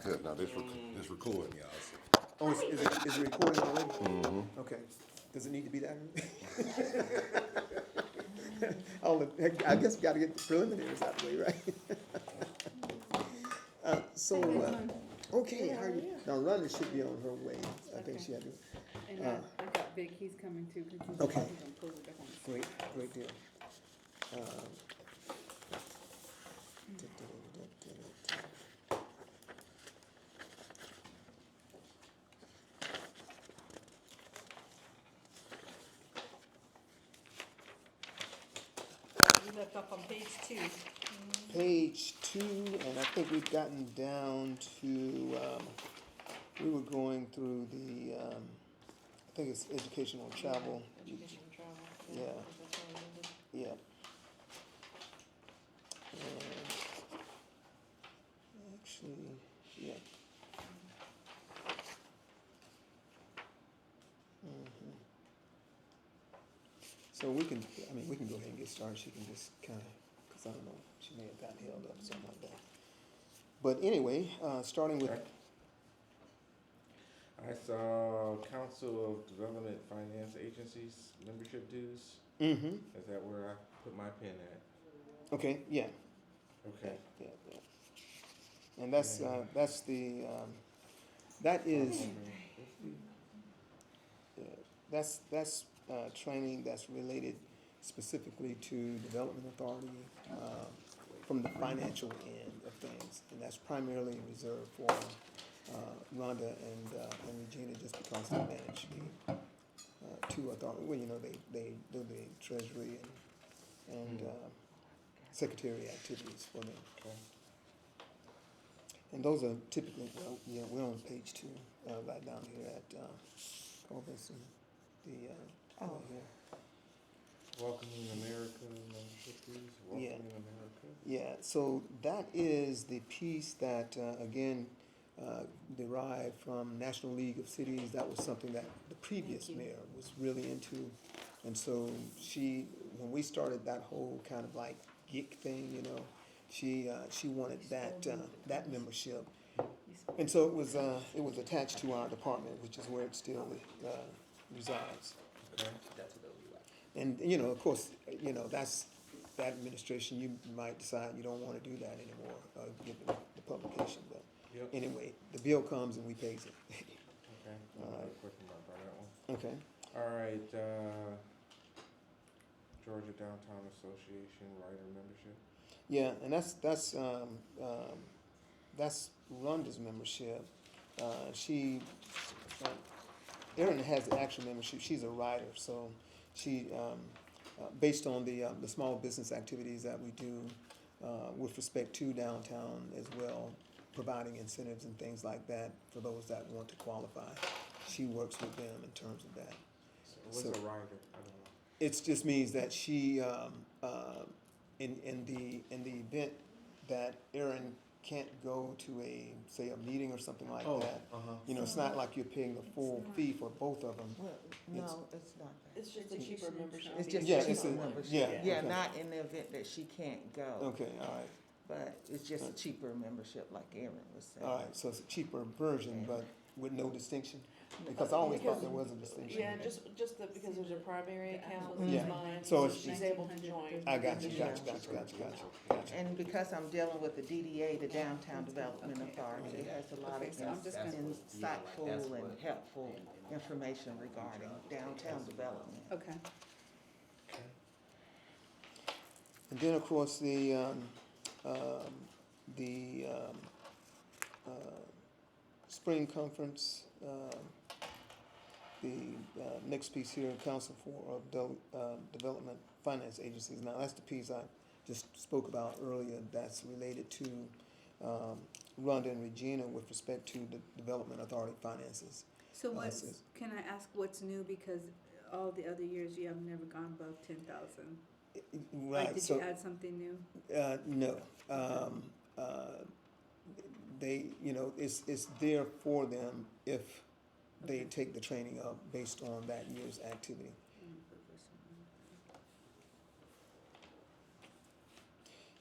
Good, now this recording, y'all. So. Oh, is it recording already? Mm-hmm. Okay. Does it need to be that? I guess we gotta get the preliminaries out of the way, right? Okay, how are you? Now, Rhonda should be on her way. I think she had to. And I got Vic, he's coming too, because he's Okay. gonna pull it up on the screen. Great deal. We left off on page 2. Page 2, and I think we've gotten down to, we were going through the, I think it's educational travel. Education and travel. Yeah. That's all we did. Yeah. Actually, yeah. Mhm. So we can go ahead and get started. She can just kind of, because I don't know, she may have gotten held up or something like that. But anyway, starting with, I saw Council of Development Finance Agencies membership dues. mm-hmm, Is that where I put my pen at? okay, yeah. Okay. Yeah. And that's the, that is, that's training that's related specifically to Development Authority from the financial end of things. And that's primarily reserved for Rhonda and Regina, just because they manage the two authority. Well, you know, they do the treasury and secretary activities for them. Okay. And those are typically, well, yeah, we're on page 2, right down here at Corvus and the, here. Welcoming America membership dues. Welcoming America. Yeah, so that is the piece that, again, derived from National League of Cities. That was something that the previous mayor was really into. And so when we started that whole kind of like gig thing, you know, she wanted that membership. And so it was attached to our department, which is where it still resides. Okay. And, you know, of course, you know, that's that administration, you might decide you don't want to do that anymore, given the publication, but Yep. anyway, the bill comes and we pays it. Okay. All Another right. question about that one. Okay. All right. Georgia Downtown Association writer membership. Yeah, and that's Rhonda's membership. Erin has the actual membership. She's a writer, so she, based on the small business activities that we do with respect to downtown as well, providing incentives and things like that for those that want to qualify. She works with them in terms of that. What's So- a writer? I don't know. It just means that she, in the event that Erin can't go to say a meeting or something like that, you know, it's not like you're paying the full fee for both of them. Well, It's- no, it's not that. It's just a cheaper membership. It's just Yeah, a it's cheaper a- membership. yeah, Yeah, okay. not in the event that she can't go, Okay, all right, but it's just a cheaper membership, like Aaron was saying. all right. So it's a cheaper version, but with no distinction? Because I always thought there was a distinction. Yeah, just because there's a primary account, Yeah. mine, So so it's- she's able to join. I got you. And because I'm dealing with the DDA, the Downtown Development Authority, it has a lot of So I'm just gonna- insightful and helpful information regarding downtown development. Okay. And then, of course, the spring conference, the next piece here, Council for Development Finance Agencies. Now, that's the piece I just spoke about earlier that's related to Rhonda and Regina with respect to the Development Authority finances. So sis. can I ask what's new, because all the other years you have never gone above 10,000? Right, Like, did so. you add something new? No. They, you know, it's there for them if they Okay. take the training up based on that year's activity.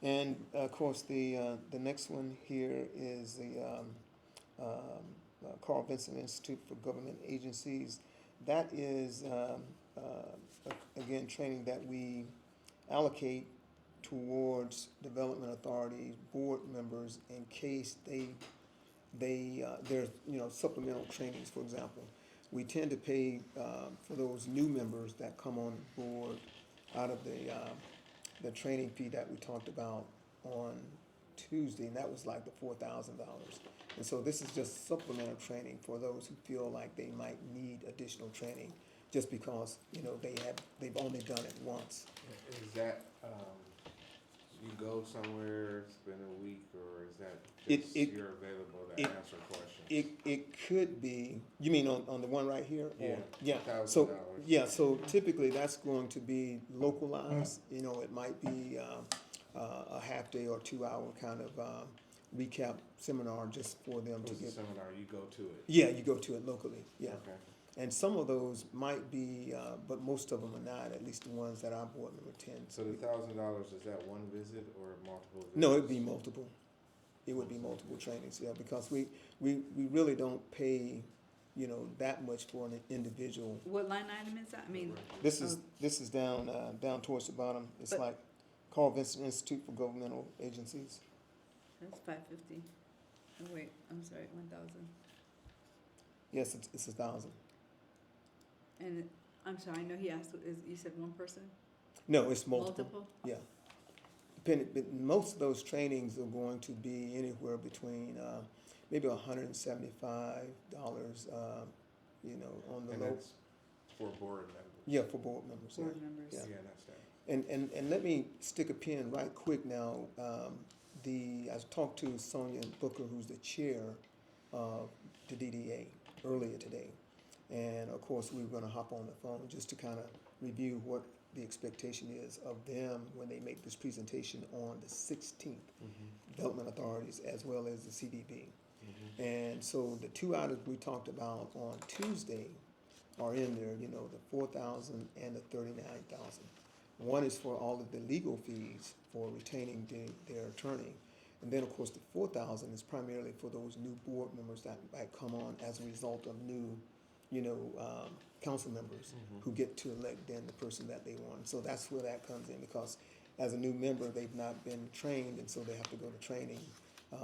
And of course, the next one here is Carl Vinson Institute for Government Agencies. That is, again, training that we allocate towards development authorities, board members, in case there's, supplemental trainings, for example. We tend to pay for those new members that come on board out of the training fee that we talked about on Tuesday, and that was like the $4,000. And so this is just supplemental training for those who feel like they might need additional training, just because, they've only done it once. Is that, you go somewhere, spend a week, or is that just you're available to answer questions? It could be, you mean on the one right here? Yeah, Yeah, $1,000. so typically that's going to be localized, it might be a half day or 2 hour kind of recap seminar just for them to What's the get. seminar, you go to it? Yeah, you go to it locally, yeah. Okay. And some of those might be, but most of them are not, at least the ones that our board member attends. So the $1,000, is that one visit or multiple visits? No, it'd be multiple. It would be multiple trainings, yeah, because we really don't pay, that much for an individual. What line item is that? I mean, This is down towards the bottom. It's But- like Carl Vinson Institute for Governmental Agencies. that's $550. Oh, wait, I'm sorry, 1,000. Yes, it's 1,000. And I'm sorry, I know he asked, you said one person? No, it's multiple. Multiple? Yeah. But most of those trainings are going to be anywhere between maybe $175, on the And low. that's for board members? Yeah, for board members. Yeah. Board members. Yeah. Yeah, that's that. And let me stick a pin right quick now. I talked to Sonia Booker, who's the chair of the DDA, earlier today. And of course, we were gonna hop on the phone just to kind of review what the expectation is of them when they make this presentation on the 16th. Development authorities as well as the CDB. And so the two items we talked about on Tuesday are in there, the 4,000 and the 39,000. One is for all of the legal fees for retaining their attorney. And then, of course, the 4,000 is primarily for those new board members that might come on as a result of new, council members who get to elect then the person that they want. So that's where that comes in, because as a new member, they've not been trained, and so they have to go to training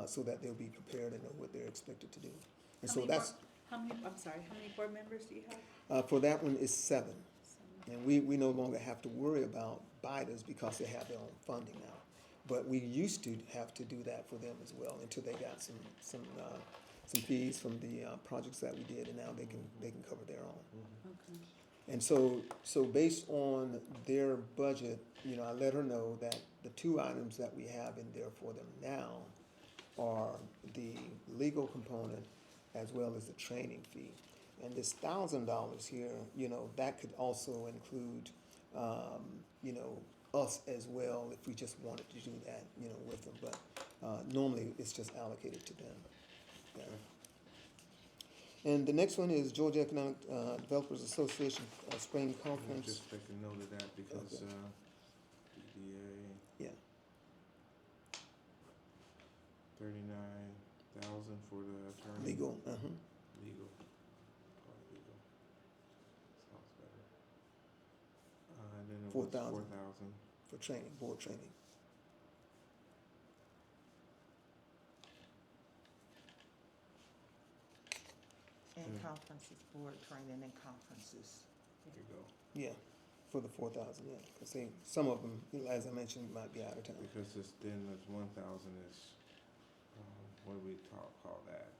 so that they'll be prepared and know what they're expected to do. And so that's, How many board members do you have? for that one is 7. 7. And we no longer have to worry about BIDAs because they have their own funding now. But we used to have to do that for them as well until they got some fees from the projects that we did, and now they can cover their own. Okay. And so based on their budget, I let her know that the two items that we have in there for them now are the legal component as well as the training fee. And this $1,000 here, that could also include, us as well if we just wanted to do that, with them. But normally it's just allocated to them. Yeah. And the next one is Georgia Economic Developers Association Spring Conference. Just take a note of that because, Okay. DDA, Yeah. 39,000 for the attorney. Legal. Legal. Legal. Sounds better. And then it was 4,000. 4,000. For training, board training. And conferences, board training and conferences. There you go. Yeah, for the 4,000. Yeah, because some of them, as I mentioned, might be out of town. Because then there's 1,000 is, what do we call that?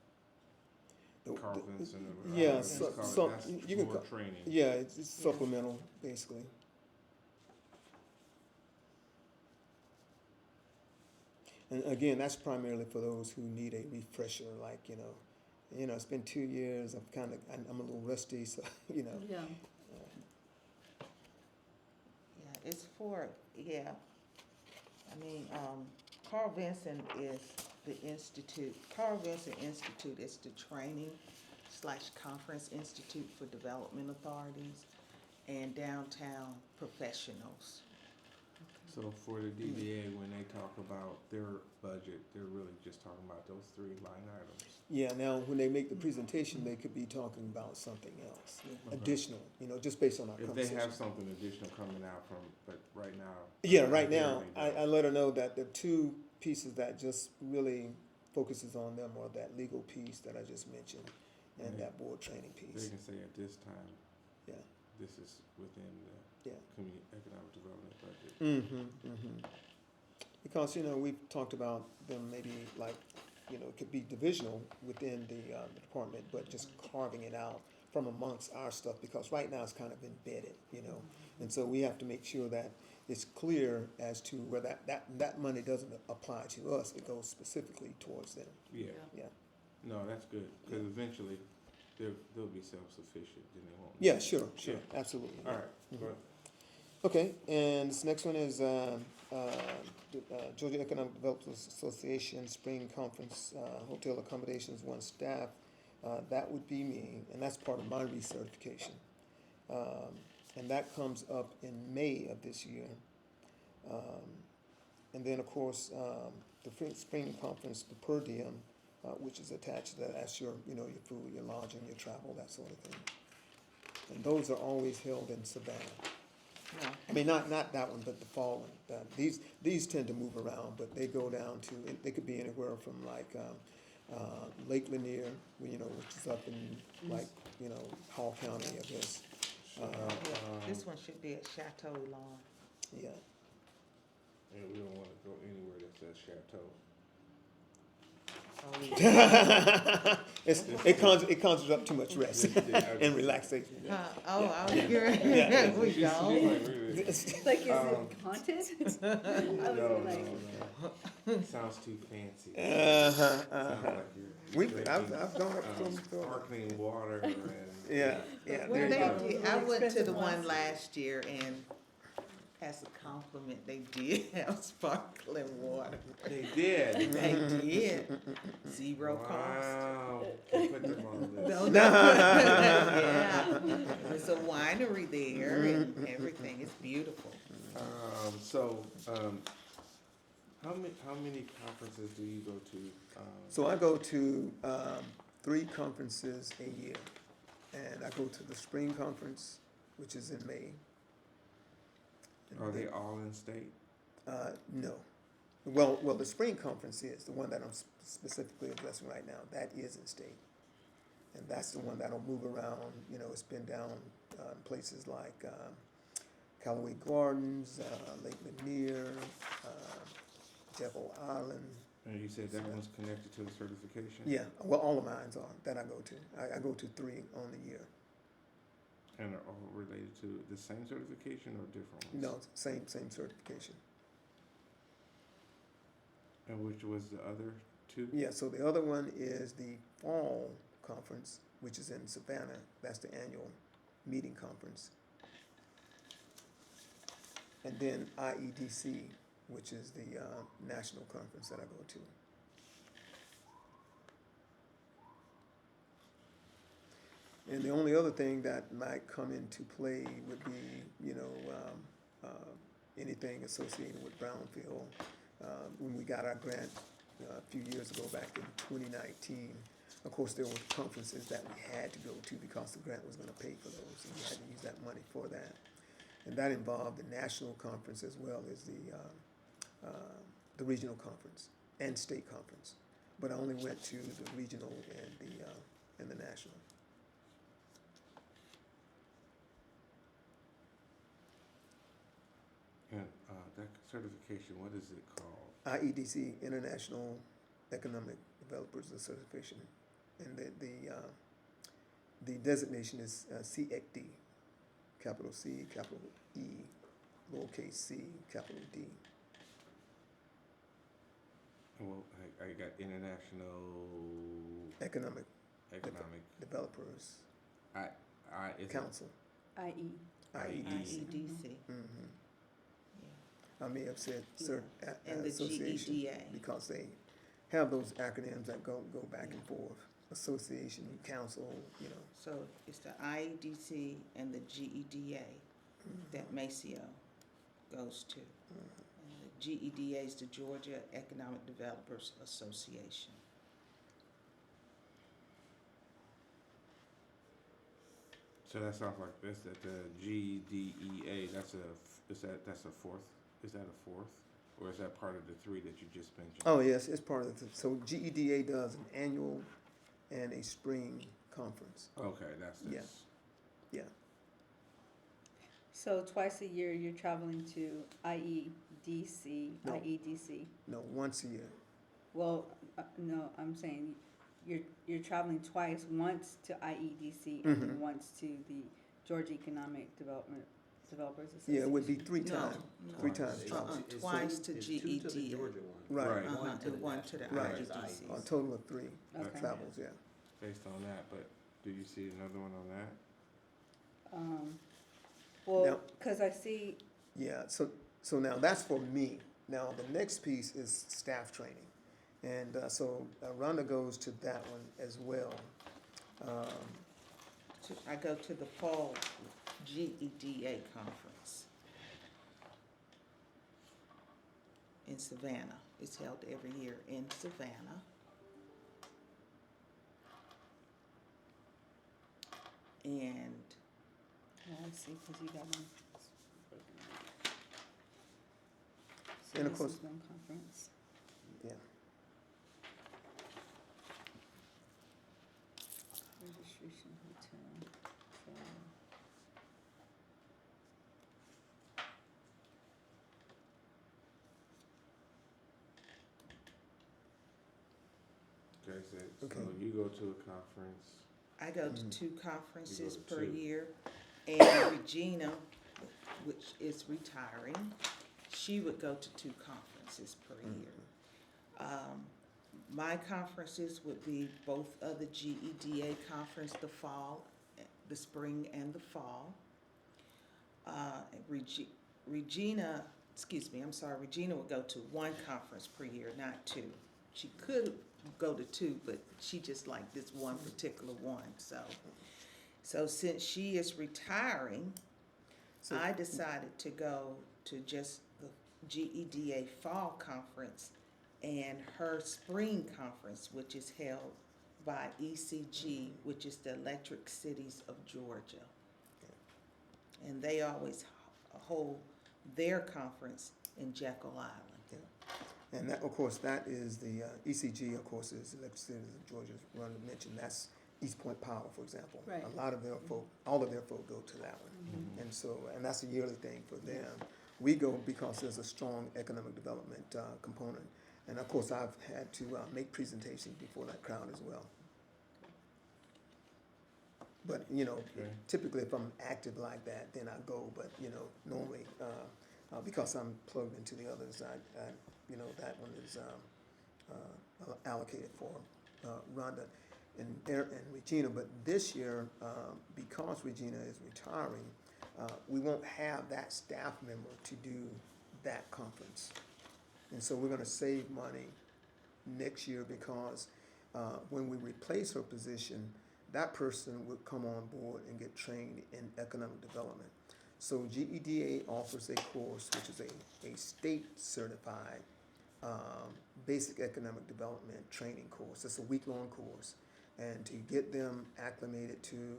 Carl Vinson. Yeah, let's call it- that's you can board call- training. Yeah, it's supplemental basically. And again, that's primarily for those who need a refresher, like, it's been 2 years, I'm a little rusty, so, Yeah. Yeah, it's for, Carl Vinson is the institute. Carl Vinson Institute is the training / conference institute for development authorities and downtown professionals. So for the DDA, when they talk about their budget, they're really just talking about those 3 line items. Yeah, now, when they make the presentation, they could be talking about something else, Yeah. additional, just based on our If they conversation. have something additional coming out from, but right now. Yeah, right now, they I let her know that the 2 pieces that just really focuses on them are that legal piece that I just mentioned and Right. that board training They piece. can say at this time, Yeah, this is within yeah. the economic development budget. Mm-hmm, mm-hmm. Because, we've talked about them maybe like, it could be divisional within the department, but just carving it out from amongst our stuff, because right now it's kind of embedded, And so we have to make sure that it's clear as to where that money doesn't apply to us, it goes specifically towards them, Yeah, yeah. no, that's good, because eventually they'll be self-sufficient, then they won't. Yeah, sure, Yeah. absolutely. All right, Mhm. but Okay, and this next one is Georgia Economic Development Association Spring Conference, Hotel Accommodations, 1 staff. That would be me, and that's part of my recertification. And that comes up in May of this year. And then, of course, the spring conference, the per diem, which is attached to that, that's your, your food, your lodging, your travel, that sort of thing. And those are always held in Savannah. No. I mean, not that one, but the fall one. These tend to move around, but they go down to, they could be anywhere from like Lake Lanier, which is up in like, Hall County, I guess. Yeah, this one should be at Chateau Lawn. Yeah. and we don't wanna go anywhere that says chateau. Oh, yeah. It conjures up too much rest and relaxation. I was here. Yeah. We She's go. like, really? It's like, is Um, it haunted? I No, was like, no. Sounds too fancy. Uh-huh, Sounds like you're I've drinking, gone up some. sparkling water and. Yeah, yeah. Well, There you They go. did, I went to the Expensive one ones. last year and as a compliment, they did have sparkling water. They did. They did. Zero cost. Wow. Put them on the list. No, no. Yeah. There's a winery there and everything. It's beautiful. How many conferences do you go to? So I go to 3 conferences a year. And I go to the spring conference, which is in May. And Are they then- all in state? No. Well, the spring conference is the one that I'm specifically addressing right now. That is in state. And that's the one that'll move around, it's been down in places like Callaway Gardens, Lake Lanier, Devil Island. And you said that one's connected to the certification? Yeah, well, all of mine are that I go to. I go to 3 on the year. And are all related to the same certification or different ones? No, same certification. And which was the other 2? Yeah, so the other one is the fall conference, which is in Savannah. That's the annual meeting conference. And then IEDC, which is the national conference that I go to. And the only other thing that might come into play would be, anything associated with Brownfield. When we got our grant a few years ago, back in 2019, of course, there were conferences that we had to go to because the grant was going to pay for those, and we had to use that money for that. And that involved the national conference as well as the regional conference and state conference. But I only went to the regional and the national. And that certification, what is it called? IEDC, International Economic Developers Association, and the designation is CECD, capital C, capital E, lowercase c, capital D. Well, I got international Economic economic. Developers Is it Council, IE. IEDC. IEDC. Mhm. Yeah. I may have said And the association GEDA. because they have those acronyms that go back and forth. Association, council, So it's the IEDC and the GEDA that Maceo goes to. And the GEDA is the Georgia Economic Developers Association. So that sounds like this, that the GDEA, that's a fourth? Is that a fourth? Or is that part of the three that you just mentioned? Oh, yes, it's part of the, so GEDA does an annual and a spring conference. Okay, that's this. Yeah. Yeah, So twice a year, you're traveling to IEDC, No. IEDC. no, once a year. Well, no, I'm saying you're traveling twice, once to IEDC and then Mhm. once to the Georgia Economic Developers Yeah, Association. it would be three No, times, no. three times Uh-uh, travel. twice to It's two to the GEDA. Georgia one. Right, Uh-huh, and one to the Right. IEDC. a total of three Okay. travels, yeah. Based on that, but do you see another one on that? Well, Now- because I see, Yeah, so now that's for me. Now, the next piece is staff training. And so Rhonda goes to that one as well. I go to the fall GEDA conference in Savannah. It's held every year in Savannah. And I see, because you got one. So And of this course- is one conference. Yeah. Registration hotel, so. Okay, so Okay. you go to a conference. I go to Mhm. two conferences You go to per two. year. And Regina, which is retiring, she would go to two conferences per year. My conferences would be both of the GEDA conference, the fall, the spring and the fall. Regina would go to one conference per year, not two. She could go to two, but she just liked this one particular one, so since she is retiring, So- I decided to go to just the GEDA fall conference and her spring conference, which is held by ECG, which is the Electric Cities of Georgia. And they always hold their conference in Jekyll Island. And that, of course, that is the ECG, of course, is Electric Cities of Georgia, as Rhonda mentioned. That's East Point Power, for example. Right. A lot of their folk, all of their folk go to that one. Mm-hmm. And so, and that's a yearly thing for them. We go because there's a strong economic development component. And of course, I've had to make presentations before that crowd as well. But, you know, Okay. typically if I'm active like that, then I go. But, you know, normally, because I'm plugged into the others, you know, that one is allocated for Rhonda and Regina. But this year, because Regina is retiring, we won't have that staff member to do that conference. And so we're gonna save money next year because when we replace her position, that person would come on board and get trained in economic development. So GEDA offers a course, which is a state certified basic economic development training course. It's a week-long course. And to get them acclimated to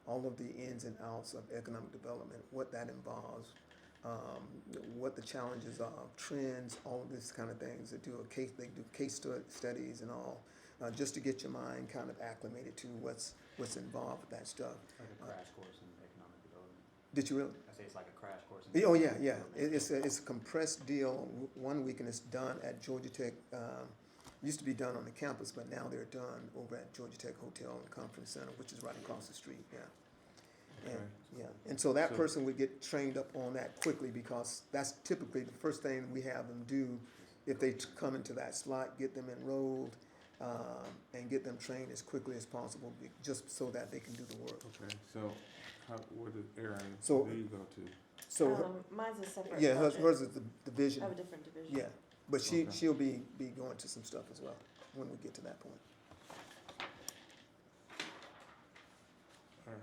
all of the ins and outs of economic development, what that involves, what the challenges are, trends, all of these kind of things. They do case studies and all, just to get your mind kind of acclimated to what's involved with that stuff. Like a crash course in economic development. Did you really? I say it's like a crash course in. Oh, yeah, economic yeah. development. It's a compressed deal, 1 week, and it's done at Georgia Tech. Used to be done on the campus, but now they're done over at Georgia Tech Hotel and Conference Center, which is right across the street, yeah. And, Okay. yeah, and so that So- person would get trained up on that quickly because that's typically the first thing we have them do if they come into that slot, get them enrolled, and get them trained as quickly as possible, just so that they can do the work. Okay, so where did Aaron, So- who do you go to? So, Mine's a separate yeah, budget. hers is the I division, have a different division. yeah, but Okay. she'll be going to some stuff as well when we get to that point. Alright.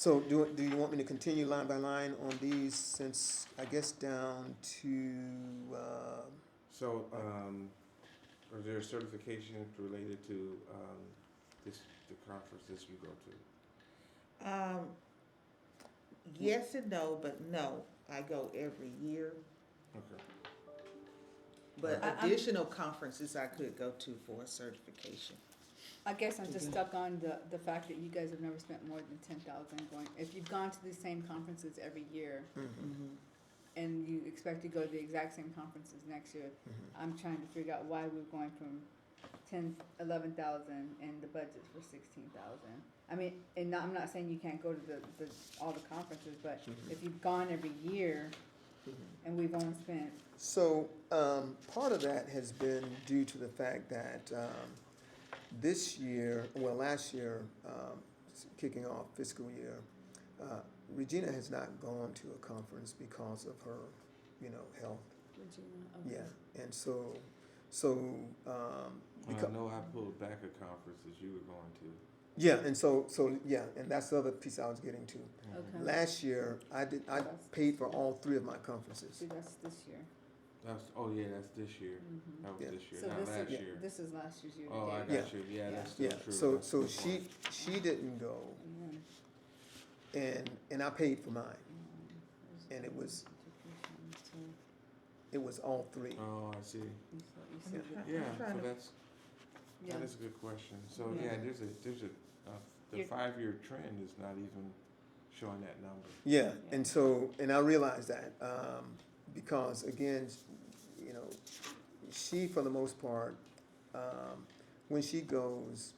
So do you want me to continue line by line on these since, I guess, down to, So, are there certifications related to, the conferences you go to? Yes and no, but no, I go every year. Okay. But I'm- additional conferences I could go to for a certification. I guess I'm just stuck on the fact that you guys have never spent more than 10,000 going, if you've gone to these same conferences every year and you expect to go to the exact same conferences next year, I'm trying to figure out why we're going from 11,000 and the budget's for 16,000. I mean, and I'm not saying you can't go to all the conferences, but if you've gone every year and we've only spent, So, part of that has been due to the fact that, this year, well, last year, kicking off fiscal year, Regina has not gone to a conference because of her, health. Regina, okay. Yeah, and so, I know I pulled back a conferences you were going to. yeah, and so, yeah, and that's the other piece I was getting to. Okay. Last year, I paid for all 3 of my conferences. See, that's this year. That's this year. That was Yeah. this year, So not last year. this is last year's year to Oh, I date. got you. Yeah, that's Yeah, still true. so, That's so the point. she didn't go, Mhm. and I paid for mine. And it was all 3. Oh, I see. Yeah. Yeah, trying so to- that is a good question. So, Yeah. yeah, the You're- 5-year trend is not even showing that number. Yeah, and so, and I realized that, because again, she, for the most part, when she goes,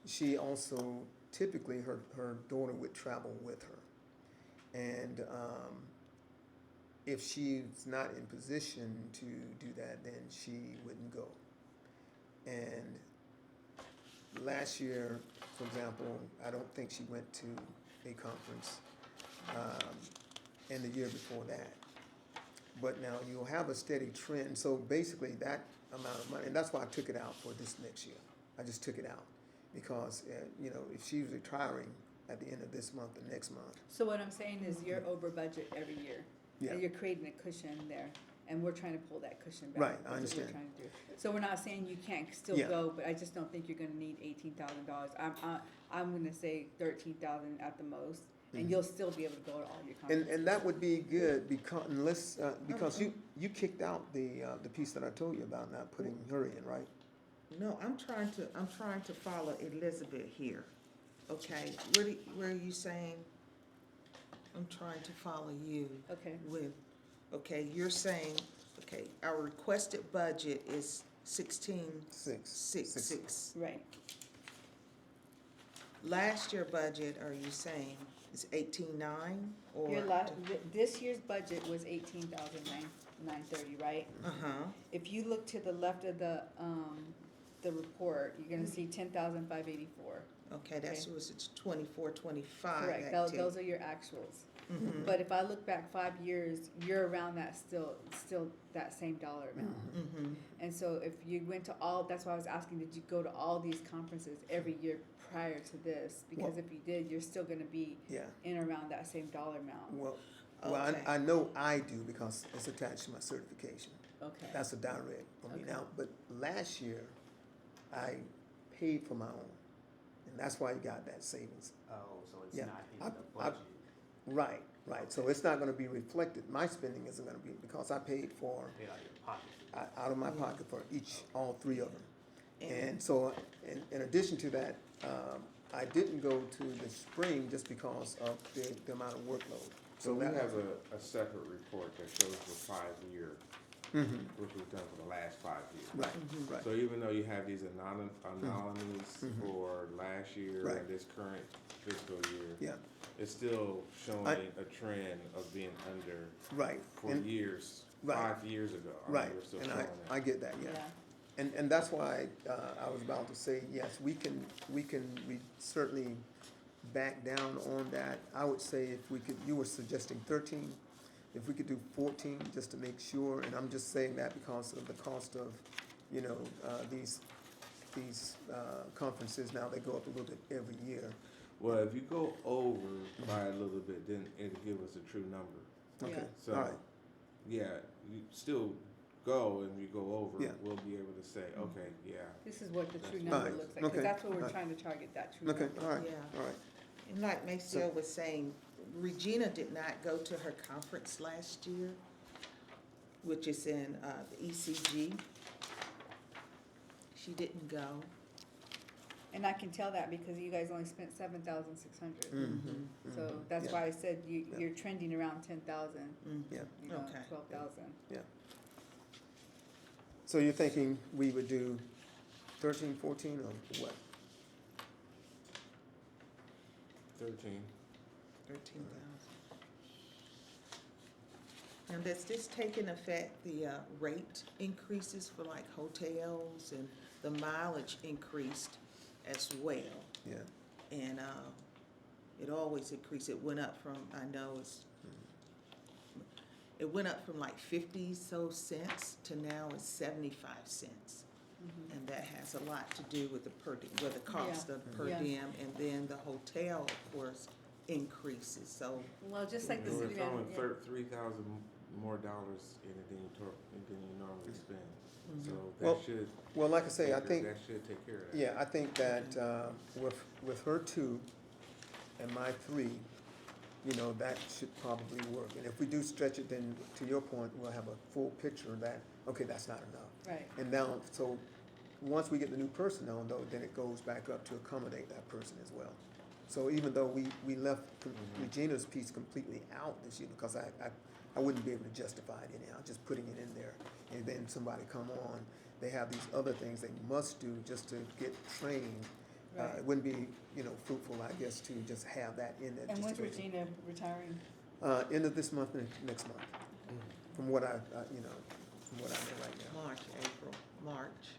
she also, typically, her daughter would travel with her. And, if she's not in position to do that, then she wouldn't go. And last year, for example, I don't think she went to a conference, and the year before that. But now you'll have a steady trend, so basically that amount of money, and that's why I took it out for this next year. I just took it out, because, if she's retiring at the end of this month or next month, So what I'm saying is you're over budget every year. yeah, And you're creating a cushion there, and we're trying to pull that cushion back. Right, I That's what we're understand. trying to do. So we're not saying you can't still Yeah. go, but I just don't think you're gonna need $18,000. I'm gonna say 13,000 at the most, and Mhm. you'll still be able to go to all your conferences. and that would be good, because you kicked out the piece that I told you about, not putting her in, right? No, I'm trying to follow Elizabeth here. Okay, where are you saying? I'm trying to follow you Okay, with, okay, you're saying, okay, our requested budget is 16,666. right. Last year budget, are you saying is 18,900 or? This year's budget was 18,930, right? Uh-huh, If you look to the left of the report, you're gonna see 10,584. okay, that's was it's 24, 25 Correct, those are your actuals. Mhm, But if I look back 5 years, you're around that still that same dollar amount. mhm. And so if you went to all, that's why I was asking, did you go to all these conferences every year prior to this? Because Well- if you did, you're still gonna be Yeah, in around that same dollar amount. well, Okay. I know I do, because it's attached to my certification. Okay, That's a direct for me Okay. now, but last year, I paid for my own, and that's why you got that savings. Oh, so it's Yeah, not in I- the budget. Right, so it's not gonna be reflected, my spending isn't gonna be, because I paid for, Paid out of your pocket. out of my pocket for all 3 of them. And so, in addition to that, I didn't go to the spring just because of the amount of workload. So we that have was- a separate report that shows the 5-year, Mhm, which was done for the last 5 years. right, So even though you have these anomalies Mhm. for last year Right. and this current fiscal year, yeah, it's still showing I- a trend of being under right, for and, years, Right. 5 years ago. I mean, right, we're still and showing I that. get that, yeah. yeah, And that's why, I was about to say, yes, we can certainly back down on that. I would say if we could, you were suggesting 13, if we could do 14, just to make sure, and I'm just saying that because of the cost of, these conferences, now they go up a little bit every year. Well, if you go over by a little bit, then it'll give us a true number. Okay, So, all right, yeah, you still go and you go over, Yeah. we'll be able to say, okay, yeah. This is what the true That's number right. looks like, because Okay. that's what we're Alright. trying to target, that true okay, number. all right, Yeah. all right. And like Maceo was saying, Regina did not go to her conference last year, which is in, the ECG. She didn't go. And I can tell that because you guys only spent 7,600. Mhm, So mhm, that's yeah, why I said Yeah. you're trending around 10,000, Yeah, you know, Okay. 12,000. so you're thinking we would do 13, 14, or what? 13. 13,000. Now, does this take in effect the rate increases for like hotels, and the mileage increased as well? Yeah, And it always increased. It went up from, I know it's, it went up from like 50 so cents to now it's 75 cents. Mhm. And that has a lot to do with the with the cost of per Yeah. diem, and then the hotel, of course, increases, so. Well, just like the We're city throwing manager. 3,000 more dollars in it than you normally spend. So Well, that should. well, like I say, I take- think, That should take care of that. yeah, I think that, with her two and my three, you know, that should probably work. And if we do stretch it, then to your point, we'll have a full picture that, okay, that's not enough. Right, And now, so, once we get the new person on though, then it goes back up to accommodate that person as well. So even though we left Regina's piece completely out this year, because I wouldn't be able to justify it anyhow, just putting it in there. And then somebody come on, they have these other things they must do just to get trained. right. It wouldn't be, you know, fruitful, I guess, to just have that in there. And just when's to make it- Regina retiring? End of this month, next month, from what you know, from what I know right now. March, April, March.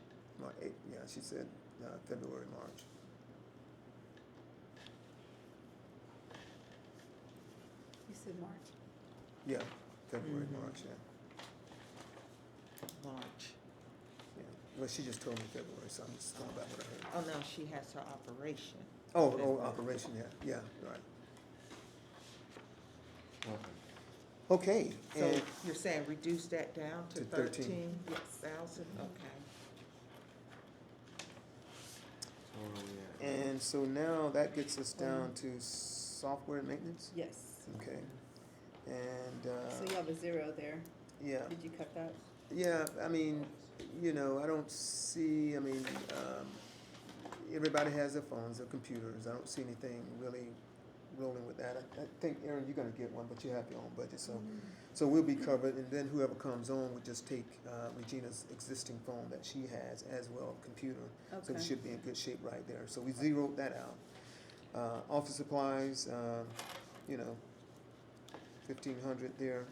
Yeah, she said, February, March. You said March. Yeah, February, Mhm. March, yeah, March. yeah. Well, she just told me February, so I'm just going by what I heard. Oh, no, she has her operation. Oh, operation, yeah, right. Okay. Okay, So and, you're saying reduce that down to To 13. 13,000? Okay. So where we at? and so now that gets us down to software and maintenance, Yes. okay? And, So you have a 0 there. yeah. Did you cut that? Yeah, I mean, you know, I don't see, I mean, everybody has their phones, their computers. I don't see anything really rolling with that. I think, Aaron, you're gonna get one, but you have your own budget, so we'll be covered. And then whoever comes on would just take Regina's existing phone that she has as well, computer. So we Okay. should be in good shape right there. So we zeroed that out. Office supplies, you know, 1,500 there.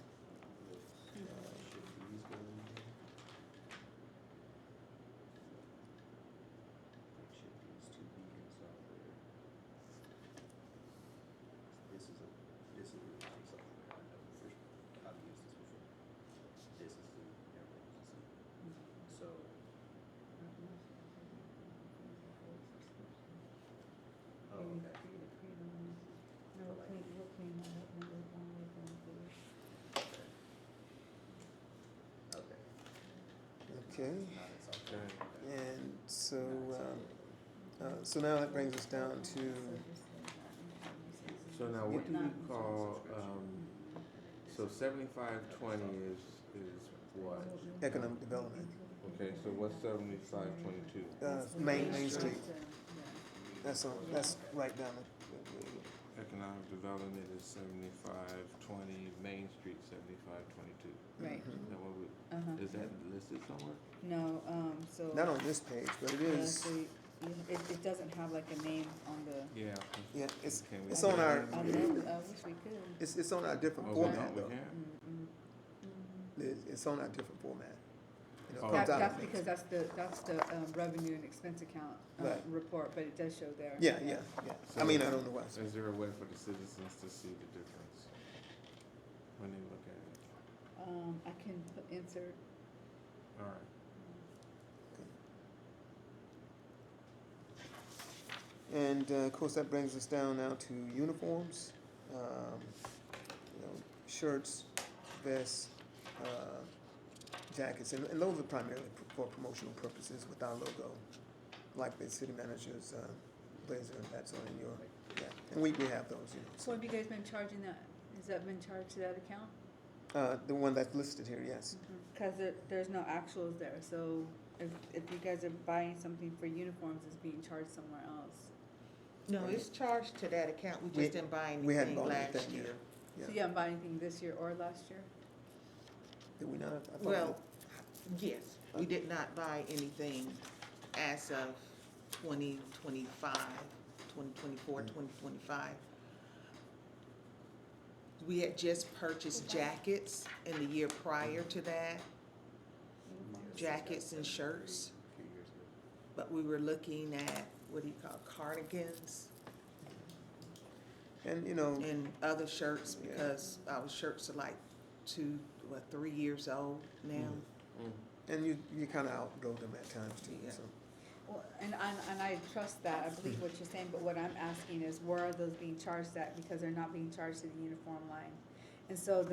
Okay. Okay. And so, so now that brings us down to, So now what do we call, so 7520 is what? economic development, Okay, so what's 7522? Main Street, that's right down Economic development is 7520, Main Street 7522. Right. Mhm. Is that what we, Uh-huh. is that listed somewhere? No, so. Not on this page, but it Yeah, is, so it doesn't have like a name on the. Yeah. yeah, it's Can we it's put on it our, in? I know, I wish we could. it's on our different Oh, we format don't, we though. can't? It's on our different format. You know, it Oh. comes out That's of because that's the revenue and expense account Right. report, but it does show there. Yeah. I mean, I don't know why. Is there a way for the citizens to see the difference when they look at it? I can insert. All right. And, of course, that brings us down now to uniforms, you know, shirts, vests, jackets, and those are primarily for promotional purposes with our logo, like the city manager's blazer, that's on in your, yeah, and we have those, you know. So have you guys been charging that, has that been charged to that account? The one that's listed here, yes. Cause there's no actuals there, so if you guys are buying something for uniforms, it's being charged somewhere else. No, it's charged to that account, we We- just didn't buy we hadn't anything bought last anything yet. year. Yeah. So you haven't bought anything this year or last year? Did we not? I thought Well, yes, we did not buy anything as of 2025, 2024, 2025. We had just purchased jackets in the year prior to that, jackets and shirts, A few years ago. but we were looking at, what do you call, cardigans And, you know, and other shirts, Yeah. because our shirts are like 3 years old now. and you kinda outgrow them at times too, Yeah. so. Well, and I trust that, I believe what you're saying, but what I'm asking is where are those being charged at, because they're not being charged to the uniform line. And so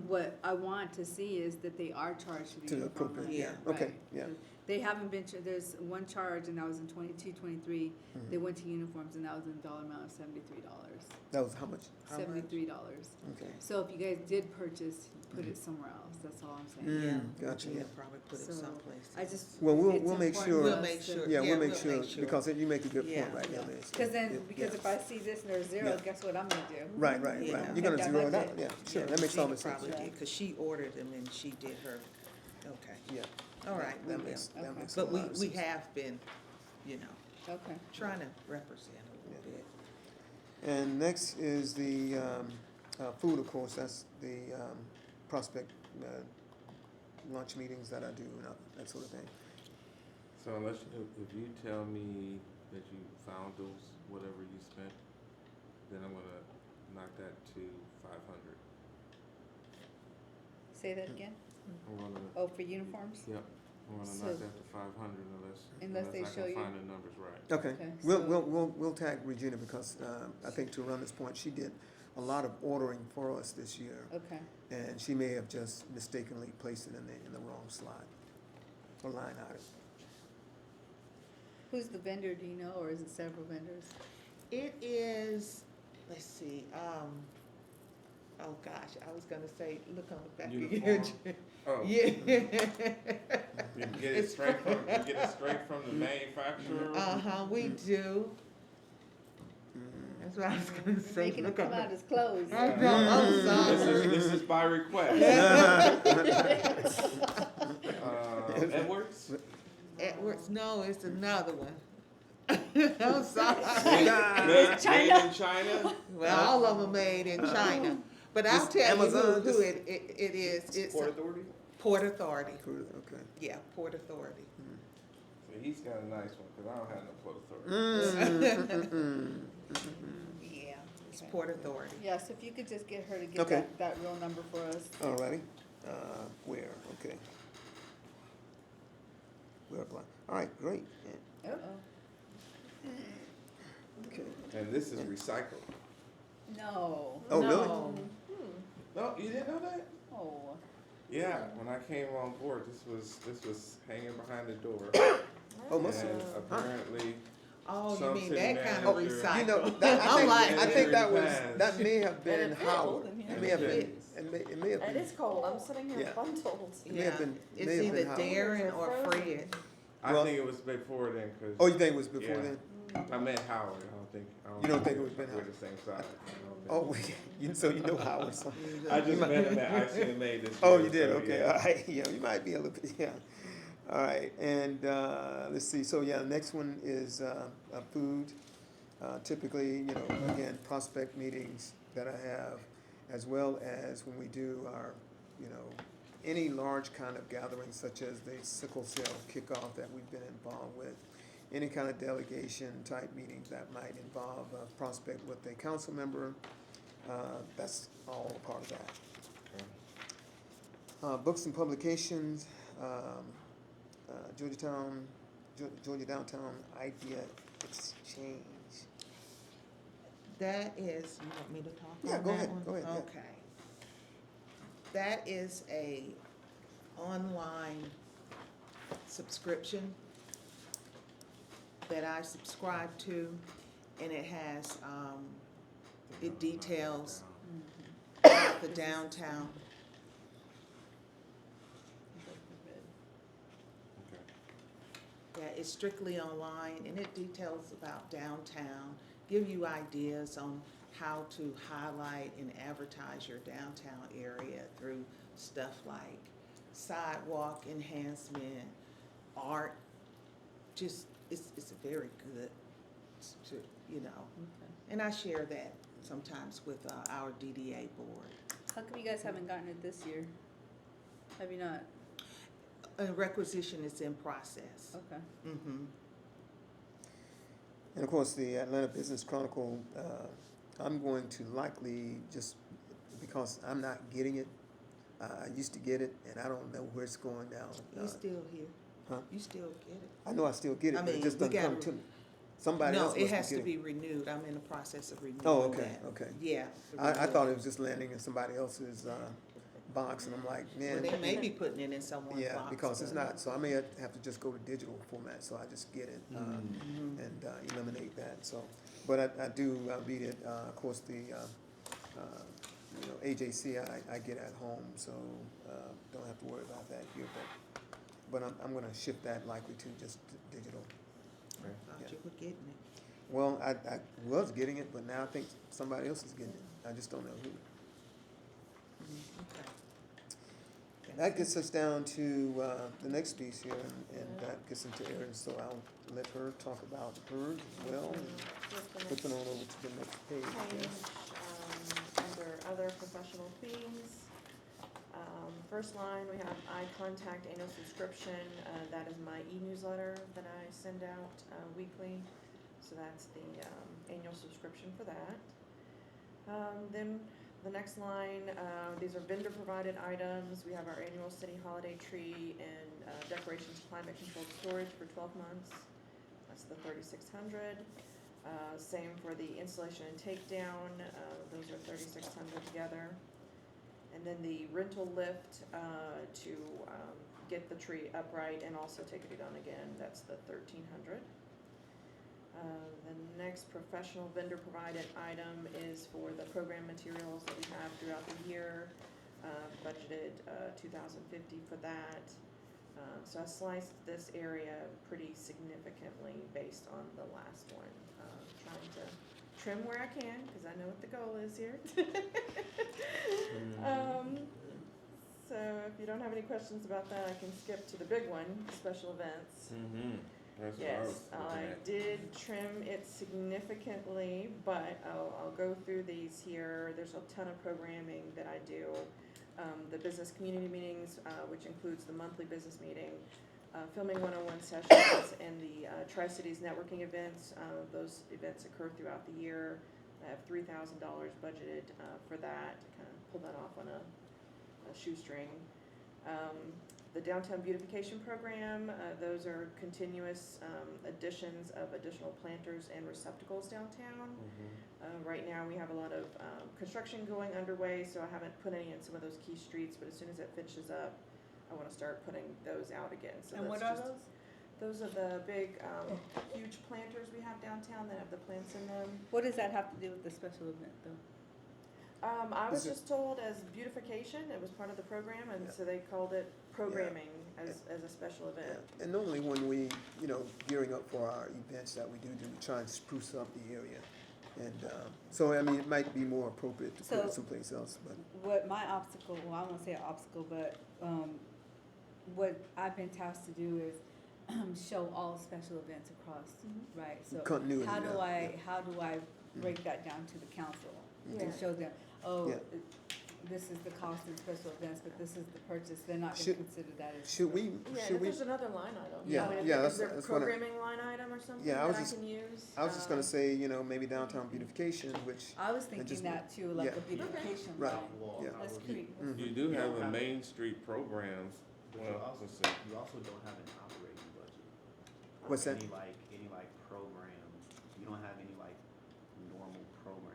what I want to see is that they are charged to To the the uniform appropriate, line. yeah, Right. okay, yeah. They haven't been, there's one charge, and that was in 22, 23, they Mhm. went to uniforms, and that was in the dollar amount of $73. That was how much? How much? $73. Okay. So if you guys did purchase, put it somewhere else, that's all I'm saying. Yeah, Gotcha, we'll yeah. probably put it So, someplace. I just. Well, we'll it's make important sure- for We'll us make to- sure. Yeah, Yeah, we'll make we'll sure, make sure. because you make a good Yeah, point right yeah. now, Liz. Cause then, Yeah, because yeah. if I see this and there's zero, Yeah. guess what I'm gonna do? Right, right, Yeah. right. You're Take gonna that zero it out, budget. yeah, sure, Yeah, that makes she all the sense. probably did, because she ordered them and she did her, okay, Yeah. all right, we That will. makes, that Okay. makes a But lot of we sense. have been, you know, Okay. trying to represent a little bit. And next is the food, of course, that's the prospect lunch meetings that I do, and that sort of thing. So if you tell me that you found those, whatever you spent, then I'm gonna knock that to 500. Say that again? I'm gonna, Oh, for uniforms? yep, I'm gonna So- knock that to 500 Unless they I show can you- find the numbers right. Okay, Okay, we'll, so- we'll tag Regina, because I think to run this point, she did a lot of ordering for us this year, Okay. and she may have just mistakenly placed it in the wrong slot or line item. Who's the vendor, do you know, or is it several vendors? It is, let's see, oh gosh, I was gonna say, look on the back of your. Uniform? Oh. Yeah. You get it straight from the manufacturer? Uh-huh, we do. That's what I was gonna say. Making it Look on come the- out as clothes. I know, I'm sorry. This is by request. Edwards? Edwards, no, it's another one. I'm sorry. Made in China? Well, all of them made in China, but I'll Just tell you Amazon, who just- it is. It's Port Authority? Port Authority. Okay. Yeah, Port Authority. So he's got a nice one, cause I don't have no Port Authority. Yeah, it's Okay. Port Authority. Yes, if you could just get her to get Okay. that real number for us. Alrighty, where, okay. Where apply, alright, great, yeah, Uh-oh. okay. And this is recycled. No. Oh, really? No. No, you didn't know that? Oh. Yeah, when I came on board, this was hanging behind the door. Oh, must have, And apparently, Oh, you Some mean city that kind of manager- recycle? you know, I'm like, I think that was, Pass. that may have been And it feels Howard. in here. It may have been, It it may have It been, is cold, I'm sitting here Yeah. bundled. it may have been, It's may have either been Howard. Darren or Fred. I Well- think it was before then, cause. Oh, you think it was before Yeah. then? I met Howard, You don't think it was Ben We're Howard? the same size. Oh, so you know Howard, so. I just met him at ICMA this Oh, year, you did, so, okay, yeah. alright, yeah, you might be a little bit, yeah. Alright, and, let's see, so yeah, the next one is, food. Typically, you know, again, prospect meetings that I have, as well as when we do our, you know, any large kind of gatherings such as the sickle cell kickoff that we've been involved with, any kind of delegation type meetings that might involve a prospect with a council member, that's all a part of that. Books and publications, Georgia Downtown Idea Exchange. That is, you want me to talk Yeah, on go that ahead, one? go ahead, yeah. Okay. That is a online subscription that I subscribe to, and it has, it details the downtown. Okay. Yeah, it's strictly online, and it details about downtown, give you ideas on how to highlight and advertise your downtown area through stuff like sidewalk enhancement, art, just, it's very good, to, you know. And I share that sometimes with our DDA board. How come you guys haven't gotten it this year? Have you not? A requisition is in process. Okay. Mm-hmm. And of course, the Atlanta Business Chronicle, I'm going to likely, just because I'm not getting it, I used to get it, and I don't know where it's going now. You still here? Huh? You still get it? I know I still get it, I but it mean, just we doesn't come got- to me. Somebody No, else it must has be to getting be renewed. I'm in the process of renewing Oh, okay, that. okay. Yeah. I thought it was just landing in somebody else's box, and I'm like, Well, man. they may be putting it in someone's box. Yeah, because it's but- not, so I may have to just go to digital format, so I just get it Mhm. and eliminate that, so. But I do read it, of course, the, AJC I get at home, so don't have to worry about that here, but I'm gonna shift that likely to just digital. Thought Yeah. you were getting it. Well, I was getting it, but now I think somebody else is getting it, I just don't know who. Okay. That gets us down to the next piece here, and that gets into Erin, so I'll let her talk about hers as well, and flipping on over to the next page. Page, yeah. under other professional fees. First line, we have iContact annual subscription, that is my e-newsletter that I send out, weekly. So that's the, annual subscription for that. Then the next line, these are vendor provided items. We have our annual city holiday tree and, decorations climate controlled storage for 12 months. That's the 3,600. Same for the installation and takedown, those are 3,600 together. And then the rental lift, to, get the tree upright and also take it down again, that's the 1,300. The next professional vendor provided item is for the program materials that we have throughout the year, budgeted, $2,050 for that. So I sliced this area pretty significantly based on the last one, trying to trim where I can, cause I know what the goal is here. So if you don't have any questions about that, I can skip to the big one, special events. Mm-hmm. That's what I was Yes, I looking at. did trim it significantly, but I'll go through these here. There's a ton of programming that I do. The business community meetings, which includes the monthly business meeting, filming one-on-one sessions, and the Tri-Cities networking events. Those events occur throughout the year. I have $3,000 budgeted for that, to kind of pull that off on a shoestring. The downtown beautification program, those are continuous additions of additional planters and receptacles downtown. Right now, we have a lot of construction going underway, so I haven't put any in some of those key streets, but as soon as it finishes up, I wanna start putting those out again, so And that's what are just- those? Those are the big, huge planters we have downtown that have the plants in them. What does that have to do with the special event, though? I was Is it- just told as beautification, it was part of the program, and Yeah. so they called it programming as a special event. And normally when we, gearing up for our events that we do, we try and spruce up the area. And so, I mean, it might be more appropriate to put So- it someplace else, but. What my obstacle, well, I won't say an obstacle, but, what I've been tasked to do is show all special events across, Mhm. right? So Continuity, how do yeah, how do I break that down to the council? Mhm. And Yeah. show them, oh, Yeah. this is the cost of special events, but this is the purchase, they're not gonna Should- consider that as. Should we, Yeah, and should if we, there's another line item. Yeah, I mean, yeah, is there a that's what I- programming line item or something Yeah, I that was I just- can use? I was just gonna say, maybe downtown beautification, which, I was just- thinking that too, like yeah. a beautification Right. line. Yeah. That's great. Mhm. You do You have don't a have Main Street programs, But well, let's see. you also don't have an operating budget. What's that? Any programs, you don't have any normal program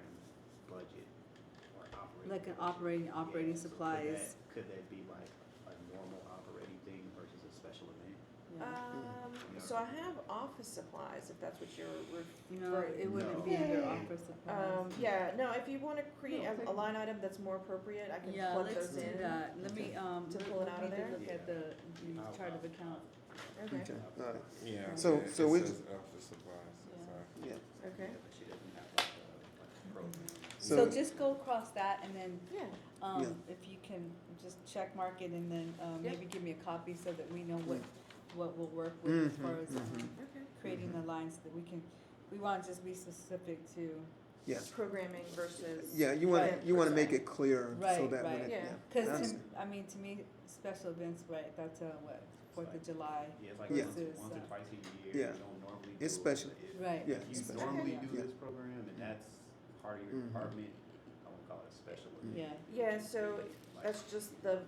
Like an operating Yeah, so supplies. Could that be like a normal operating thing versus a special event? So I have office supplies, if that's what you're No, referring. it wouldn't No. be under Yeah. office supplies. Yeah, no, if you wanna create No. a line item that's more appropriate, I can Yeah, plug let's those do in. that. Let me, To pull it out of there? Look at the chart of account. Okay, Okay, all right, Yeah. So- it so we- says office supplies, Yeah. sorry. yeah. okay, Yeah, but she doesn't have like a program. So So- just go across that and then, yeah, if you can just check mark it and then, Yep. maybe give me a copy so that we know what we'll work with as far as, okay. creating the lines so that we wanna just be specific to, Yeah, Programming versus. yeah, you Right. wanna make it clear so Right, that when right. it, Yeah. yeah. cause That's- to me, special events, right, that's, what, 4th of July. Yeah, it's like Yeah. once or twice a year, Yeah. you don't normally do It's it, special. but if- Right. Yeah, If you special. normally Okay. do Yeah. this program and that's part of your Mhm. department, I won't call it a special event. Yeah. Yeah, so Like, that's just the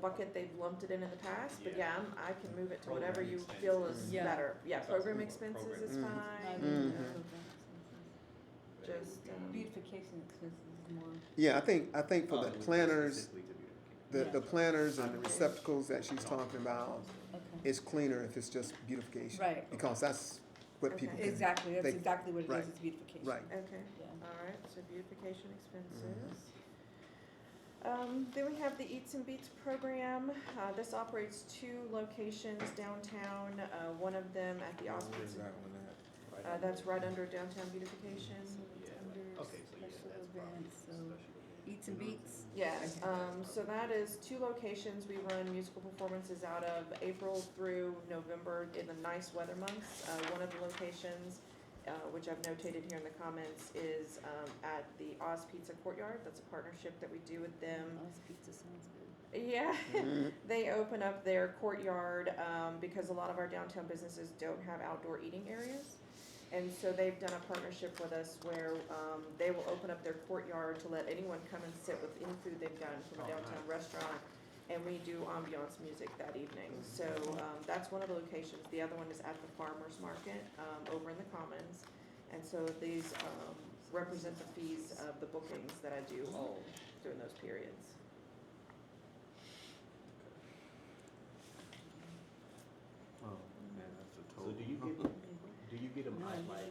bucket they've lumped it in the past, but Yeah. yeah, I can move it to whatever Program you feel is expenses. Yeah. better. Yeah, That's program what expenses program is Mhm. fine. Mhm. Just, Beautification expenses is more, Yeah, I think for Oh, the it was planners, specifically to beautification. the Yeah. planners and the receptacles that she's talking about, okay. it's cleaner if it's just beautification. Right. Because that's what Okay. people can. Exactly, that's they- exactly what it right, is, it's beautification. Right. okay, Yeah. alright, so beautification expenses. Then we have the Eats and Beats program. This operates 2 locations downtown, one of them at the Where's Osmonds. that one at? Right. That's right under downtown beautification. Yeah, Under okay, so yeah, special that's probably events, so special. Eats and Beats. Yes, so that is 2 locations we run musical performances out of April through November in the nice weather months. One of the locations, which I've notated here in the comments, is at the Oz Pizza Courtyard. That's a partnership that we do with them. Oz Pizza sounds good. Yeah, Mhm. they open up their courtyard because a lot of our downtown businesses don't have outdoor eating areas. And so they've done a partnership with us where they will open up their courtyard to let anyone come and sit with any food they've done from a downtown restaurant. And we do ambiance music that evening. So that's one of the locations. The other one is at the farmer's market over in the Commons. And so these represent the fees of the bookings that I do all during those periods. Oh, Yeah, that's the so total. do you get them No, like,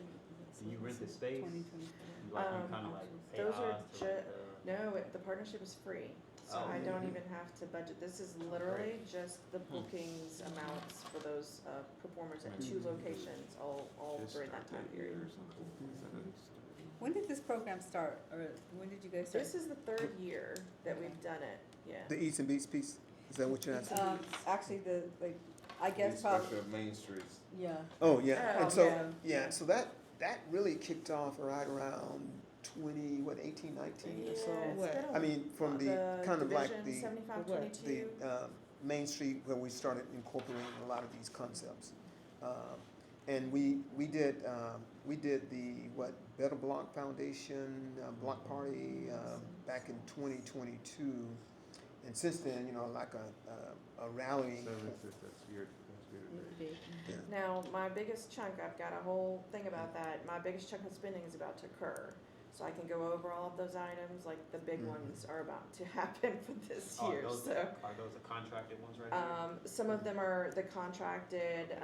do you rent the space? 2024. Like you kinda like pay those are odds to like, No, the partnership is free, so Oh, I yeah. don't even have to budget. This is literally just the bookings amounts for those performers at 2 locations, all Just during that start time year period. or something. When did this program start, or when did you guys start? This is the 3rd year that we've done it, yeah. The Eats and Beats piece, is that what you're asking? Actually, I guess These probably, special Main Streets. yeah. Oh, yeah, Oh, and so, yeah. yeah, so that really kicked off right around 18, 19 or so. Yeah, it's What? been a- I mean, from the, kind of like Division the, 7522. Main Street where we started incorporating a lot of these concepts. And we did the, Better Block Foundation, Block Party, back in 2022. And since then, like a rallying. Services, that's your base. Now, my biggest chunk, I've got a whole thing about that, my biggest chunk of spending is about to occur. So I can go over all of those items, like the big Mhm. ones are about to happen for this Oh, year, those so. are those the contracted ones right here? Some of them are the contracted,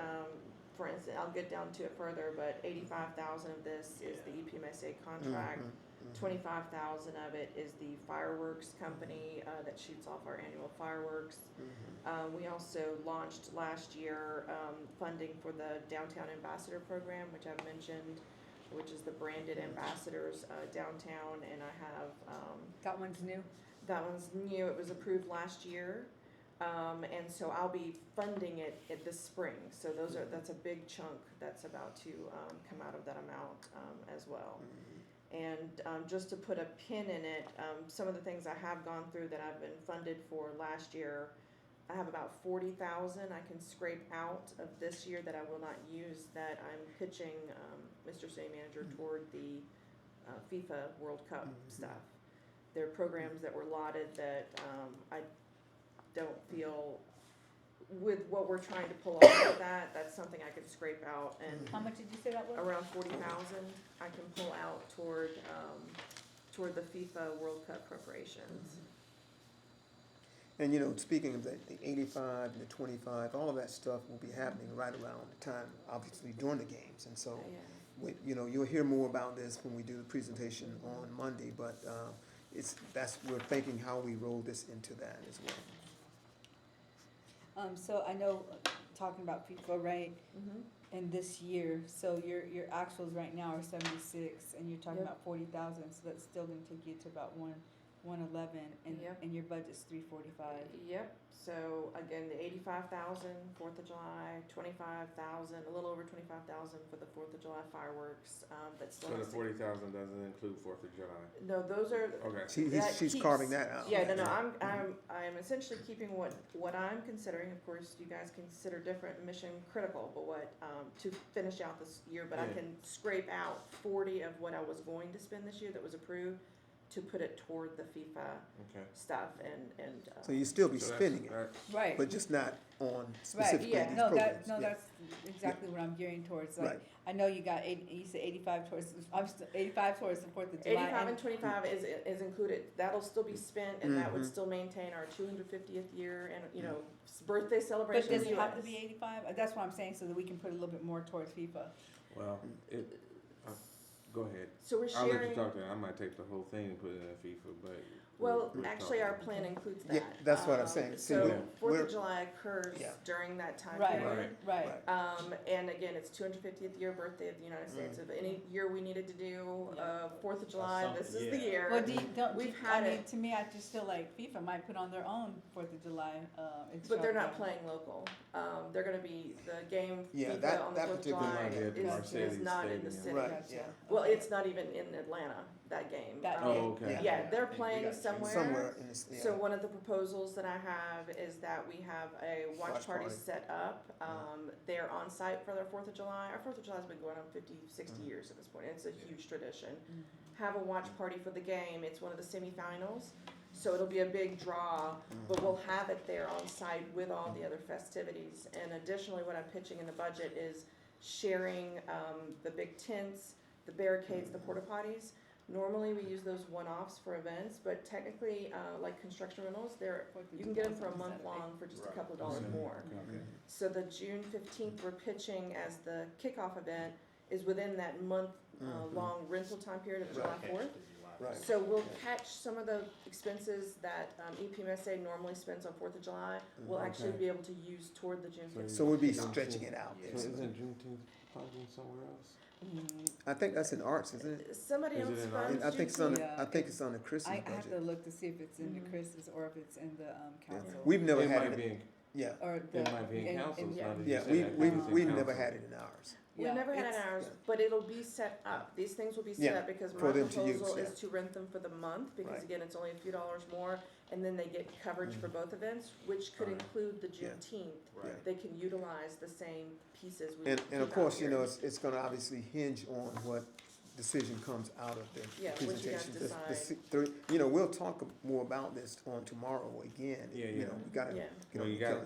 for instance, I'll get down to it further, but 85,000 of this is the EPMSA contract. Mhm, mhm. 25,000 of it is the fireworks company, that shoots off our annual fireworks. Mhm. We also launched last year funding for the Downtown Ambassador Program, which I've mentioned, which is the branded ambassadors downtown, and I have, That one's new? that one's new, it was approved last year. And so I'll be funding it this spring, so that's a big chunk that's about to come out of that amount as well. And just to put a pin in it, some of the things I have gone through that I've been funded for last year, I have about 40,000 I can scrape out of this year that I will not use, that I'm pitching Mr. City Manager toward the FIFA World Cup stuff. There are programs that were lauded that I don't feel, with what we're trying to pull off with that, that's something I could scrape out, and How much did you say that was? around 40,000 I can pull out toward toward the FIFA World Cup preparations. And, you know, speaking of the 85 and the 25, all of that stuff will be happening right around the time, obviously, during the games. And so, Yeah. you know, you'll hear more about this when we do the presentation on Monday, but we're thinking how we roll this into that as well. So I know, talking about FIFA, right, Mm-hmm. and this year, so your actuals right now are 76, and you're talking Yep. about 40,000, so that's still gonna take you to about 111, Yep. and your budget's 345. Yep, so again, the 85,000, 4th of July, 25,000, a little over 25,000 for the 4th of July fireworks, that still So the has to. 40,000 doesn't include 4th of July. No, those are, Okay. She's keeps- carving that out. yeah, no, I'm essentially keeping what I'm considering, of course, you guys consider different mission critical, but what, to finish out this year, but I Yeah. can scrape out 40 of what I was going to spend this year that was approved to put it toward the FIFA Okay. stuff and. So you still be So that's- spending it, that- Right. but just not on Right, specifically yeah, these no, programs. Yeah. that's exactly what I'm gearing towards, like, Right. I know you got you said 85 towards, I'm still 85 towards the 4th of July. 85 and 25 is included, that'll still be spent, and that would Mhm. still maintain our 250th year and, you know, birthday But celebration does in it the have to US. be 85? That's what I'm saying, so that we can put a little bit more towards FIFA. Well, go ahead. So we're I'll let you sharing, talk to her. I might take the whole thing and put it in FIFA, but. well, we'll actually, talk. our plan includes that. Yeah, that's what I'm saying. See, So, we're- 4th we're- of July occurs Yeah. during that time Right, period. right. And again, it's 250th year birthday of the United States. If any year we needed to do, Yeah. 4th of July, this is the yeah. year. Well, don't, We've I had mean, it. to me, I just feel like FIFA might put on their own 4th of July, But they're not instructor. playing local. They're gonna be, the game Yeah, FIFA that- on the that 4th of particular July one, yeah, is Mercedes not in the Stadium. city. Right, Gotcha. yeah. Well, Okay. it's not even in Atlanta, that game. That Oh, game. okay. Yeah, they're We playing got somewhere. Somewhere in this, yeah. So one of the proposals that I have is that we have a watch Watch party party. set up. They're on site for their 4th of July. Our 4th of July's been going on 50, 60 Mhm. years at this point. It's a huge tradition. Mhm. Have a watch party for the game. It's one of the semifinals. So it'll be a big draw, but Mm-hmm. we'll have it there on site with all the other festivities. And additionally, what I'm pitching in the budget is sharing the big tents, the barricades, the porta potties. Normally, we use those one-offs for events, but technically, like construction rentals, you can get them for a month long for just a couple of dollars Right. more. Okay. So the June 15th, we're pitching as the kickoff event is within that month Mhm. long rental time period of July Right. 4th. Right. So we'll catch some of the expenses that EPMSA normally spends on 4th of July. We'll actually Okay. be able to use toward the June So 15th. So we'll be Juneteenth. stretching it out. So basically. isn't Juneteenth probably somewhere else? I think that's in arts, isn't it? Somebody Is it else in funds And I think it's on, Yeah. I think it's on the Chris's I have to budget. look to see if it's in the Mhm. Chris's or if it's in the Yeah. council. We've never It had might be it, in, yeah, Or the. it might be in councils, yeah. now that you yeah, say we, that, we, it's in we've never council. had it in ours. We've Yeah, never had it in it's- ours, yeah. but it'll be set up. These things will be set Yeah, up because for my them to use, proposal yeah. is to rent them for the month, because Right. again, it's only a few dollars more, and then they get coverage for both events, which could Right. include the Yeah. Juneteenth. Right. They can utilize the same pieces we And keep of out course, you here. know, it's gonna obviously hinge on what decision comes out of the Yeah, what you guys presentation. decide. You know, we'll talk more about this on tomorrow again. Yeah, You yeah. know, we gotta, Yeah. Well, you gotta-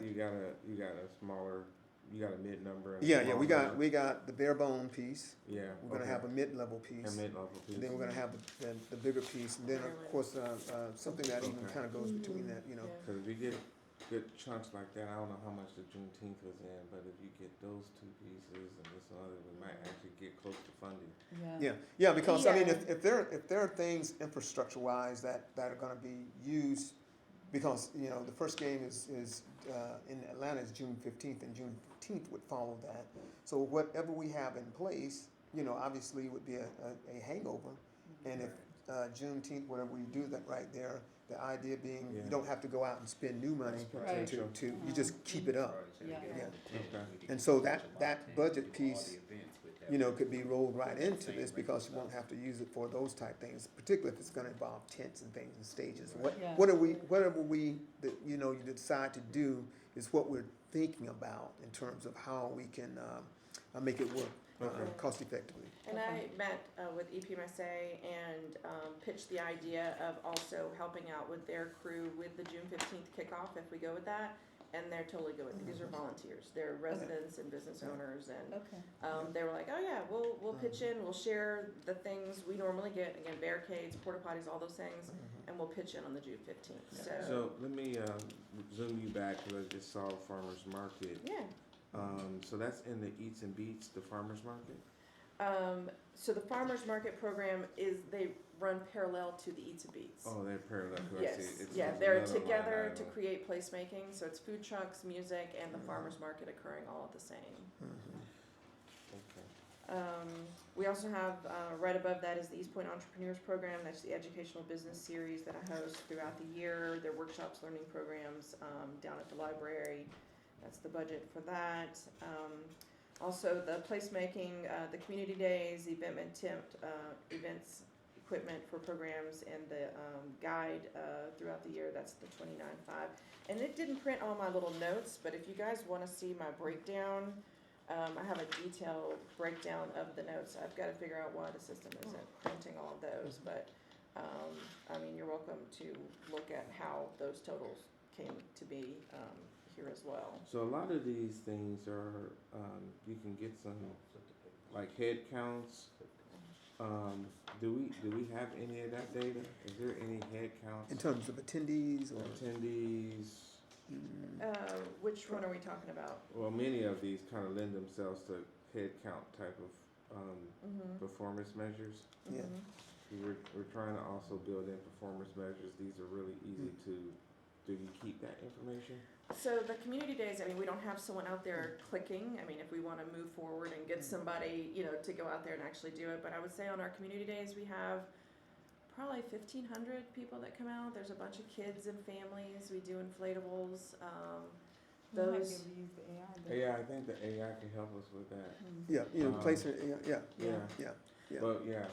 got a smaller, you got a mid number and a yeah, small we got, number. we got the bare bone piece. Yeah. We're gonna okay. have a mid-level A piece. mid-level piece. And then we're gonna have the bigger piece, and then of course, something that even Okay. kinda goes between that, you know. Yeah. Cause if you get good chunks like that, I don't know how much the Juneteenth was in, but if you get those two pieces and this and other, we might actually get close to funding. Yeah, because I mean, Yeah. if there are things infrastructure wise that are gonna be used, because, you know, the first game is in Atlanta is June 15th, and June 15th would follow that. So whatever we have in place, you know, obviously would be a hangover. And if Juneteenth, whatever we do that right there, the idea being Yeah. you don't have to go out and spend new money Right. to you just keep it up. Yeah. Yeah. And so that budget piece, you know, could be rolled right into this, because you won't have to use it for those type things, particularly if it's gonna involve tents and things and stages. Yeah. Whatever we, you know, you decide to do is what we're thinking about in terms of how we can, make it work, Okay. cost effectively. And I Okay. met with EPMSA and pitched the idea of also helping out with their crew with the June 15th kickoff, if we go with that. and they're totally good with it. These are volunteers. They're residents and business owners, and Okay. they were like, oh yeah, we'll pitch in, we'll share the things we normally get, again, barricades, porta potties, all those things, and we'll pitch in on the June 15th, So let me zoom you back, because I just saw farmer's market. Yeah. So that's in the Eats and Beats, the farmer's market? So the farmer's market program they run parallel to the Eats and Beats. Oh, they're parallel. 'Cause I Yes, see it's yeah, another they're line together to item. create placemaking, so it's food trucks, music, and the farmer's market occurring all at the same. Okay. We also have, right above that is the East Point Entrepreneurs Program. That's the educational business series that I host throughout the year. Their workshops, learning programs, down at the library. That's the budget for that. Also the placemaking, the community days, the events, equipment for programs, and the, guide, throughout the year. That's the 29.5. And it didn't print all my little notes, but if you guys wanna see my breakdown, I have a detailed breakdown of the notes. I've gotta figure out why the system isn't printing all of those, but, I mean, you're welcome to look at how those totals came to be, here as well. So a lot of these things are, you can get some, like head counts. Do we have any of that data? Is there any head counts? In terms of attendees or? Attendees? Which one are we talking about? Well, many of these kind of lend themselves to head count type of performance measures. Yeah. We're trying to also build in performance measures. These are really easy to, do you keep that information? So the community days, I mean, we don't have someone out there clicking. I mean, if we wanna move forward and get somebody, to go out there and actually do it, but I would say on our community days, we have probably 1,500 people that come out. There's a bunch of kids and families. We do inflatables. We might be Those, able to use the AI. though. Yeah, I think the AI can help us with that. Yeah, placement, yeah. Yeah. Yeah.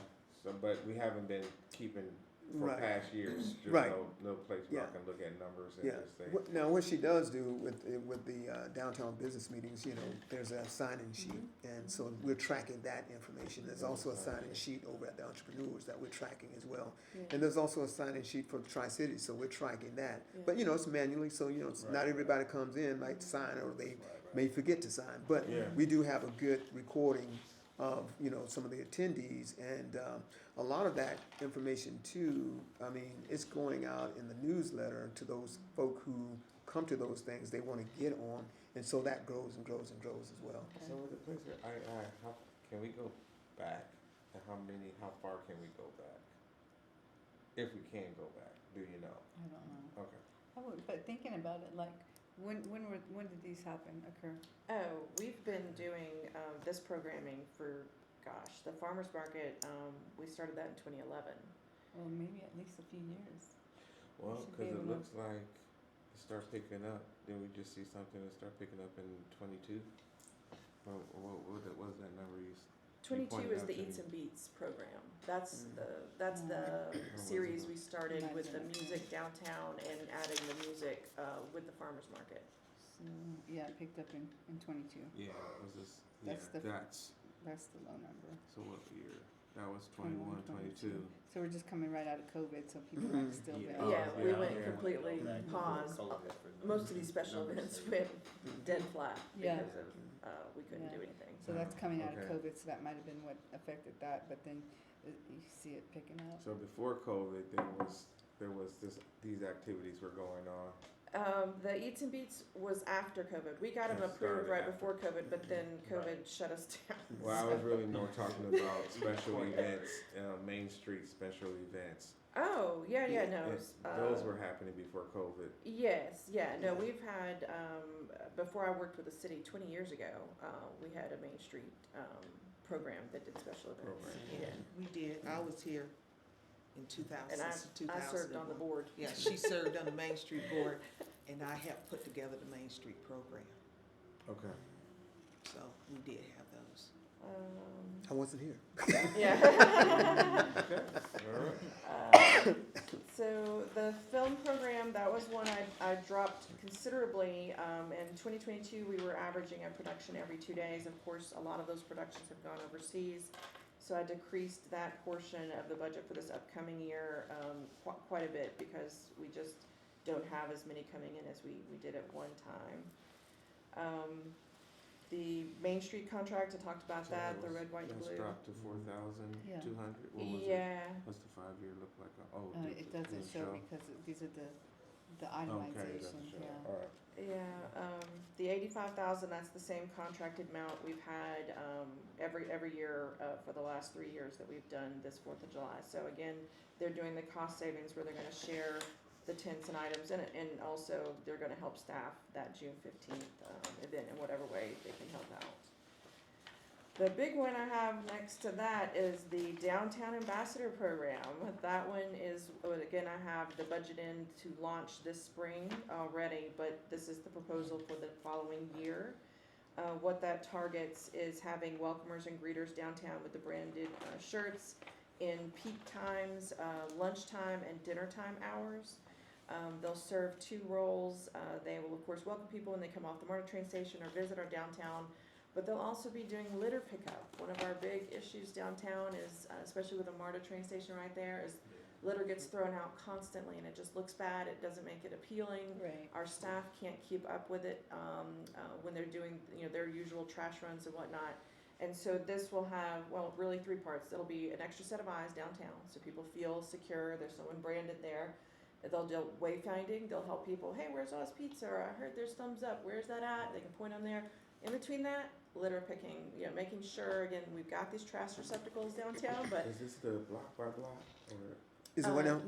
But but we haven't been keeping for Right. past years. Just Right. no place where Yeah. I can look at numbers and Yeah. just say. Now, what she does do with the downtown business meetings, there's a sign-in sheet, and so we're tracking that information. There's also a sign-in sheet over at the entrepreneurs that we're tracking as well, and there's also a sign-in sheet for the Tri-Cities, so we're tracking that. But it's manually, so it's not everybody comes in might sign, or they may forget to sign. But Yeah. we do have a good recording of some of the attendees, and a lot of that information too, I mean, it's going out in the newsletter to those folk who come to those things they want to get on, and so that grows and grows and grows as well. So with the place where how can we go back, and how far can we go back? If we can go back, do you know? I don't know. Okay. I would, but thinking about it, like, when did these occur? oh, we've been doing, this programming for, the farmer's market, we started that in 2011. Well, maybe at least a few years. Well, should be because it able to- looks like it starts picking up. Did we just see something that start picking up in 22? What was that number you? 22 pointed is out the to Eats me. and Beats program. That's the series we started with the music downtown and adding the music with the farmer's market. So, yeah, it picked up in 22. Yeah, was this? That's the- That's That's the low number. so what year? That was 21, 22. So we're just coming right out of COVID, so people are still there. Oh, Yeah, we yeah, went yeah. completely paused. Most of these special events went dead flat Yeah. because of, we couldn't do anything. So that's coming out of Okay. COVID, so that might have been what affected that, but then you see it picking up. So before COVID, there was these activities were going on. The Eats and Beats was after COVID. We got them It approved started right after. before COVID, but then COVID shut us down. Well, I was really more talking about special events, Main Street special events. Oh, yeah, no. Those were happening before COVID. Yes, yeah, no, we've had, before I worked with the city 20 years ago, we had a Main Street, program that did special events. Program. Yeah, We did. I was here in 2000, and since 2001. I served on the board. Yeah, she served on the Main Street Board, and I helped put together the Main Street program. Okay. So we did have those. I wasn't here. Yeah. Okay. All right. So the film program, that was one I dropped considerably. In 2022, we were averaging a production every 2 days. Of course, a lot of those productions have gone overseas. So I decreased that portion of the budget for this upcoming year quite a bit because we just don't have as many coming in as we did at one time. The Main Street contract, I talked about So that, the was- red, white, and That's blue. dropped to 4,200. What was it? Yeah, What's the 5-year look like? It doesn't show because these are the Okay, it itemization, doesn't show. yeah. All right. yeah, the 85,000, that's the same contracted amount we've had, every year, for the last 3 years that we've done this 4th of July. So again, they're doing the cost savings where they're gonna share the tents and items, and also they're gonna help staff that June 15th, event in whatever way they can help out. The big one I have next to that is the Downtown Ambassador Program. That one is, again, I have the budget in to launch this spring already, but this is the proposal for the following year. What that targets is having welcomers and greeters downtown with the branded shirts in peak times, lunchtime and dinner time hours. They'll serve 2 roles. They will, of course, welcome people when they come off the MARTA train station or visit our downtown, but they'll also be doing litter pickup. One of our big issues downtown is, especially with the MARTA train station right there, is litter gets thrown out constantly and it just looks bad. It doesn't make it appealing. Right. Our staff can't keep up with it when they're doing, their usual trash runs and whatnot. And so this will have, well, really 3 parts. It'll be an extra set of eyes downtown, so people feel secure. There's someone branded there. They'll do wayfinding. They'll help people. Hey, where's Oz Pizza? Or I heard there's thumbs up. Where's that at? They can point them there. In between that, litter picking. Making sure. Again, we've got these trash receptacles downtown, but Is this the block by block, or Is it what now?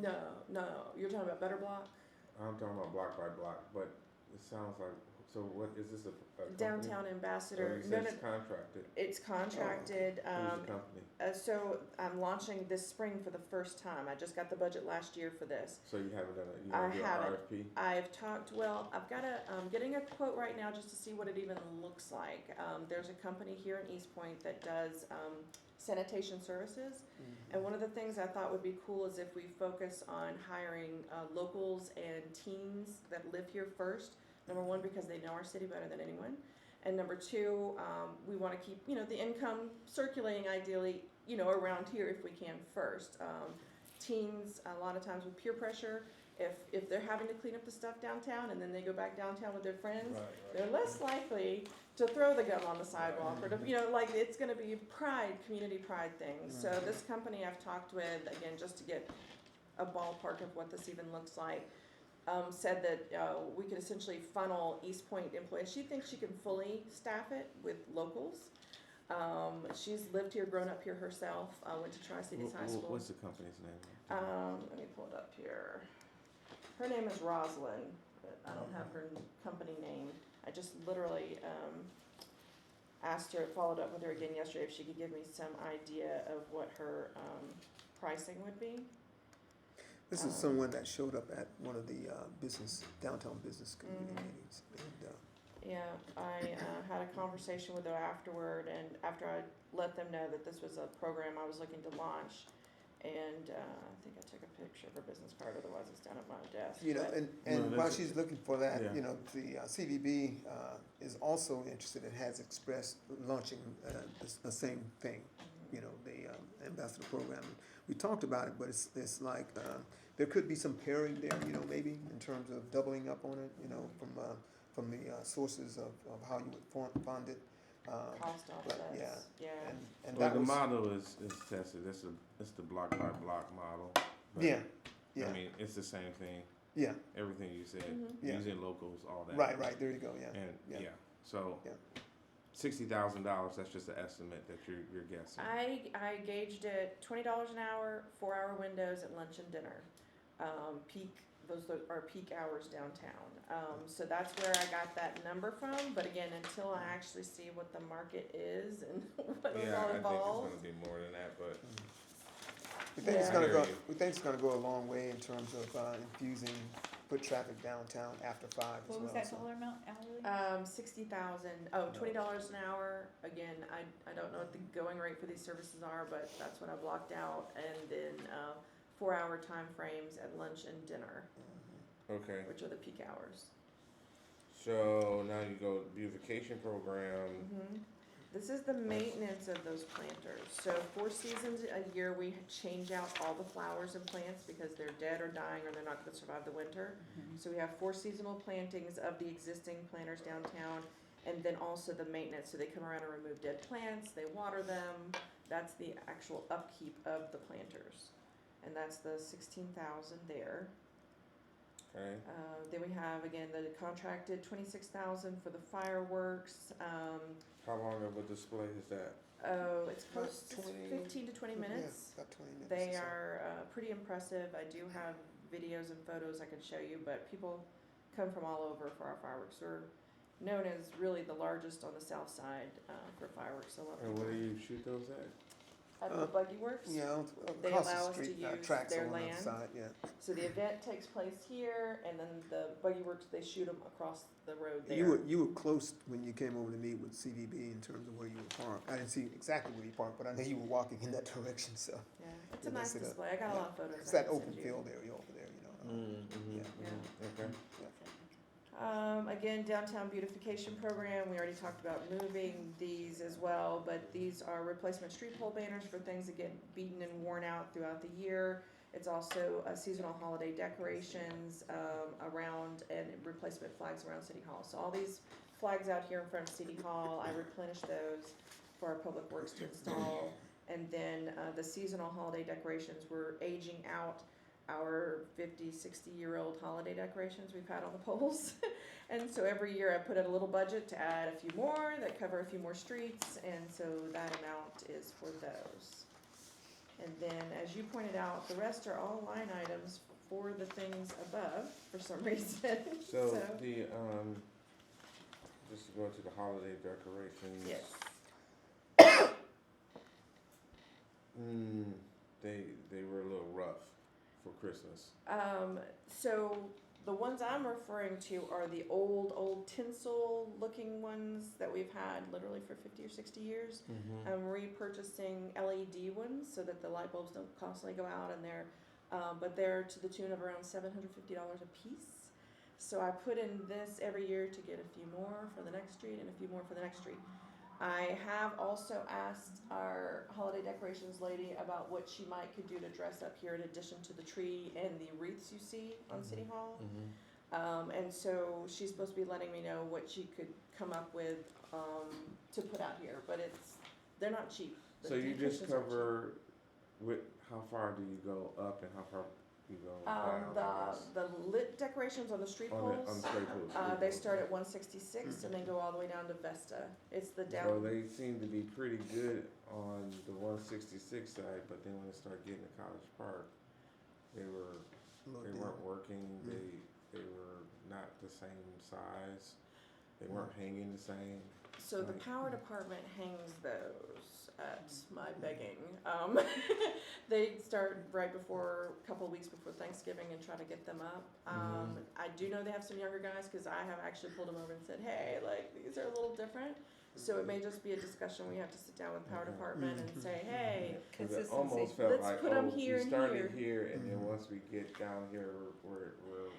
No. You're talking about Better Block. I'm talking about block by block? But it sounds like, so what is this, a company? Downtown Or Ambassador. you No, said no, it's contracted. it's contracted. Who's the company? So I'm launching this spring for the first time. I just got the budget last year for this. So you haven't done it? You I don't do an haven't. RFP? I've talked, well, I've got I'm getting a quote right now just to see what it even looks like. There's a company here in East Point that does sanitation services. And one of the things I thought would be cool is if we focus on hiring locals and teens that live here first. Number 1, because they know our city better than anyone. And number 2, we want to keep, the income circulating ideally, around here if we can first. Teens, a lot of times with peer pressure, if they're having to clean up the stuff downtown and then they go back downtown with their friends, they're less likely to throw the gum on the sidewalk or to, it's going to be community pride thing. So this company I've talked with, again, just to get a ballpark of what this even looks like, said that we could essentially funnel East Point employees. She thinks she can fully staff it with locals. She's lived here, grown up here herself, went to Tri-Cities High School. What's the company's name? Let me pull it up here. Her name is Rosalind, but I don't have her company name. I just literally followed up with her again yesterday if she could give me some idea of what her pricing would be. This is someone that showed up at one of the downtown business community meetings. And, Yeah, I had a conversation with her afterward, and after I let them know that this was a program I was looking to launch, and I think I took a picture of her business card, otherwise it's down at my desk. But- and No, while that's- she's looking for that, Yeah. the CVB is also interested and has expressed launching the same thing, the ambassador program. We talked about it, but it's like there could be some pairing there, maybe in terms of doubling up on it, from the sources of how you would fund it. Cost but offsets, yeah. And Well, that the was, model is tested. It's the block by block model. But, yeah, I mean, it's the same thing. yeah, Everything you said, Yeah. using locals, all that. right, there you go, yeah. And Yeah. so Yeah. $60,000. That's just an estimate that you're guessing. I gauged it $20 an hour, 4-hour windows at lunch and dinner. Peak, those are peak hours downtown. So that's where I got that number from. But again, until I actually see what the market is and what is Yeah, all I think it's involved. gonna be more than that, but We think it's Yeah. gonna I go. hear you. We think it's gonna go a long way in terms of infusing foot traffic downtown after 5 as What was well. that so. dollar amount hourly? 60,000. Oh, $20 an hour. Again, I don't know what the going rate for these services are, but that's what I blocked out. And then 4-hour time frames at lunch and dinner, okay. which are the peak hours. So now you go beautification program. This is the maintenance of those planters. So 4 seasons a year, we change out all the flowers and plants because they're dead or dying or they're not gonna survive the winter. So we have 4 seasonal plantings of the existing planters downtown, and then also the maintenance. So they come around and remove dead plants, they water them. That's the actual upkeep of the planters. And that's the 16,000 there. Okay, Then we have, again, the contracted 26,000 for the fireworks. how long of a display is that? Oh, it's About close, it's 20 15 to 20 Yeah, minutes. about 20 minutes. They or so. are pretty impressive. I do have videos and photos I can show you, but people come from all over for our fireworks. We're known as really the largest on the south side for fireworks. A lot of And where do people you shoot those at? at the Buggy Works. Yeah, They across allow the us to street, use tracks their on the other land. side, yeah. So the event takes place here, and then the Buggy Works, they shoot them across the road there. You were close when you came over to meet with CDB in terms of where you were parked. I didn't see exactly where you parked, but I know you were walking in that direction, so. Yeah, it's a Yeah, they nice set up- display. I got a yeah. lot of photos. It's I that can open send you. field area over there, you know. Mm-hmm. Yeah. Okay. Again, downtown beautification program, we already talked about moving these as well, but these are replacement street pole banners for things that get beaten and worn out throughout the year. It's also seasonal holiday decorations around and replacement flags around City Hall. So all these flags out here in front of City Hall, I replenish those for our public works to install. And then the seasonal holiday decorations, we're aging out our 50, 60-year-old holiday decorations we've had on the poles. And so every year I put in a little budget to add a few more that cover a few more streets, and so that amount is for those. And then, as you pointed out, the rest are all line items for the things above, for some reason. So the, just to go to the holiday decorations. Yes. They were a little rough for Christmas. So the ones I'm referring to are the old tinsel looking ones that we've had literally for 50 or 60 years. Mm-hmm. I'm repurchasing LED ones so that the light bulbs don't constantly go out, and but they're to the tune of around $750 a piece. So I put in this every year to get a few more for the next street and a few more for the next street. I have also asked our holiday decorations lady about what she could do to dress up here in addition to the tree and the wreaths you see on City Hall. Mm-hmm. And so she's supposed to be letting me know what she could come up with to put out here, but they're not cheap. The So you just decorations aren't cheap. cover, how far do you go up and how far you go down? I guess? The lit decorations on the street On poles, the straight poles. they start at 166 and then go all the way down to Vesta. It's the down. So they seem to be pretty good on the 166 side, but then when it started getting to College Park, they weren't working. They were not the same size. They weren't hanging the same. So the Right. power department hangs those at my begging. They start right before, a couple of weeks before Thanksgiving, and try to get them up. I do know they have some younger guys, because I have actually pulled them over and said, hey, like, these are a little different. So it may just be a discussion, we have to sit down with power department and say, hey, 'Cause it Consistency. almost felt Let's like, put 'em here we and started here. here, and then once we get down here, we're we're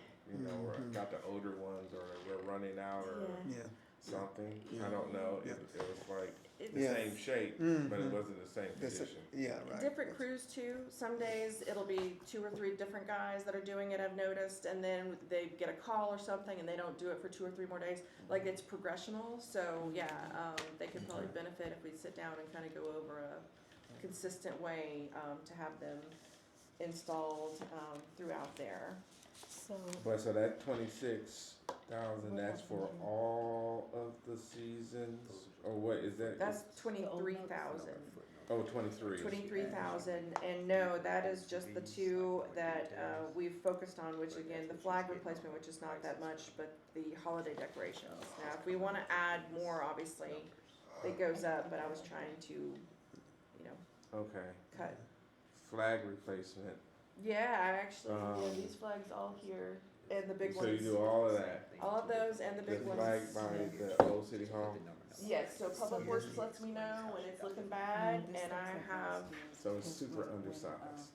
got the older ones, or we're running out, or yeah. Yeah. something. Yeah. I don't know. Yeah. It was like It's the Yeah. same shape, but it Mhm. wasn't the same That's position. Yeah, right. Different crews too. Some days it'll be 2 or 3 different guys that are doing it, I've noticed, and then they get a call or something and they don't do it for 2 or 3 more days. Like, it's progressional, so yeah, they could probably benefit if we sit down and kind of go over a consistent way to have them installed throughout there. But so that 26,000, that's for all of the seasons, or what is that? That's 23,000. Oh, 23. 23,000, and no, that is just the 2 that we've focused on, which again, the flag replacement, which is not that much, but the holiday decorations. Now, if we wanna add more, obviously, it goes up, but I was trying to, Okay. cut. Flag replacement. Yeah, I actually, these flags all here, and the big So ones. you do all of that? All of those and the The big ones. flag by the old City Hall? Yes, so Public Works lets me know when it's looking bad, and I have, So it's super undersized.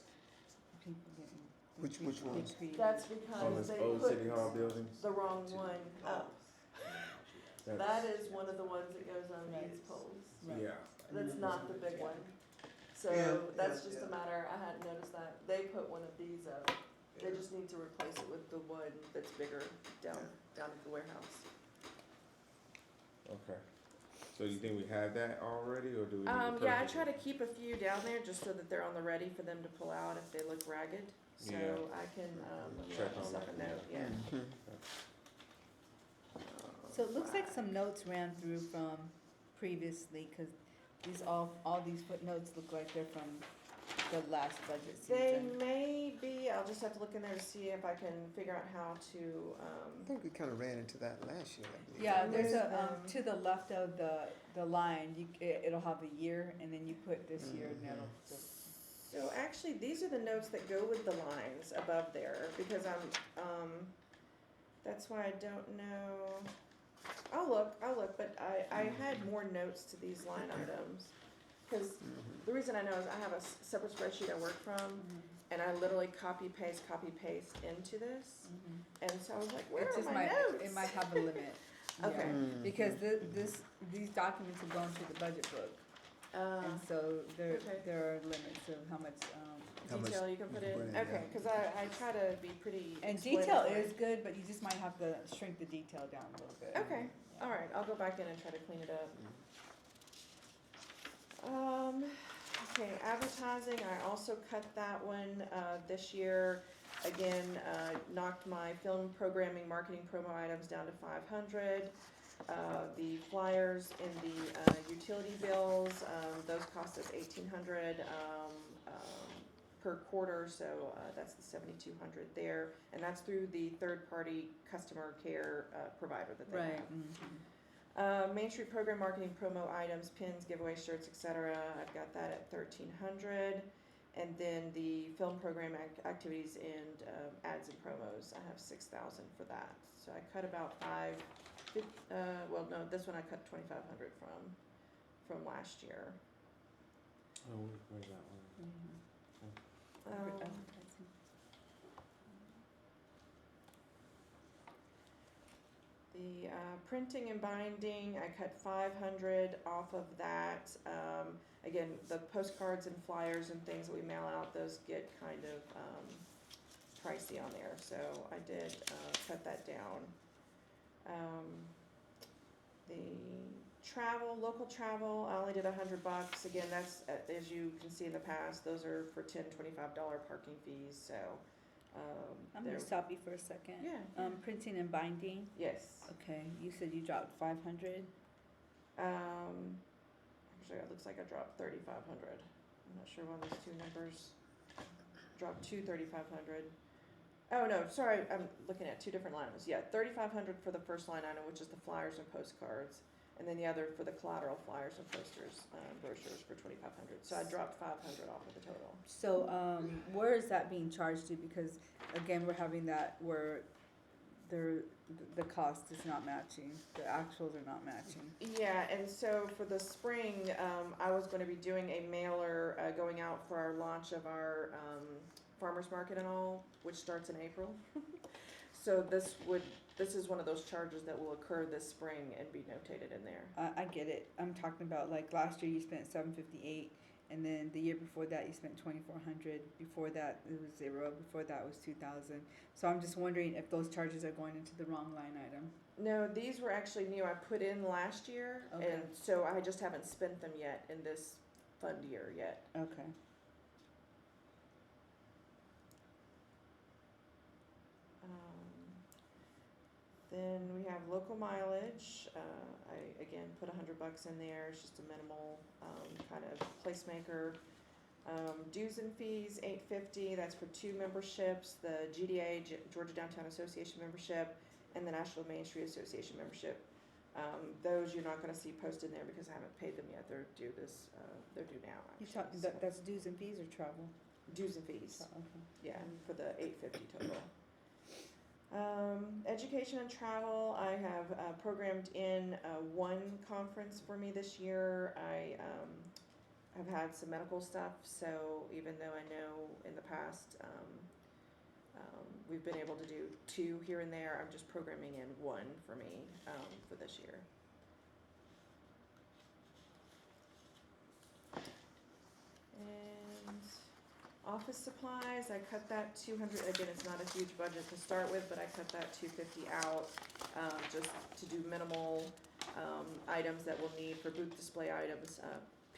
Which ones? that's On because this they old put City Hall building? the wrong one up. That is one of the ones that goes on Right. these poles. Right. Yeah, That's not the big one. So Yeah, that's yeah, just a yeah. matter, I hadn't noticed that. They put one of these up. They Yeah. just need to replace it with the one that's bigger down at the warehouse. okay. So you think we have that already, or do we need to purchase Yeah, I it? try to keep a few down there just so that they're on the ready for them to pull out if they look ragged. So Yeah. I can, Check let on myself that. a note, yeah. Mhm. So it looks like some notes ran through from previously, cause all these footnotes look like they're from the last budget They season. may be, I'll just have to look in there to see if I can figure out how to, I think we kind of ran into that last year, I believe. Yeah, there's Move a, them. to the left of the line, it'll have a year, and then you put this year, and that'll just. so actually, these are the notes that go with the lines above there, because that's why I don't know. I'll look, but I had more notes to these line items. Cause Mhm. the reason I know is I have a separate spreadsheet I work from, and I literally copy paste into this. And so I was like, where It are just my might, notes? it might have a limit. Yeah. Okay. Mm. Because these documents are going to the budget book, and so there okay. are limits of how much, How much Detail you can put you in, can put in, okay, yeah. cause I try to be pretty and detail explanatory. is good, but you just might have to shrink the detail down a little bit. Okay, Yeah. alright, I'll go back in and try to clean it up. Okay, advertising, I also cut that one, this year. Again, knocked my film programming, marketing promo items down to 500. The flyers in the, utility bills, those cost us 1,800, per quarter, so, that's the 7,200 there. And that's through the third-party customer care, provider that they have. Right, Main Street program marketing promo items, pins, giveaway shirts, etc. I've got that at 1,300, and then the film program activities and ads and promos, I have 6,000 for that. So I cut about well, no, this one I cut 2,500 from last year. Oh, where's that one? Um, The printing and binding, I cut 500 off of that. Again, the postcards and flyers and things that we mail out, those get kind of pricey on there, so I did cut that down. The travel, local travel, I only did $100. Again, that's, as you can see in the past, those are for $10, $25 parking fees, so. I'm gonna stop you for a second. Yeah. Printing and binding, Yes. okay, you said you dropped 500? Actually, it looks like I dropped 3,500. I'm not sure why those two numbers dropped to 3,500. Oh, no, sorry, I'm looking at two different lines. Yeah, 3,500 for the first line item, which is the flyers and postcards, and then the other for the collateral flyers and posters, brochures for 2,500. So I dropped 500 off of the total. So, where is that being charged to? Because again, we're having that where the cost is not matching, the actuals are not matching. Yeah, and so for the spring, I was going to be doing a mailer going out for our launch of our farmers market and all, which starts in April. So this is one of those charges that will occur this spring and be notated in there. I get it. I'm talking about like last year you spent $758, and then the year before that you spent $2,400. Before that it was $0. Before that was $2,000. So I'm just wondering if those charges are going into the wrong line item. No, these were actually new. I put in last year, Okay. and so I just haven't spent them yet in this fund year yet. Okay. Then we have local mileage. I again put $100 in there. It's just a minimal kind of placemaker. Dues and fees, $850. That's for 2 memberships: the GDA, Georgia Downtown Association membership, and the National Main Street Association membership. Those you're not going to see posted in there because I haven't paid them yet. They're due They're due now. You Actually, talk, so. that's dues and fees or travel? Dues and fees. Okay. Yeah, for the $850 total. Education and travel, I have programmed in one conference for me this year. I have had some medical stuff, so even though I know in the past We've been able to do 2 here and there. I'm just programming in 1 for me for this year. And office supplies, I cut that 200, again, it's not a huge budget to start with, but I cut that 250 out, just to do minimal, items that we'll need for booth display items,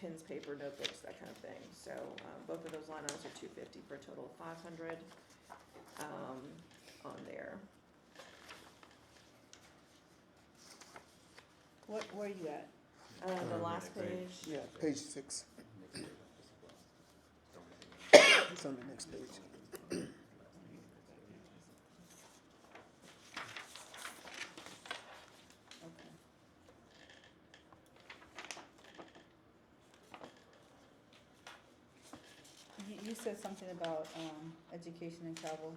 pins, paper, notebooks, that kind of thing. So, both of those line items are 250 for a total of 500, on there. Where are you at? The last page. Yeah, page 6. It's on the next page. Okay. You said something about, education and travel.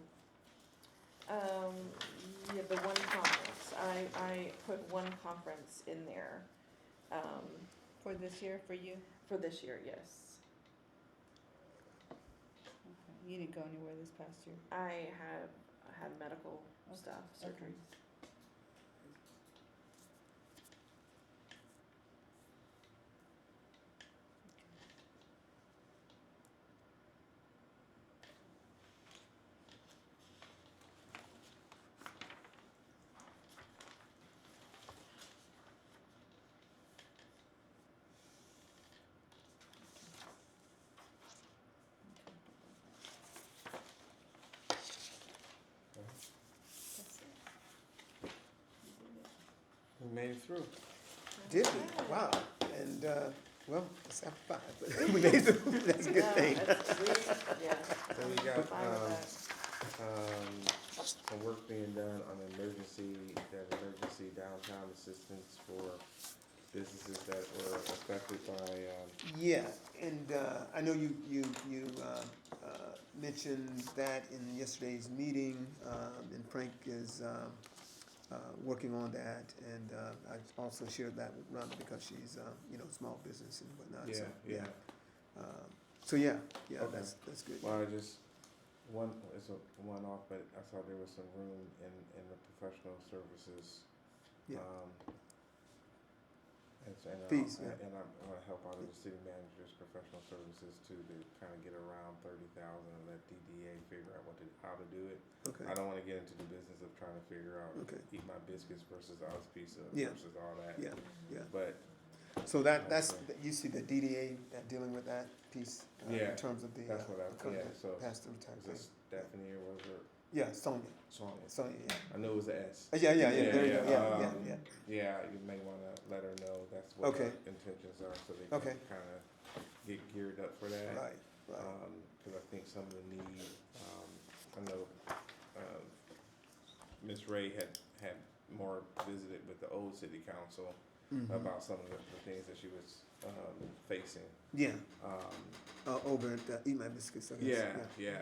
Yeah, the one conference, I put one conference in there, For this year, for you? for this year, yes. Okay. You didn't go anywhere this past year? I have had medical Okay, stuff, okay. surgeries. That's it. We made it through. Did we? Wow. And, well, it's after 5, but we made it through. That's a good thing. Yeah. So we got, Fine with that. some work being done on emergency downtown assistance for businesses that were affected by, Yeah, and I know you mentioned that in yesterday's meeting, and Frank is working on that, and I also shared that with Rhonda because she's, small business and whatnot, so, yeah. So, yeah, Okay. that's good. Well, it's a one-off, but I saw there was some room in the professional services. Yeah. Fees, yeah. and I'm gonna help out of the city manager's professional services too, to kind of get around 30,000 and let DDA figure out how to do it. Okay, I don't wanna get into the business of trying to figure out, Okay. eat my biscuits versus Oz pizza Yeah. versus all that. yeah, yeah. But, So that's, you see the DDA dealing with that piece? Yeah, In terms of the. that's what so, Pass-through type is thing. this Stephanie or was it Yeah, Sonia, Sonia? yeah. I knew it was an S. Yeah, there you go, Yeah, yeah. Yeah, you may wanna let her know that's what Okay. our intentions are, so they Okay. can kinda get geared up for that. Right, right. Cause I think some of the need, I know, Ms. Ray had more visited with the old city council Mhm. about some of the things that she was, facing. Yeah, Um, over at Eat My Biscuits, I guess. yeah,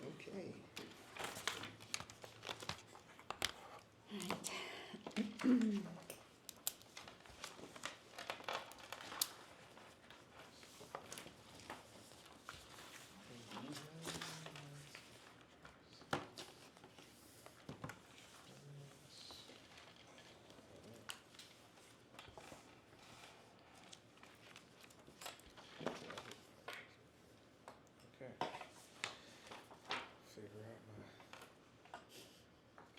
Okay. Okay. Figure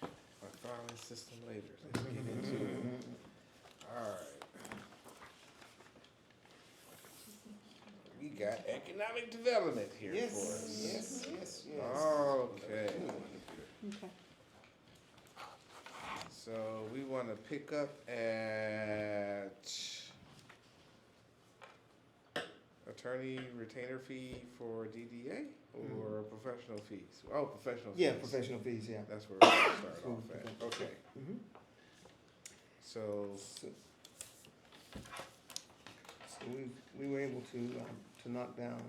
out my filing system later. Let's get into it. Alright. We got economic development here for us. Yes. Okay. Okay. So we wanna pick up at attorney retainer fee for DDA or professional fees? Oh, professional fees. Yeah, professional fees, yeah. That's where we're gonna start Cool. off at. Okay. Mhm. So, So we were able to knock down,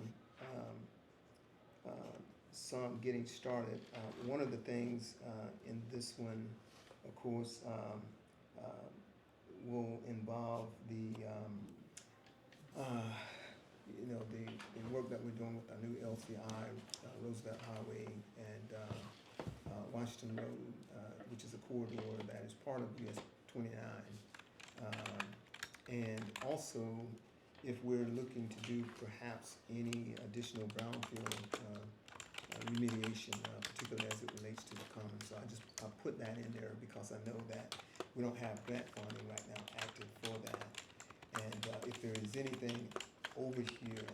some getting started. One of the things in this one, of course, will involve the work that we're doing with our new LCI, Roosevelt Highway, and Washington Road, which is a corridor that is part of US 29. And also, if we're looking to do perhaps any additional brownfield remediation, particularly as it relates to the commons. So I put that in there because I know that we don't have grant funding right now active for that. And if there is anything over here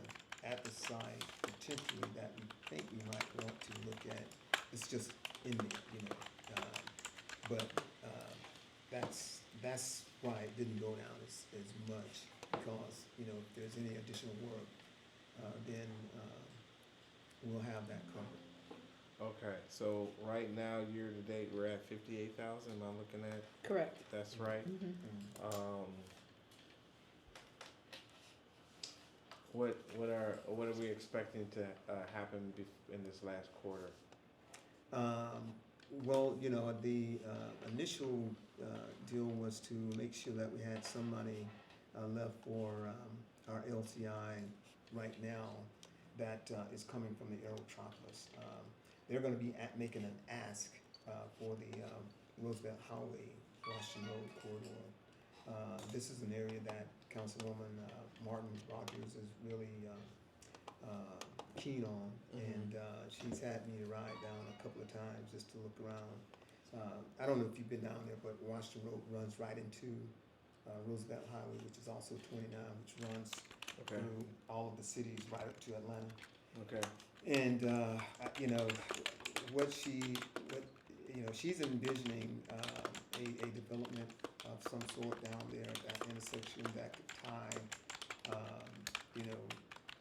at the site potentially that we think we might want to look at, it's just in there, but that's why it didn't go down as much, because if there's any additional work, then we'll have that covered. Okay, so right now, year to date, we're at 58,000. Am I looking at? Correct. That's right. What are we expecting to happen in this last quarter? Well, the initial deal was to make sure that we had some money left for our LCI right now that is coming from the Aerotropolis. They're going to be making an ask for the Roosevelt Highway, Washington Road corridor. This is an area that Councilwoman Martin Rogers is really keen on, and she's had me to ride down a couple of times just to look around. I don't know if you've been down there, but Washington Road runs right into Roosevelt Highway, which is also 29, which runs through all of the cities right up to Atlanta. Okay. And she's envisioning a development of some sort down there at that intersection that could tie,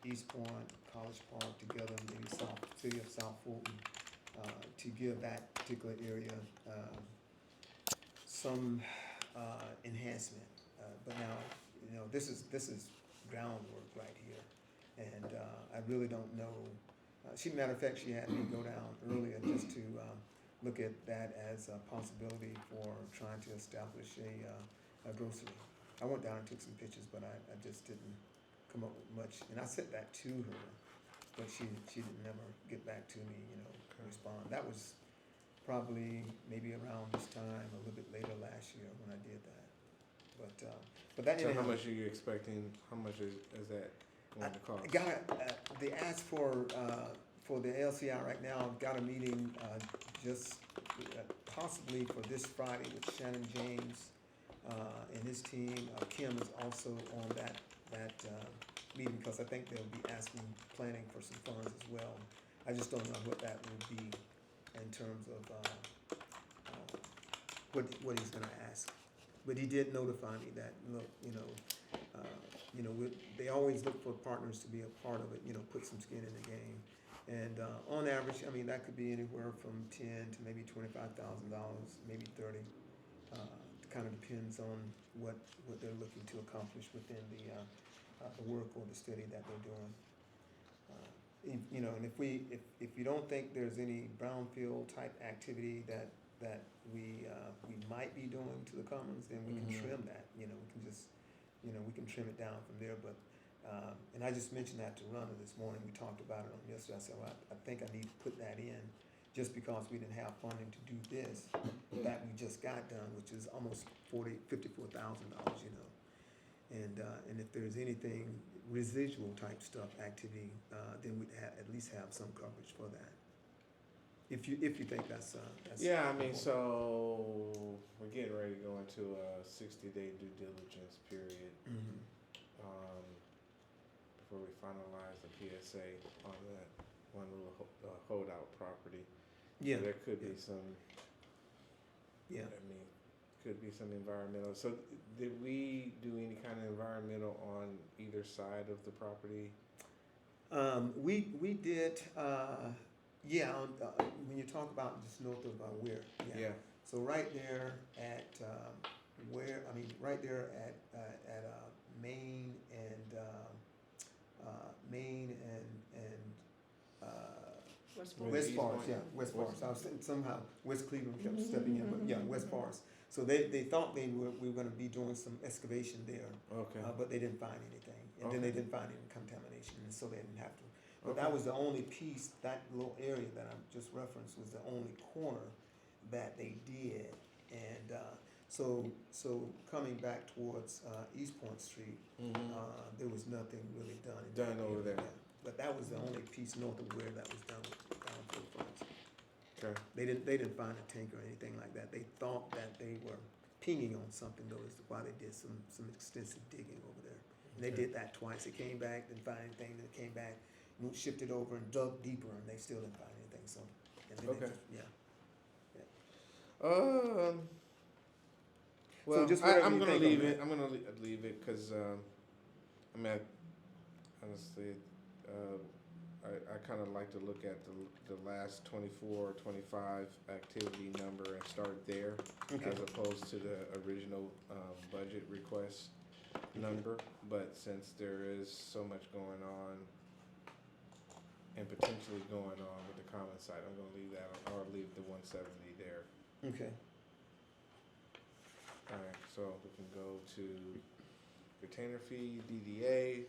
East Point, College Park together, maybe city of South Fulton, to give that particular area some enhancement. But now, this is groundwork right here, and I really don't know. Matter of fact, she had me go down earlier just to look at that as a possibility for trying to establish a grocery. I went down and took some pictures, but I just didn't come up with much. And I sent that to her, but she didn't never get back to me, respond. That was probably maybe around this time, a little bit later last year when I did that. But that. So how much are you expecting? How much is that going to cost? The ask for the LCI right now, I've got a meeting just possibly for this Friday with Shannon James and his team. Kim is also on that meeting because I think they'll be planning for some funds as well. I just don't know what that will be in terms of what he's going to ask. But he did notify me that, look, they always look for partners to be a part of it, put some skin in the game. And on average, that could be anywhere from $10,000 to maybe $25,000, maybe $30,000. It kind of depends on what they're looking to accomplish within the work or the study that they're doing. And if you don't think there's any brownfield type activity that we might be doing to the commons, then we can trim that. We can just we can trim it down from there. But and I just mentioned that to Rhonda this morning. We talked about it on yesterday. I said, well, I think I need to put that in just because we didn't have funding to do this that we just got done, which is almost $54,000. And if there's anything residual type stuff activity, then we'd at least have some coverage for that. If you think that's yeah, so we're getting ready to go into a 60-day due diligence period before we finalize the PSA on that one little holdout property. Yeah, so there could be some. Yeah, could be some environmental. So did we do any kind of environmental on either side of the property? We did. When you talk about just north of where. Yeah. So right there at right there at Main and West West West East Forest, Point. yeah, West West- Forest. I was thinking somehow West Cleveland kept stepping in, but yeah, West Forest. So they thought we were gonna be doing some excavation there, Okay. but they didn't find anything. And then they Okay. didn't find any contamination, and so they didn't have to. But that Okay. was the only piece, that little area that I just referenced was the only corner that they did. And, so coming back towards, East Point Street, there was nothing really done. in Done that over area, there. yeah. But that was the only piece north of where that was done with downfill funds. Okay. They didn't find a tank or anything like that. They thought that they were pinging on something though, is why they did some extensive digging over there. And they Okay. did that twice. They came back, didn't find anything, then came back, shifted over and dug deeper, and they still didn't find anything, so. And then Okay. yeah. Well, just whatever I'm you gonna think on leave that. it. I'm gonna leave it because I mean, honestly, I kind of like to look at the last 24, 25 activity number and start there, Okay. as opposed to the original budget request number. But since there is so much going on and potentially going on with the common side, I'm gonna leave that, or leave the 170 there. Okay. All right, so we can go to retainer fee, DDA.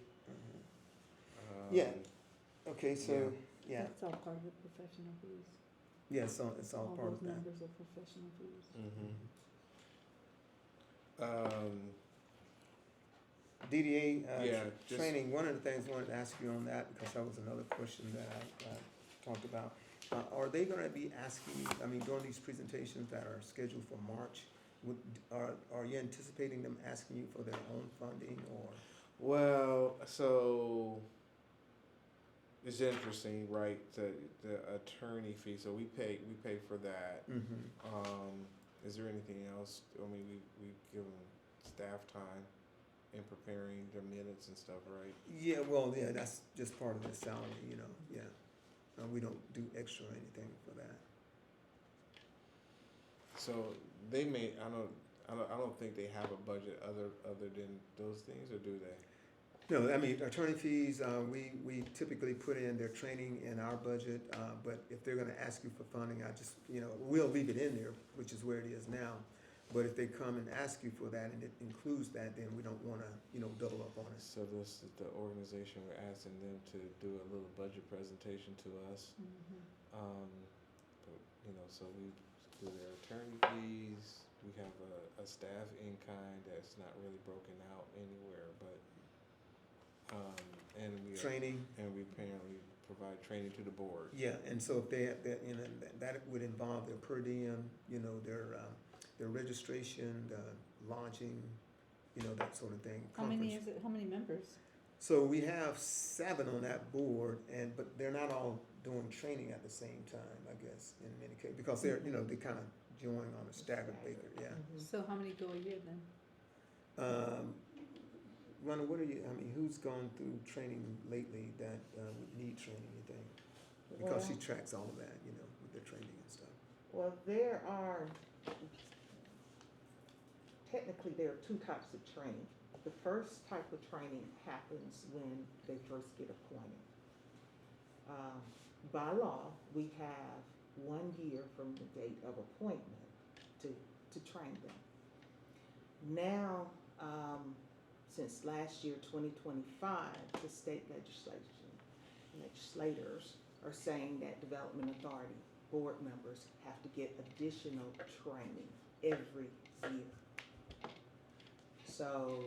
Yeah. Okay, so, yeah, That's all part of the professional fees. yeah, so it's all part of those that. numbers are professional fees. DDA, Yeah, just- training, one of the things I wanted to ask you on that, because that was another question that I talked about. Are they gonna be asking you, I mean, during these presentations that are scheduled for March, are you anticipating them asking you for their own funding or? Well, so it's interesting, right? The attorney fee. So we pay for that. Is there anything else? I mean, we give them staff time in preparing their minutes and stuff, right? Yeah, well, yeah, that's just part of the salary, yeah. We don't do extra or anything for that. So they may. I don't think they have a budget other than those things, or do they? No, I mean, attorney fees, we typically put in their training in our budget, but if they're gonna ask you for funding, we'll leave it in there, which is where it is now. But if they come and ask you for that and it includes that, then we don't wanna, double up on it. So this is the organization, we're asking them to do a little budget presentation to us. But, so we do their attorney fees. We have a staff in-kind that's not really broken out anywhere, but, and we Training, and we apparently provide training to the board. yeah, and so if they, that would involve their per diem, their registration, the lodging, that sort of thing. How many conference. is it, how many members? So we have 7 on that board, but they're not all doing training at the same time, I guess, in many cases, because they're, they kind of join on a staggered basis, yeah. So how many go a year then? Rhonda, who's gone through training lately that would need training, you think? Because she Well- tracks all of that, with the training and stuff. Well, technically, there are two types of training. The first type of training happens when they first get appointed. By law, we have 1 year from the date of appointment to train them. Now, since last year, 2025, the state legislators are saying that Development Authority board members have to get additional training every year. So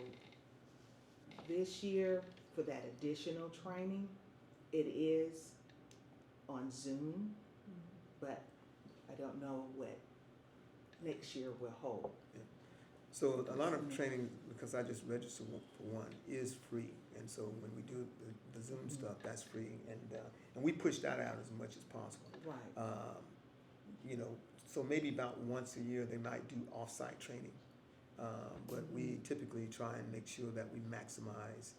this year, for that additional training, it is on Zoom, but I don't know what next year will hold. So a lot of training, because I just registered for one, is free. And so when we do the Zoom stuff, that's free. And we push that out as much as possible. Right. So maybe about once a year, they might do off-site training. But we typically try and make sure that we maximize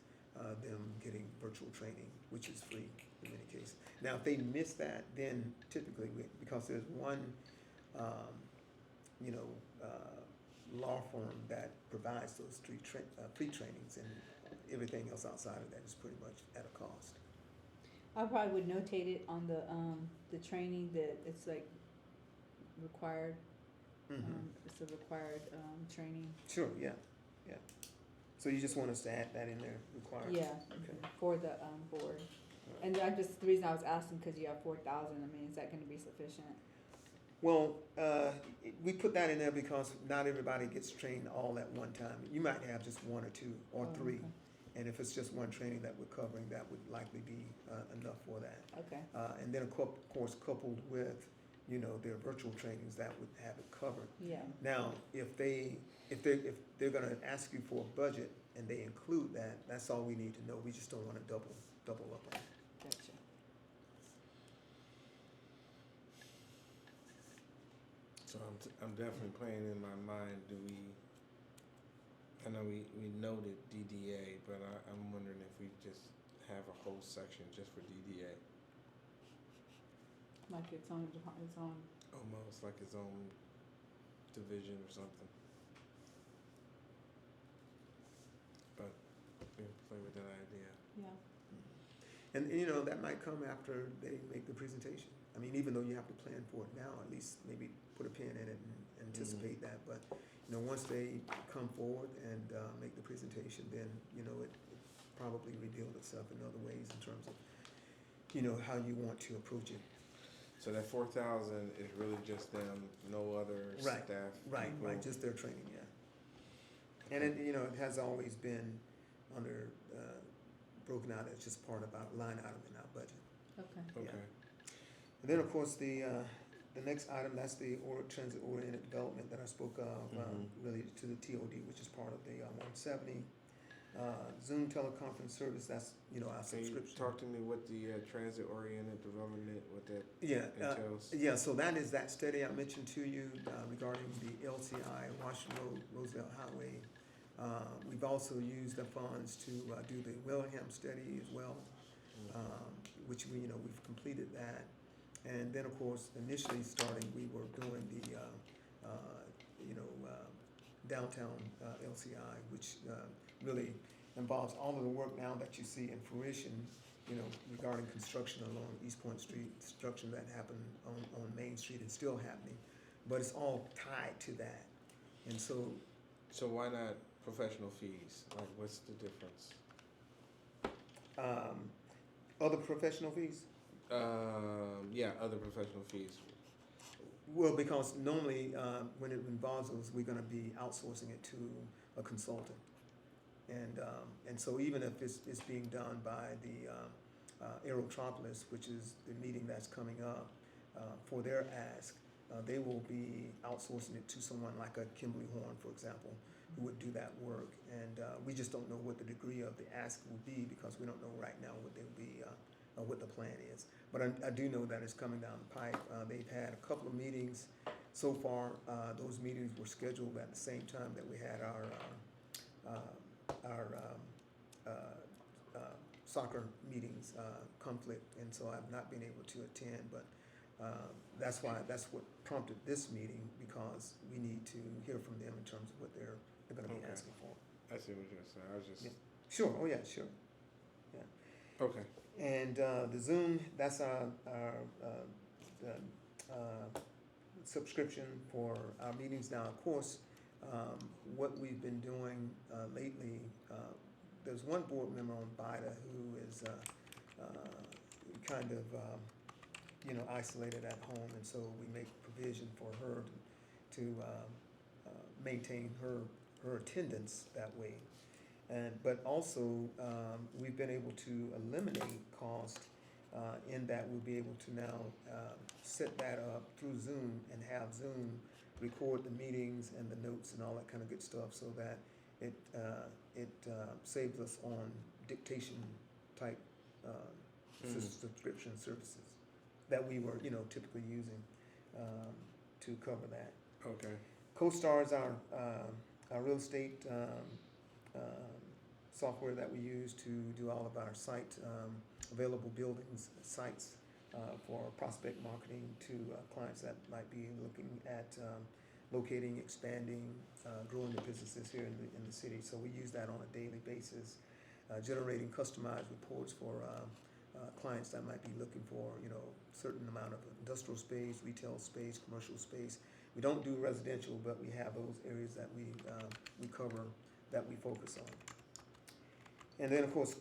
them getting virtual training, which is free in many cases. Now, if they miss that, then typically, because there's one, law firm that provides those free trainings, and everything else outside of that is pretty much at a cost. I probably would notate it on the training that it's like required, it's a required, training. Sure, yeah, yeah. So you just want us to add that in there, required? Yeah, Okay. for the, board. And I just, the reason I was asking, cause you have 4,000, I mean, is that gonna be sufficient? Well, we put that in there because not everybody gets trained all at one time. You might have just one or two or Oh, three. okay. And if it's just one training that we're covering, that would likely be enough for that. Okay, And then of course coupled with, you know, their virtual trainings, that would have it covered. yeah, Now, if they're gonna ask you for a budget and they include that, that's all we need to know. We just don't wanna double up on it. gotcha. So I'm definitely playing in my mind, I know we noted DDA, but I'm wondering if we just have a whole section just for DDA, Like its own department, its own, almost like its own division or something. But we can play with that idea. yeah, And, you know, that might come after they make the presentation. I mean, even though you have to plan for it now, at least maybe put a pin in it and anticipate that. But, you know, once they come forward and make the presentation, then, you know, it probably revealed itself in other ways in terms of, you know, how you want to approach it. So that 4,000 is really just them, no other Right, staff? Right, people? right, just their training, yeah. And it, you know, it has always been under, broken out as just part of our line item in our budget. okay. Okay. And then, of course, the next item, that's the transit-oriented development that I spoke of, related to the TOD, which is part of the 170. Zoom teleconference service, that's, you know, our Can you subscription. talk to me what the transit-oriented development, what that Yeah, entails? yeah, so that is that study I mentioned to you regarding the LCI, Washington Road, Roosevelt Highway. We've also used the funds to do the Willingham study as well, which we, you know, we've completed that. And then, of course, initially starting, we were doing the, you know, downtown LCI, which really involves all of the work now that you see in fruition, you know, regarding construction along East Point Street, construction that happened on Main Street is still happening, but it's all tied to that. And so, So why not professional fees? Like, what's the difference? other professional fees? Yeah, other professional fees. Well, because normally, when it involves those, we're gonna be outsourcing it to a consultant. And so even if it's being done by the Aerotropolis, which is the meeting that's coming up, for their ask, they will be outsourcing it to someone like a Kimberly Horn, for example, who would do that work. And we just don't know what the degree of the ask will be because we don't know right now what they'll be, what the plan is. But I do know that it's coming down the pipe. They've had a couple of meetings so far. Those meetings were scheduled at the same time that we had our soccer meetings conflict, and so I've not been able to attend. But that's what prompted this meeting, because we need to hear from them in terms of what they're going to be Okay. asking for. I see what you're saying. I was just Yeah. Sure. Oh yeah. Sure. okay. And the Zoom, that's our subscription for our meetings. Now, of course, what we've been doing lately, there's one board member on BIDA who is kind of, you know, isolated at home, and so we make provision for her to maintain her attendance that way. But also, we've been able to eliminate cost in that we'll be able to now set that up through Zoom and have Zoom record the meetings and the notes and all that kind of good stuff, so that it saves us on dictation type subscription services that we were, you know, typically using to cover that. Okay. CoStar is our real estate software that we use to do all of our site available buildings sites for prospect marketing to clients that might be looking at locating, expanding, growing their businesses here in the city. So we use that on a daily basis, generating customized reports for clients that might be looking for, certain amount of industrial space, retail space, commercial space. We don't do residential, but we have those areas that we cover, that we focus on. And then, of course,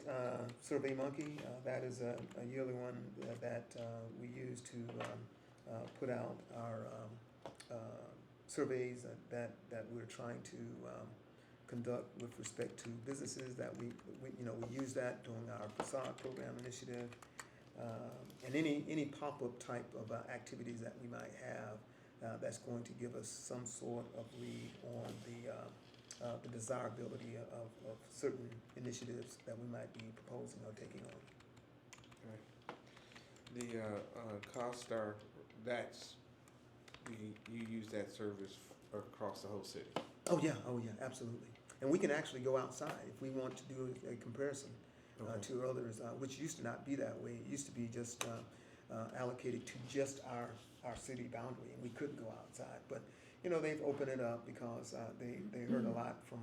SurveyMonkey, that is a yearly one that we use to put out our surveys that we're trying to conduct with respect to businesses that we use that during our facade program initiative, and any pop-up type of activities that we might have that's going to give us some sort of lead on the desirability of certain initiatives that we might be proposing or taking on. The CoStar, you use that service across the whole city. Oh yeah, absolutely. And we can actually go outside if we want to do a comparison to others, which used to not be that way. It used to be just allocated to just our city boundary, and we couldn't go outside. But they've opened it up because they heard a lot from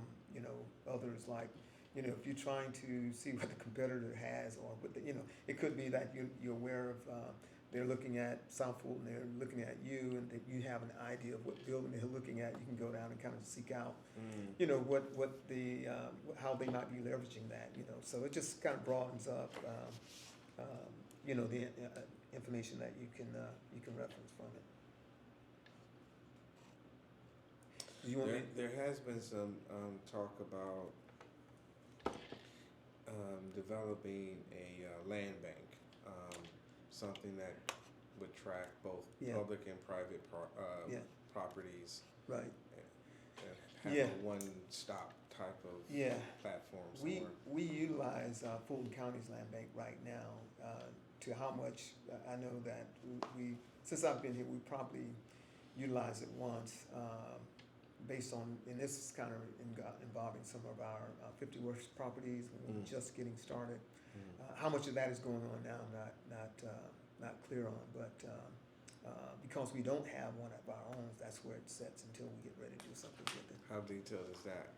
others, like if you're trying to see what the competitor has, or what it could be that you're aware of. They're looking at South Fulton, they're looking at you, and that you have an idea of what building they're looking at. You can go down and kind of seek out, how they might be leveraging that. So it just kind of broadens up, the information that you can reference from it. Do you want me? There has been some talk about developing a land bank. Something that would track both public and private properties. Right. And have a one-stop type of platform somewhere. We utilize Fulton County's land bank right now. To how much, I know that we since I've been here, we probably utilized it once, based on, and this is kind of involving some of our 50 Works properties when we're just getting started. How much of that is going on now, I'm not clear on, but because we don't have one of our own, that's where it sits until we get ready to do something with it. How detailed is that?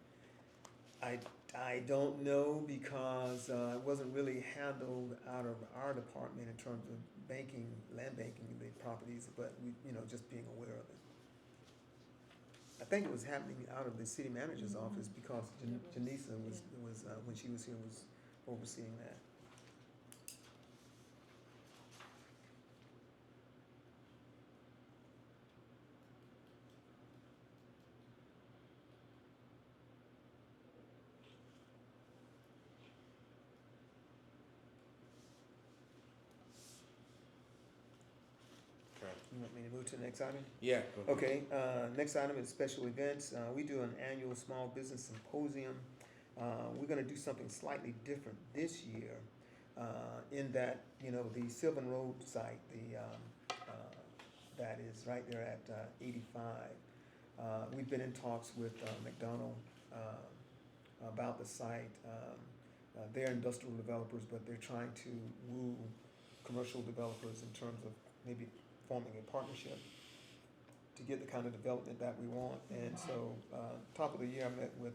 I don't know, because it wasn't really handled out of our department in terms of land banking the properties, but we, just being aware of it. I think it was happening out of the city manager's office, because Janisa was when she was here, was overseeing that. You want me to move to the next item? Yeah. Go ahead. Okay, next item is special events. We do an annual small business symposium. We're gonna do something slightly different this year, in that, the Sylvan Road site, that is right there at 85. We've been in talks with McDonald about the site. They're industrial developers, but they're trying to woo commercial developers in terms of maybe forming a partnership to get the kind of development that we want. And so, top of the year, I met with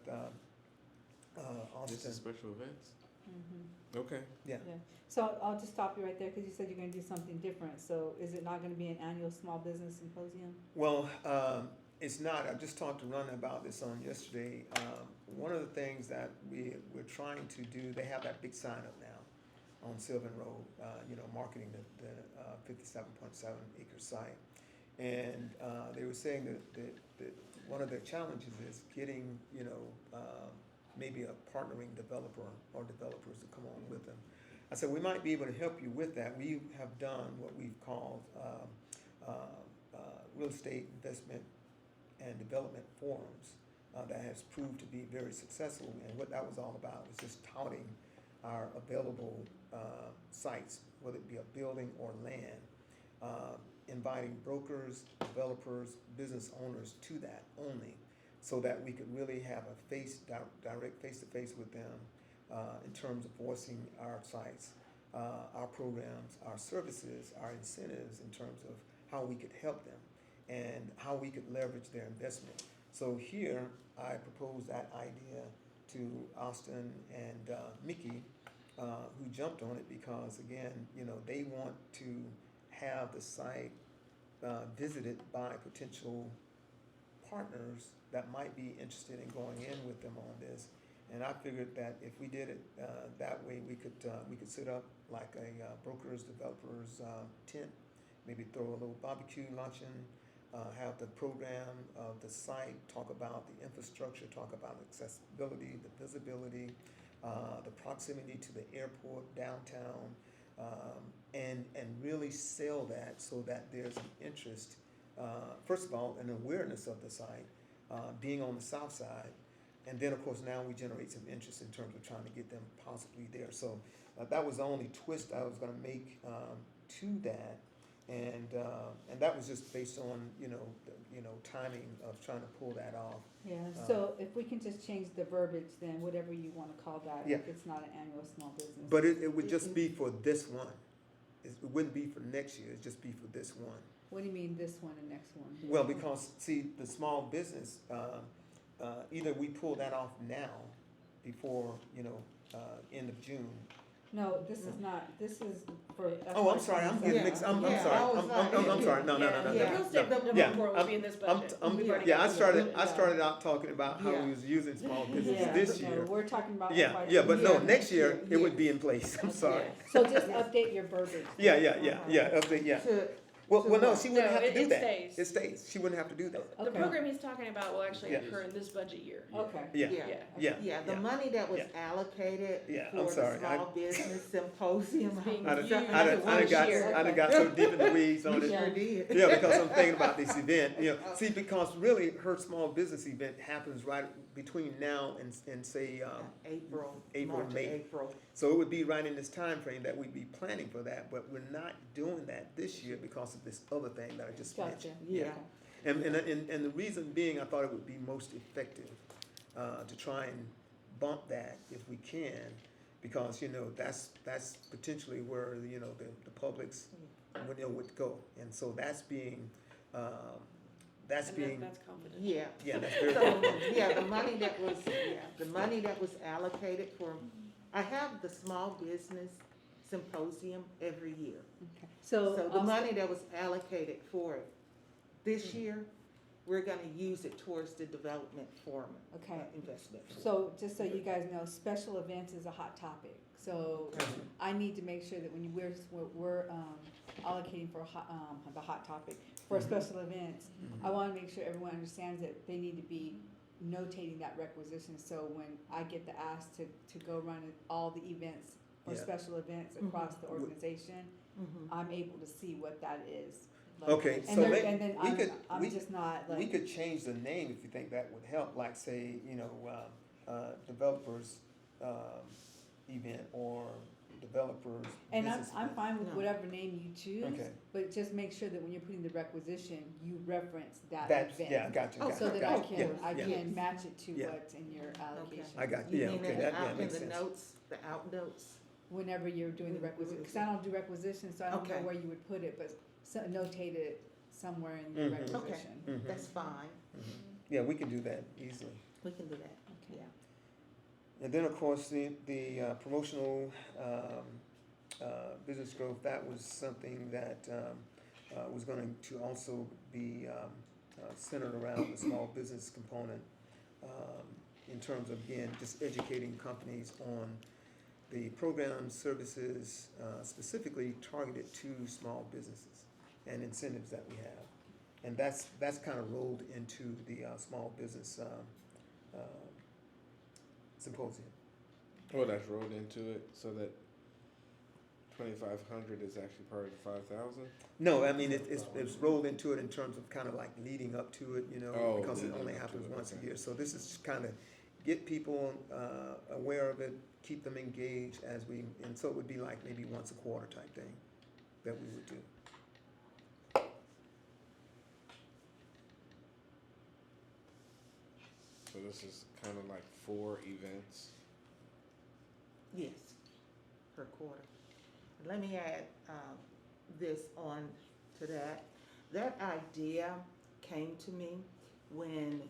Austin. This is special events? Mm-hmm. Okay. Yeah. Yeah. So I'll just stop you right there, because you said you're gonna do something different. So is it not gonna be an annual small business symposium? Well, it's not. I just talked to Ron about this on yesterday. One of the things that we're trying to do, they have that big sign up now on Sylvan Road, marketing the 57.7 acre site. And they were saying that one of their challenges is getting, maybe a partnering developer or developers to come on with them. I said, we might be able to help you with that. We have done what we've called real estate investment and development forums that has proved to be very successful. And what that was all about was just touting our available sites, whether it be a building or land, inviting brokers, developers, business owners to that only, so that we could really have a direct face-to-face with them in terms of voicing our sites, our programs, our services, our incentives in terms of how we could help them and how we could leverage their investment. So here, I proposed that idea to Austin and Mickey, who jumped on it because, again, you know, they want to have the site visited by potential partners that might be interested in going in with them on this. And I figured that if we did it that way, we could set up like a brokers, developers tent, maybe throw a little barbecue luncheon, have the program of the site, talk about the infrastructure, talk about accessibility, the visibility, the proximity to the airport, downtown, and really sell that so that there's an interest, first of all, an awareness of the site, being on the south side, and then of course now we generate some interest in terms of trying to get them possibly there. So that was the only twist I was gonna make to that, and that was just based on timing of trying to pull that off. Yeah, so if we can just change the verbiage, then whatever you wanna call that, Yeah. if it's not an annual small business. But it would just be for this one. It wouldn't be for next year, it'd just be for this one. What do you mean this one and next one? Well, because, see, the small business, either we pull that off now, before, end of June. No, this is not, this is for. Oh, I'm sorry, I'm getting mixed, I'm Yeah, sorry, I was like- I'm sorry, no. Yeah. The real estate development Yeah, report will be in this budget. We've already Yeah, I got started out talking about how Yeah. we was using small business Yeah, this no, year. we're talking about. Yeah, FY but no, Yeah, next next year, year, it would yes. be in place, I'm sorry. So just update your verbiage. Yeah, update, yeah. To, Well, no, what? she wouldn't No, have to do it that. stays. It stays, she wouldn't have to do that. The Okay. program he's talking about will actually Yeah. occur in this budget year. Okay. Yeah, yeah, yeah. the money that was Yeah. allocated Yeah, I'm for the sorry, small business symposium. It's being I done, used I done, I done got, year. I done got so deep in the weeds on You it. sure did. Yeah, because I'm thinking about this event, see, because really her small business event happens right between now and say, April, April, March, May. April. so it would be right in this time frame that we'd be planning for that, but we're not doing that this year because of this other thing that I just Gotcha. mentioned. Yeah. And the reason being, I thought it would be most effective, to try and bump that if we can, because, that's potentially where, the public's, would go. And so that's being, That's confidential. Yeah. yeah, that's very. So, yeah, the money that was allocated for, I have the small business symposium every year. Okay. So So. the money that was allocated for it this year, we're gonna use it towards the development forum. Okay. Investment. So, just so you guys know, special events is a hot topic. So, I need to make sure that when we're allocating for the hot topic, for special events, I wanna make sure everyone understands that they need to be notating that requisition, so when I get the ask to go run all the events or Yeah. special events across the organization, I'm able to see what that is. Like, Okay, and so there- maybe and then we could- I'm we- just not We like, could change the name if you think that would help, like say, developers, event, or developers and business I'm event. fine with No. whatever name you choose, Okay. but just make sure that when you're putting the requisition, you reference that That's, event. yeah, got you, Oh, got So you, that I got you. can, Yeah, I yeah. can match it to Yeah. what's in your allocation. I got you, You yeah, mean okay, in that the makes the sense. notes, the out notes? Whenever you're doing the requisition, because I don't do requisitions, so I don't know Okay. where you would put it, but notate it somewhere in your Mhm. requisition. Mhm. That's fine, Yeah, we can do that easily. we can do that, Okay. yeah. And then, of course, the promotional business growth, that was something that was going to also be centered around the small business component, in terms of, again, just educating companies on the programs, services, specifically targeted to small businesses and incentives that we have. And that's kind of rolled into the small business symposium. Well, that's rolled into it, so that 2,500 is actually part of the 5,000. No, I mean, it's rolled into it in terms of kind of like leading up to it, Oh, because it leading only up to happens it, once a okay. year. So this is kind of get people aware of it, keep them engaged and so it would be like maybe once a quarter type thing that we would do. So this is kind of like 4 events. Yes, per quarter. Let me add this on to that. That idea came to me when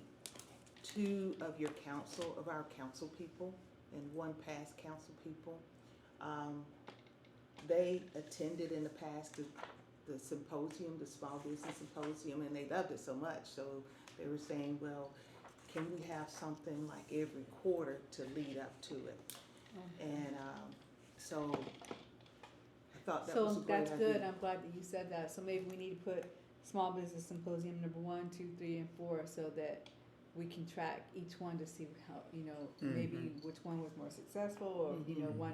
2 of our council people and 1 past council people They attended in the past the symposium, the small business symposium, and they loved it so much. So they were saying, well, can we have something like every quarter to lead up to it? And so I thought that was a So great that's idea. good, I'm glad that you said that, so maybe we need to put small business symposium number 1, 2, 3, and 4, so that we can track each one to see how, maybe which one was more successful, or, one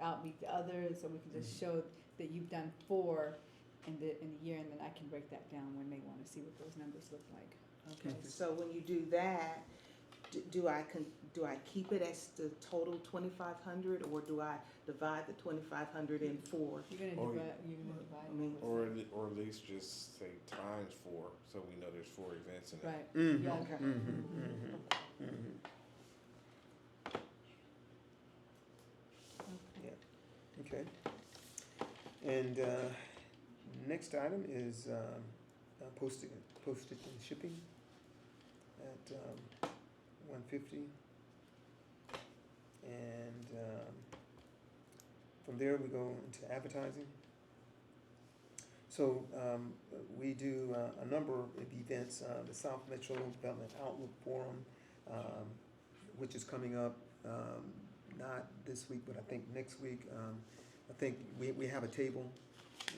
outbeat the other, so we can just show that you've done 4 in the year, and then I can break that down when they wanna see what those numbers look like. Okay, so when you do that, do I keep it as the total 2,500, or do I divide the 2,500 in 4? You're gonna Or- divide, I mean, Or at least just say times 4, so we know there's 4 events in it. right, Mhm. yeah. Okay. Okay. And next item is postage and shipping at $150. And from there, we go into advertising. So we do a number of events, the South Metro Development Outlook Forum, which is coming up, not this week, but I think next week. I think we have a table.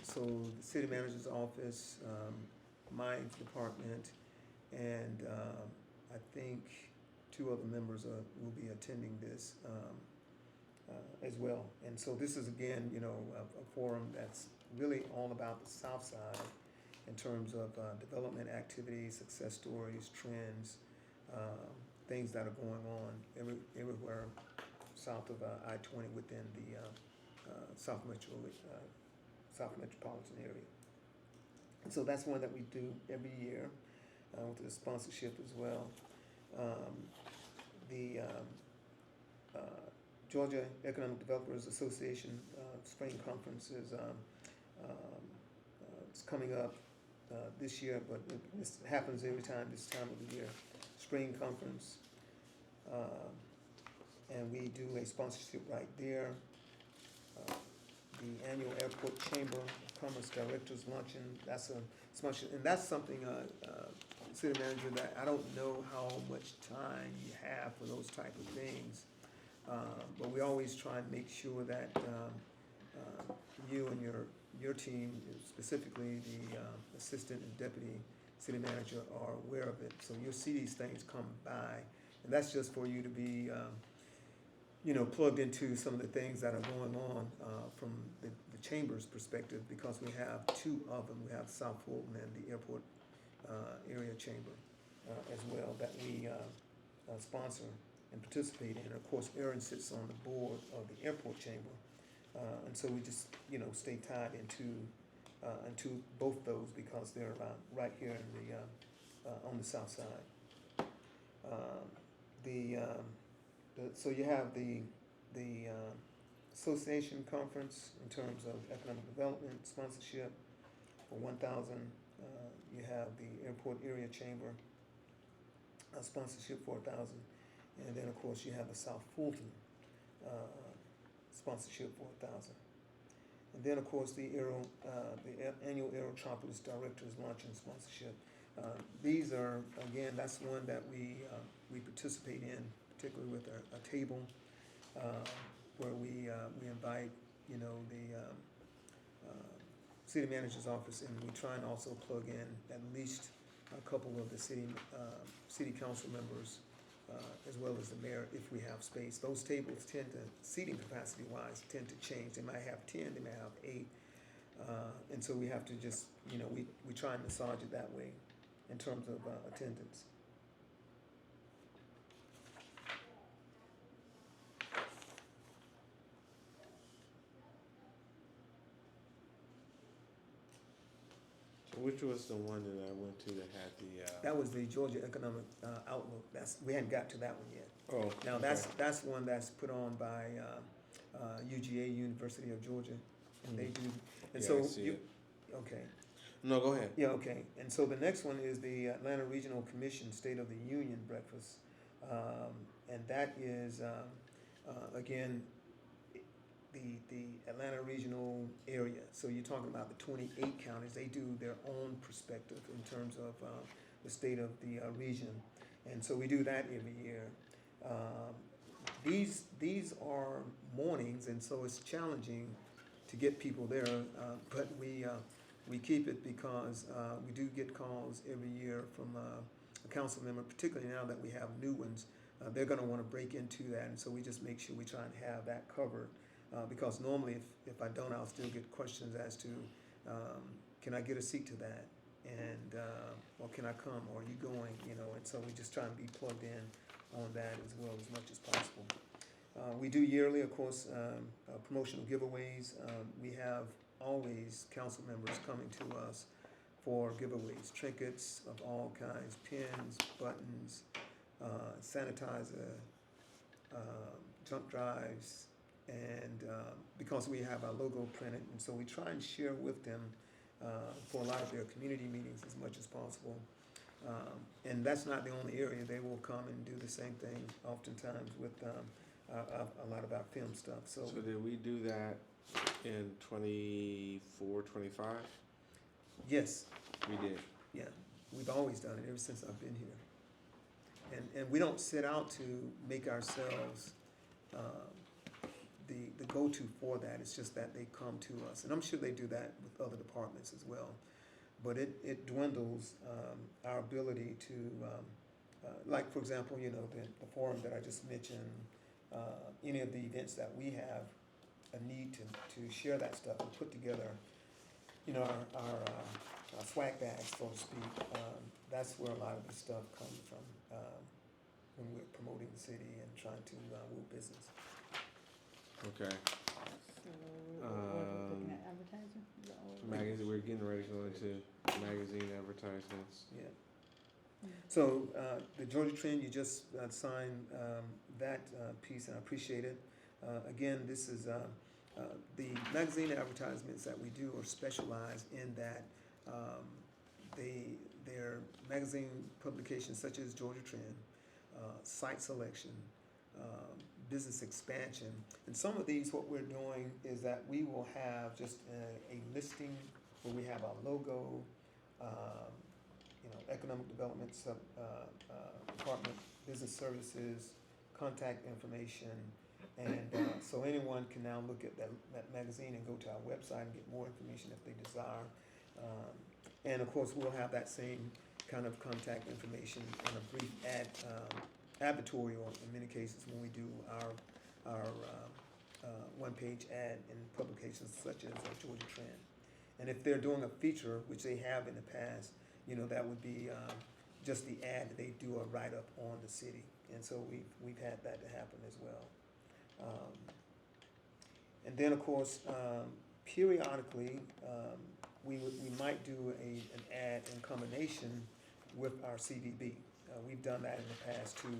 So the city manager's office, my department, and I think 2 other members will be attending this as well. And so this is, again, a forum that's really all about the South Side in terms of development activities, success stories, trends, things that are going on everywhere south of I-20 within the South metropolitan area. And so that's one that we do every year with the sponsorship as well. The Georgia Economic Developers Association Spring Conference is it's coming up this year, but this happens every time this time of the year. Spring Conference, and we do a sponsorship right there. The annual Airport Chamber of Commerce Directors Luncheon, that's a sponsorship, and that's something, city manager, that I don't know how much time you have for those type of things. But we always try and make sure that you and your team, specifically the assistant and deputy city manager, are aware of it. So you'll see these things come by, and that's just for you to be plugged into some of the things that are going on from the chamber's perspective, because we have 2 of them. We have South Fulton and the Airport Area Chamber as well, that we sponsor and participate in. Of course, Aaron sits on the board of the Airport Chamber, and so we just stay tied into both those, because they're right here in the on the south side. So you have the association conference in terms of economic development sponsorship for 1,000. You have the Airport Area Chamber sponsorship for 1,000, and then of course you have the South Fulton sponsorship for 1,000. And then of course the annual Aerotropolis Directors Luncheon sponsorship. These are, again, that's one that we participate in, particularly with a table where we invite the city manager's office, and we try and also plug in at least a couple of the city council members as well as the mayor if we have space. Those tables tend to, seating capacity wise, tend to change. They might have 10, they may have 8, and so we have to just we try and massage it that way in terms of attendance. So which was the one that I went to that had the? That was the Georgia Economic Outlook. We hadn't got to that one yet. Oh, Now okay. that's one that's put on by UGA, University of Georgia, and they do. And Yeah, so I see it. okay. No, go ahead. Yeah, okay. And so the next one is the Atlanta Regional Commission State of the Union Breakfast. And that is, again, the Atlanta regional area. So you're talking about the 28 counties, they do their own perspective in terms of the state of the region. And so we do that every year. These are mornings, and so it's challenging to get people there, but we keep it because we do get calls every year from a council member, particularly now that we have new ones. They're gonna wanna break into that, and so we just make sure we try and have that covered. Because normally if I don't, I'll still get questions as to, can I get a seat to that? And, or can I come, or are you going, you know, and so we just try and be plugged in on that as well as much as possible. We do yearly, of course, promotional giveaways. We have always council members coming to us for giveaways, trinkets of all kinds, pens, buttons, sanitizer, jump drives, and because we have our logo printed, and so we try and share with them for a lot of their community meetings as much as possible. And that's not the only area. They will come and do the same thing oftentimes with a lot of our film stuff. So did we do that in 24, 25? yes, We did. yeah, we've always done it ever since I've been here. And we don't set out to make ourselves the go-to for that. It's just that they come to us, and I'm sure they do that with other departments as well. But it dwindles our ability to, like for example, you know, the forum that I just mentioned, any of the events that we have a need to share that stuff and put together, you know, our swag bags, so to speak. That's where a lot of this stuff comes from when we're promoting the city and trying to woo business. Okay. So, we're looking at advertising? Is that what we're- Magazine, we're getting ready to go into magazine advertisements. Yeah. So the Georgia Trend, you just signed that piece, and I appreciate it. Again, this is the magazine advertisements that we do are specialized in that they're magazine publications such as Georgia Trend, site selection, business expansion. And some of these, what we're doing is that we will have just a listing where we have our logo, you know, economic development department, business services, contact information, and so anyone can now look at that magazine and go to our website and get more information if they desire. And of course, we'll have that same kind of contact information and a brief advertorial in many cases when we do our one-page ad in publications such as Georgia Trend. And if they're doing a feature, which they have in the past, you know, that would be just the ad that they do a write-up on the city. And so we've had that to happen as well. And then, of course, periodically, we might do an ad in combination with our CVB. We've done that in the past too,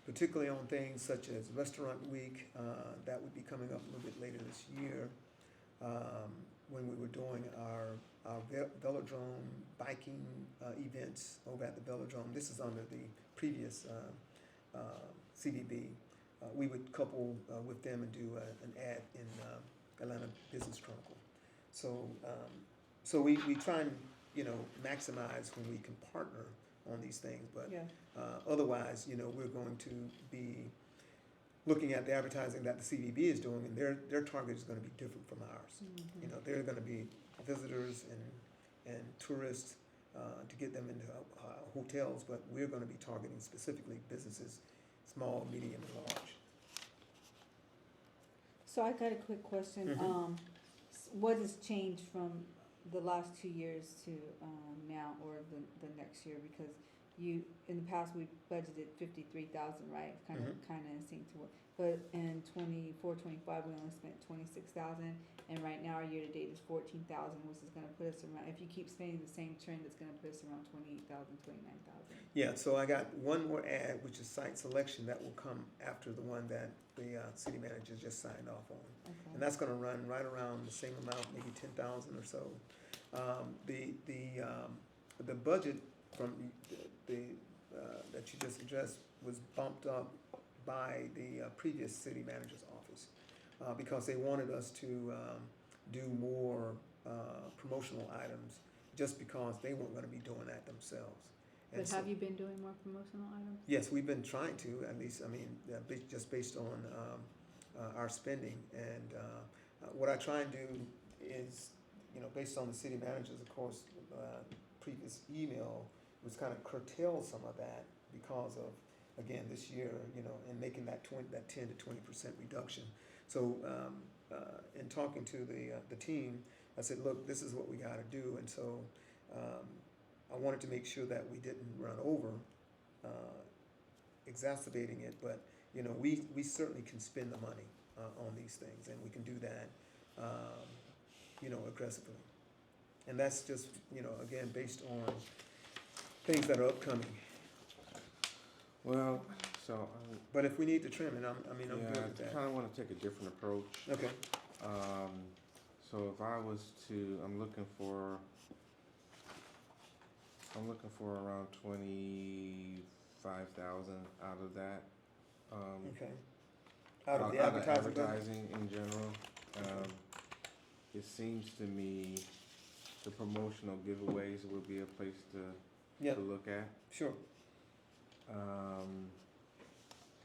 particularly on things such as Restaurant Week. That would be coming up a little bit later this year, when we were doing our velodrome biking events over at the velodrome. This is under the previous CVB. We would couple with them and do an ad in Atlanta Business Chronicle. So we try and, you know, maximize when we can partner on these things, but Yeah. Otherwise, you know, we're going to be looking at the advertising that the CVB is doing, and their target is going to be different from ours. Mhm. You know, they're going to be visitors and tourists to get them into hotels, but we're going to be targeting specifically businesses, small, medium, and large. So I got a quick question. Mhm. What has changed from the last 2 years to now, or the next year? Because in the past, we budgeted 53,000, right? Kind of in sync to what, but in 24, 25, we only spent 26,000, and right now our year-to-date is 14,000, which is gonna put us around, if you keep spending the same trend, it's gonna put us around 28,000, 29,000. Yeah, so I got one more ad, which is site selection, that will come after the one that the city manager just signed off on. Okay. And that's gonna run right around the same amount, maybe 10,000 or so. The budget from that you just addressed was bumped up by the previous city manager's office. because they wanted us to do more promotional items, just because they weren't going to be doing that themselves. And But so- have you been doing more promotional items? Yes, we've been trying to, at least, I mean, just based on our spending. And what I try and do is, based on the city managers, of course, previous email was kind of curtail some of that because of, again, this year, and making that 10 to 20% reduction. So in talking to the team, I said, look, this is what we got to do. And so I wanted to make sure that we didn't run over, exacerbating it, but we certainly can spend the money on these things, and we can do that, aggressively. And that's just, again, based on things that are upcoming. Well, so, But if we need to trim it, I'm good with yeah, that. I kinda wanna take a different approach. Okay. So if I was to, I'm looking for around 25,000 out of that. Okay. Out of the advertising budget? advertising in general. It seems to me the promotional giveaways would be a place to Yeah, look at. sure.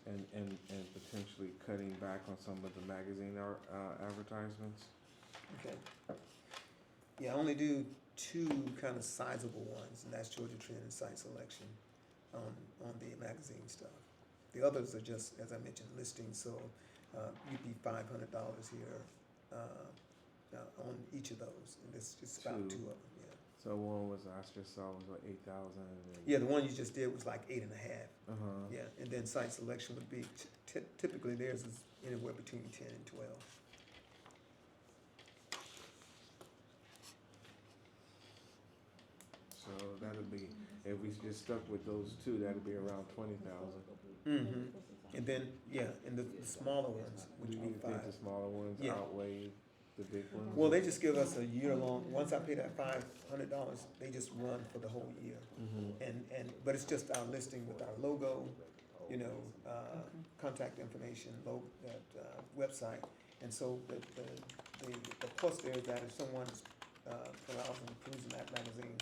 And potentially cutting back on some of the magazine advertisements. Okay. Yeah, I only do two kind of sizable ones, and that's Georgia Trend and Site Selection on the magazine stuff. The others are just, as I mentioned, listings, so you'd be $500 here on each of those, and it's just about two of them, yeah. So one was, I just saw was like 8,000. Yeah, the one you just did was like 8.5. Uh-huh. Yeah, and then Site Selection would be, typically theirs is anywhere between 10 and 12. So that'd be, if we just stuck with those two, that'd be around 20,000. Mm-hmm. And then, yeah, and the smaller ones, which Do would you be think five. the smaller ones Yeah. outweigh the big ones? Well, they just give us a year long, once I pay that $500, they just run for the whole year. Mhm. But it's just our listing with our logo, contact information, website. And so the plus there is that if someone's browsing, perusing that magazine,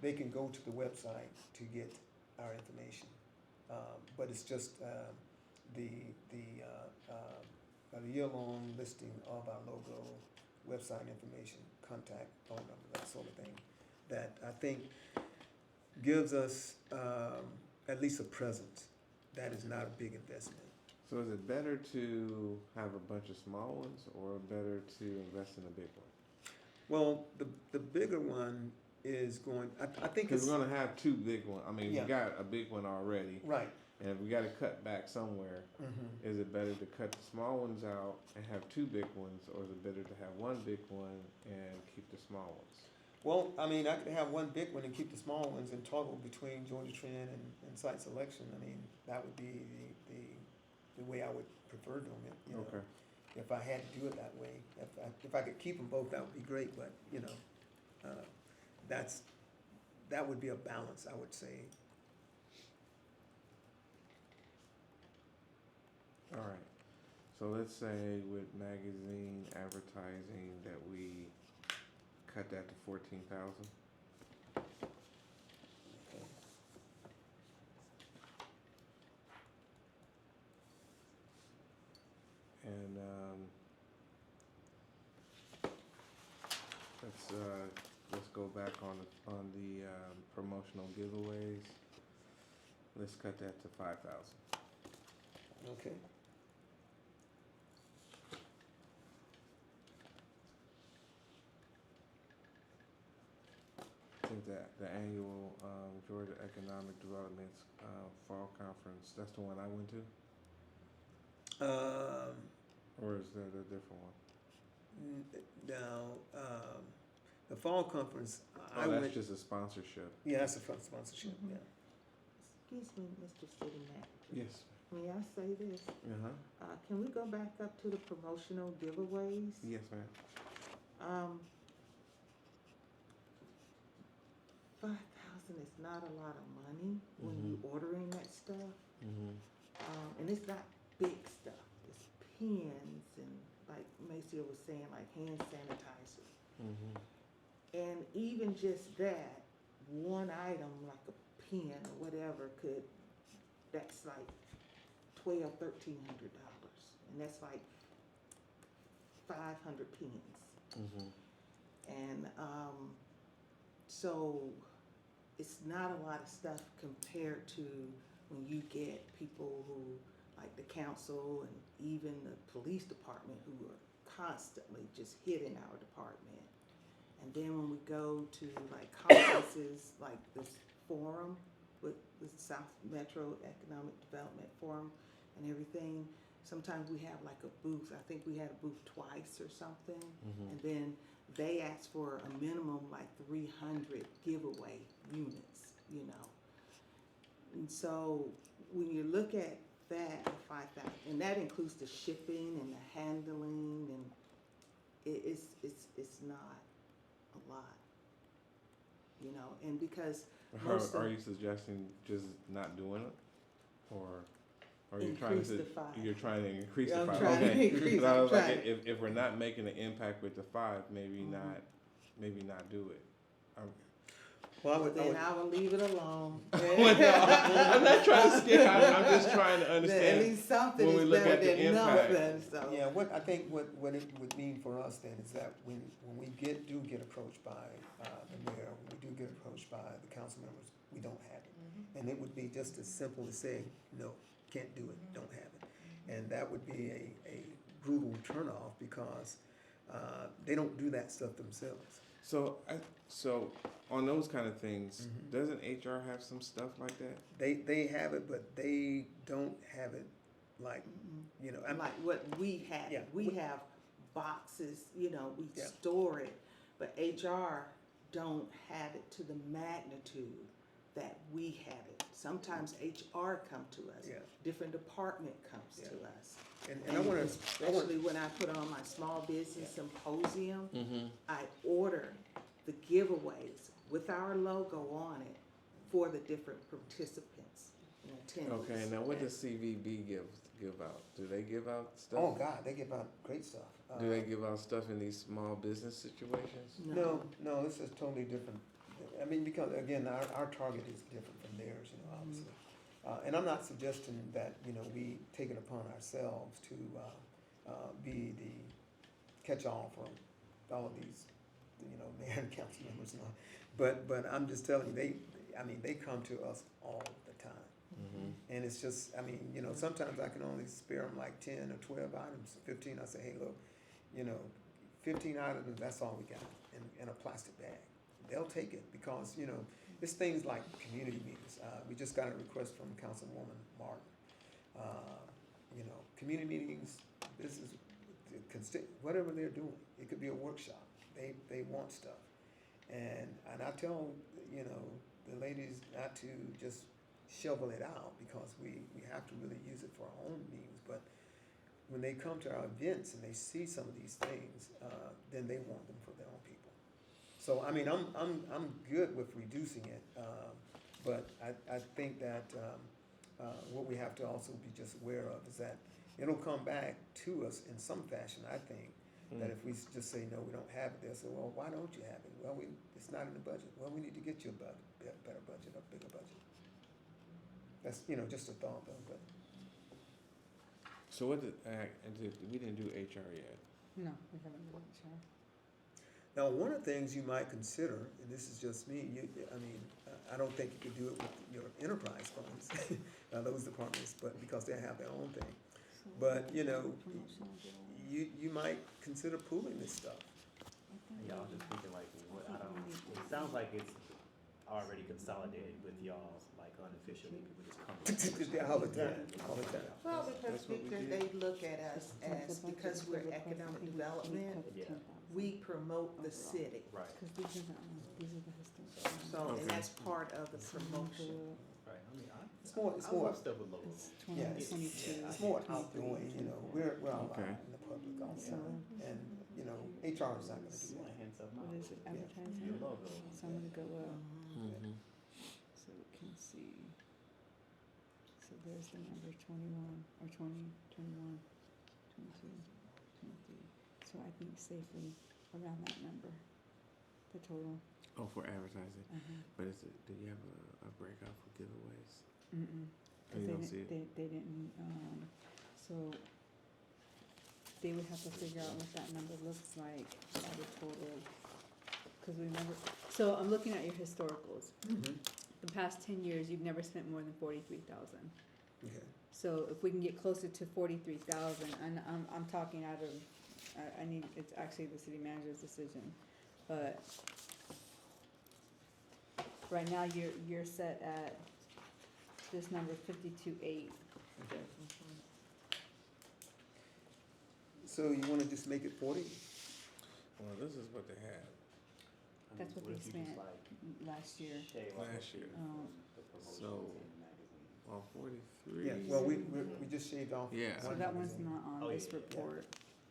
they can go to the website to get our information. But it's just the year-long listing of our logo, website information, contact, phone number, that sort of thing, that I think gives us at least a presence. That is not a big investment. So is it better to have a bunch of small ones or better to invest in a big one? Well, the bigger one is going, I think Because it's, we're gonna have two big ones. I mean, Yeah. we got a big one already, right. and if we gotta cut back somewhere, Mm-hmm. is it better to cut the small ones out and have two big ones, or is it better to have one big one and keep the small ones? Well, I mean, I could have one big one and keep the small ones and toggle between Georgia Trend and Site Selection. I mean, that would be the way I would prefer doing it, Okay. if I had to do it that way. If I could keep them both, that would be great, but, that would be a balance, I would say. All right. So let's say with magazine advertising that we cut that to 14,000. Okay. And let's go back on the promotional giveaways. Let's cut that to 5,000. Okay. I think that the annual Georgia Economic Development's fall conference, that's the one I went to? Or is that a different one? Now, the fall conference, I Oh, went. that's just a sponsorship. Yeah, that's a fun sponsorship. Mhm. Yeah. Excuse me, Mr. City Manager. Yes. May I say this? Uh-huh. Can we go back up to the promotional giveaways? Yes, ma'am. 5,000 is not a lot of money when you're ordering that stuff. Mm-hmm. And it's not big stuff. It's pens and like Macia was saying, like hand sanitizer. Mm-hmm. And even just that, one item, like a pen or whatever, that's like $1,200, $1,300. And that's like 500 pens. Mm-hmm. And so it's not a lot of stuff compared to when you get people who, like the council and even the police department, who are constantly just hitting our department. And then when we go to like conferences like this forum with the South Metro Economic Development Forum and everything, sometimes we have like a booth. I think we had a booth twice or something. Mm-hmm. And then they asked for a minimum like 300 giveaway units, you know. And so when you look at that, 5,000, and that includes the shipping and the handling, and it's not a lot, you know. And because most Are of, you suggesting just not doing it, or are you trying increase to? the 5. You're trying to increase I'm the 5. trying to Okay. increase. So I I'm was like, trying. if we're not making an impact with the 5, maybe not do it. Well, Then I will leave it alone. I'm not trying to scare. I'm just trying to At understand. least something when we is look better at the than impact. nothing. So yeah, I think what it would mean for us then is that when we do get approached by the mayor, when we do get approached by the council members, we don't have it. And it would be just as simple as saying, no, can't do it, don't have it. And that would be a brutal turnoff because they don't do that stuff themselves. So on those kind of things, Mhm. doesn't HR have some stuff like that? They have it, but they don't have it like, you know, like what we have, Yeah. we have boxes, you know, we Yeah. store it, but HR don't have it to the magnitude that we have it. Sometimes HR come to us, Yeah. different department comes to Yeah. us. and I want to, Especially when I put on my small business symposium, Mm-hmm. I order the giveaways with our logo on it for the different participants and attendees. Okay. Now, what does CVB give out? Do they give out stuff? oh God, they give out great stuff. Do they give out stuff in these small business situations? No, this is totally different. I mean, because again, our target is different from theirs, you know, obviously. And I'm not suggesting that, you know, we take it upon ourselves to be the catch-all for all of these, you know, mayor and council members and all. But I'm just telling you, they come to us all the time. Mm-hmm. And it's just, I mean, you know, sometimes I can only spare them like 10 or 12 items, 15. I say, hey, look, you know, 15 items, that's all we got in a plastic bag. They'll take it because, you know, it's things like community meetings. We just got a request from Councilwoman Martin. You know, community meetings, business, whatever they're doing. It could be a workshop. They want stuff. And I tell, you know, the ladies not to just shovel it out because we have to really use it for our own means. But when they come to our events and they see some of these things, then they want them for their own people. So I mean, I'm good with reducing it, but I think that what we have to also be just aware of is that it'll come back to us in some fashion. I think that if we just say no, we don't have it, they'll say, well, why don't you have it? Well, it's not in the budget. Well, we need to get you a better budget, a bigger budget. That's, you know, just a thought though. But So what we didn't do HR yet? No, we haven't done it, sure. now, one of the things you might consider, and this is just me, I don't think you could do it with your enterprise funds, those departments, but because they have their own thing. But, you know, you might consider pooling this stuff. Yeah, I was just thinking like, it sounds like it's already consolidated with y'all's, like unofficially, people just come. All the time, all the time. Well, because That's what we they look at us as, because we're economic development, Yeah. we promote the city. Right, Because these are the historic. So, and Okay. that's part of the promotion. right. I mean, It's more, I love stuff with logos. It's Yeah, 2022. it's more outgoing, you know, we're out Okay. in the public all the So- time. And, you know, HR is not gonna do My that. hands up, What is it, Yeah. advertising? your logo. So I'm gonna go up, Mm-hmm. so we can see. So there's the number 21, or 20, 21, 22, 23, So I think safely around that number, the total. Oh, for advertising. Uh-huh. But is it, do you have a breakout for giveaways? Mm-mm. Oh, 'Cause you they don't didn't, see it? they didn't, so they would have to figure out what that number looks like out of total. Cause remember, so I'm looking at your historicals. Mhm. The past 10 years, you've never spent more than 43,000. Okay. So if we can get closer to 43,000, and I'm talking out of, I need, it's actually the city manager's decision, but right now, you're set at, this number 52.8. Okay. So you wanna just make it 40? Well, this is what they had. That's what What they if you just, spent like, last year. shave off Last year. the promotions So- in the magazine? Well, 43. Yeah, well, we just shaved off. Yeah. So one that magazine, one's not on Oh, this yeah, yeah, yeah. report.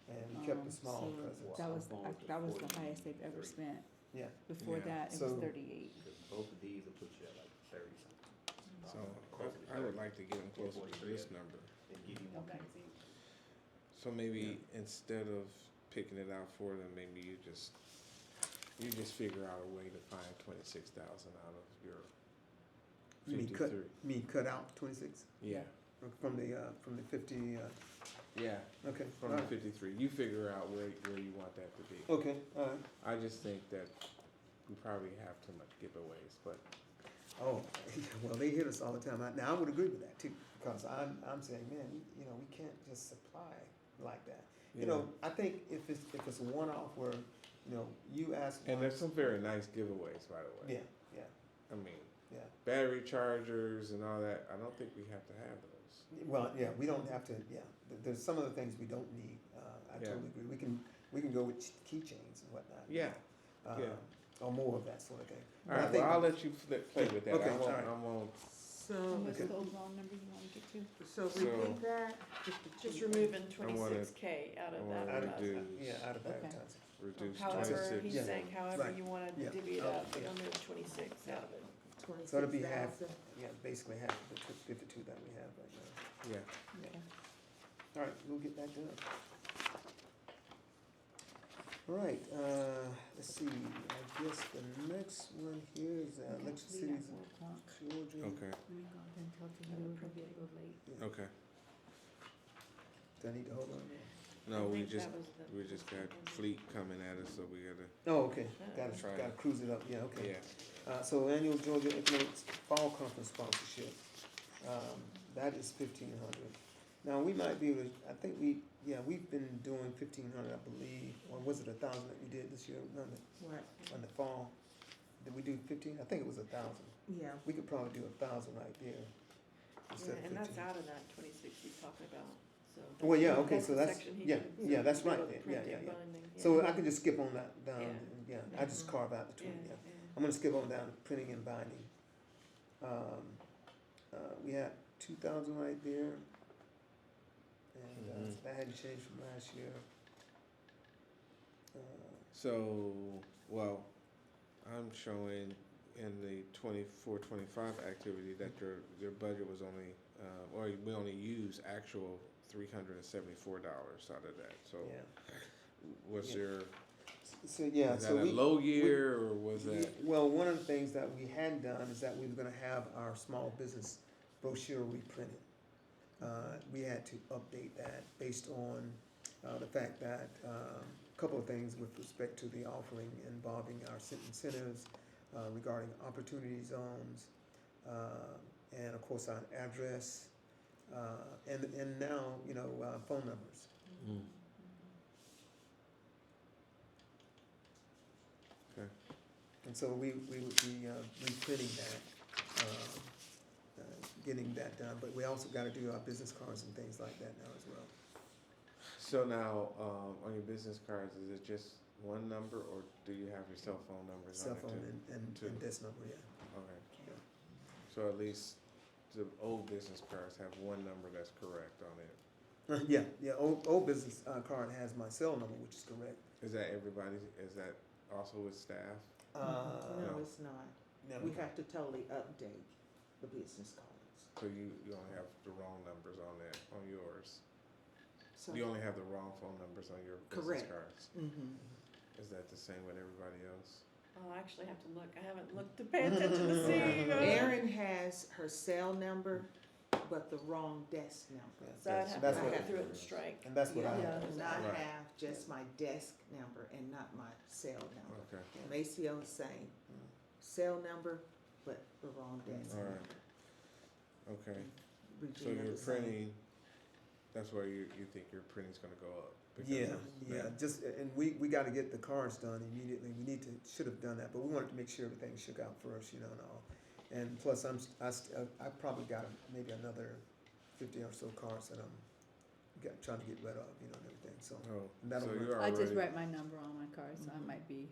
And we kept the Um, small so presence. That was, I'm going with that was the 40, highest they've ever 30. spent. Yeah, Before Yeah. that, it So- was 38. Because both of these will put you at like 30 something. So Closer to I would 30. like to get them closer to this number. Then give you more Okay. magazines. So maybe instead of picking it out for them, maybe you just figure out a way to find 26,000 out of your you mean 53. cut out 26 Yeah, from the 50, yeah, okay. from the alright. 53. You figure out where you want that to be. Okay, alright. I just think that we probably have too much giveaways, but Oh, well, they hit us all the time. Now, I would agree with that too, because I'm saying, man, you know, we can't just supply like that. You know, I think if it's a one-off where, you know, you ask. and there's some very nice giveaways, by the way. Yeah, yeah, I mean, yeah. battery chargers and all that. I don't think we have to have those. Well, yeah, we don't have to, yeah, there's some of the things we don't need, I Yeah. totally agree, we can go with keychains and whatnot. Yeah. Yeah. Or more of that sort of thing. All But I right, think- well, I'll let you play with that. Okay, I won't, all right. I won't, So, And what's Okay. the overall number you want to get to? so So- repeat that. Just removing wanna- 26K out I of wanna that Out of- advertisement. Yeah, out of Okay. advertising. reduce However, 26. he's Yeah. saying however Right. you wanna Yeah. divvy it Oh, up, but yeah. remove 26 out of it. So it'll be half, 26,000. yeah, basically half of the 52 that we have right now. Yeah. Okay. All right, we'll get that done. All right, let's see, I guess the next one here is Okay, election leave cities at 4 o'clock. in Georgia. Okay. Let me go ahead and tell you, we're gonna be a little late. Okay. Do I need to hold on? No, I we think just that was the- we just got fleet coming at us, so we gotta. Oh, okay, gotta, Try it. gotta cruise it up, yeah, okay. Yeah. So annual Georgia Economic Fall Conference sponsorship, that is 1,500. Now, we might be able to, I think we've been doing 1,500, I believe, or was it 1,000 that we did this year, What? on the fall? Did we do 15? I think it was 1,000. Yeah, We could probably do 1,000 right there. Yeah, instead of and that's 15. out of that 26 he's talking about, so. Well, yeah, okay, That's so the that's, section he yeah, can yeah, that's do right, with yeah, printing, yeah. binding, yeah. So I can just skip on that down, Yeah. and, yeah, I just Mhm. carve out the Yeah, 20, yeah. yeah. I'm gonna skip on down to printing and binding. We had 2,000 right there. And, Mhm. that hadn't changed from last year. So, well, I'm showing in the 24-25 activity that your budget was only, or we only used actual $374 out of that. So, Yeah, was Yeah. there? so, yeah, Was so that a we. low year or was that? Well, one of the things that we had done is that we were gonna have our small business brochure reprinted. We had to update that based on, the fact that, a couple of things with respect to the offering involving our incentives, regarding opportunity zones, and of course our address, and now, phone numbers. Mm. Okay. And so we would be reprinting that, getting that done, but we also gotta do our business cards and things like that now as well. So now, on your business cards, is it just one number or do you have your cell phone numbers on Cell it too? phone and Two. this number, yeah. Okay. So at least the old business cards have one number that's correct on it. Yeah, old business card has my cell number, which is correct. Is that everybody, is that also with staff? no, No. it's not. No, We have to totally update the business cards. So you don't have the wrong numbers on that, on yours? So, You only have the wrong phone numbers on your business Correct. cards. mhm. Is that the same with everybody else? I'll actually have to look. I haven't looked to pay attention to see. Erin has her cell number, but the wrong desk number. So I'd have That's to what- go through it and strike. And that's what I Yeah, have. and I Right. have just my desk number and not my cell number. Okay, Maceo is saying cell number, but the wrong desk all number. right, okay. So Regina your the same. printing, that's where you think your printing's gonna go up? because Yeah, of yeah, that. just, and we gotta get the cards done immediately, should have done that, but we wanted to make sure everything shook out first, and all. And plus, I probably got maybe another 50 or so cards that I'm trying to get rid of, and everything, so. Oh, That'll so work. you're I just already, write my number on my card, so I might be,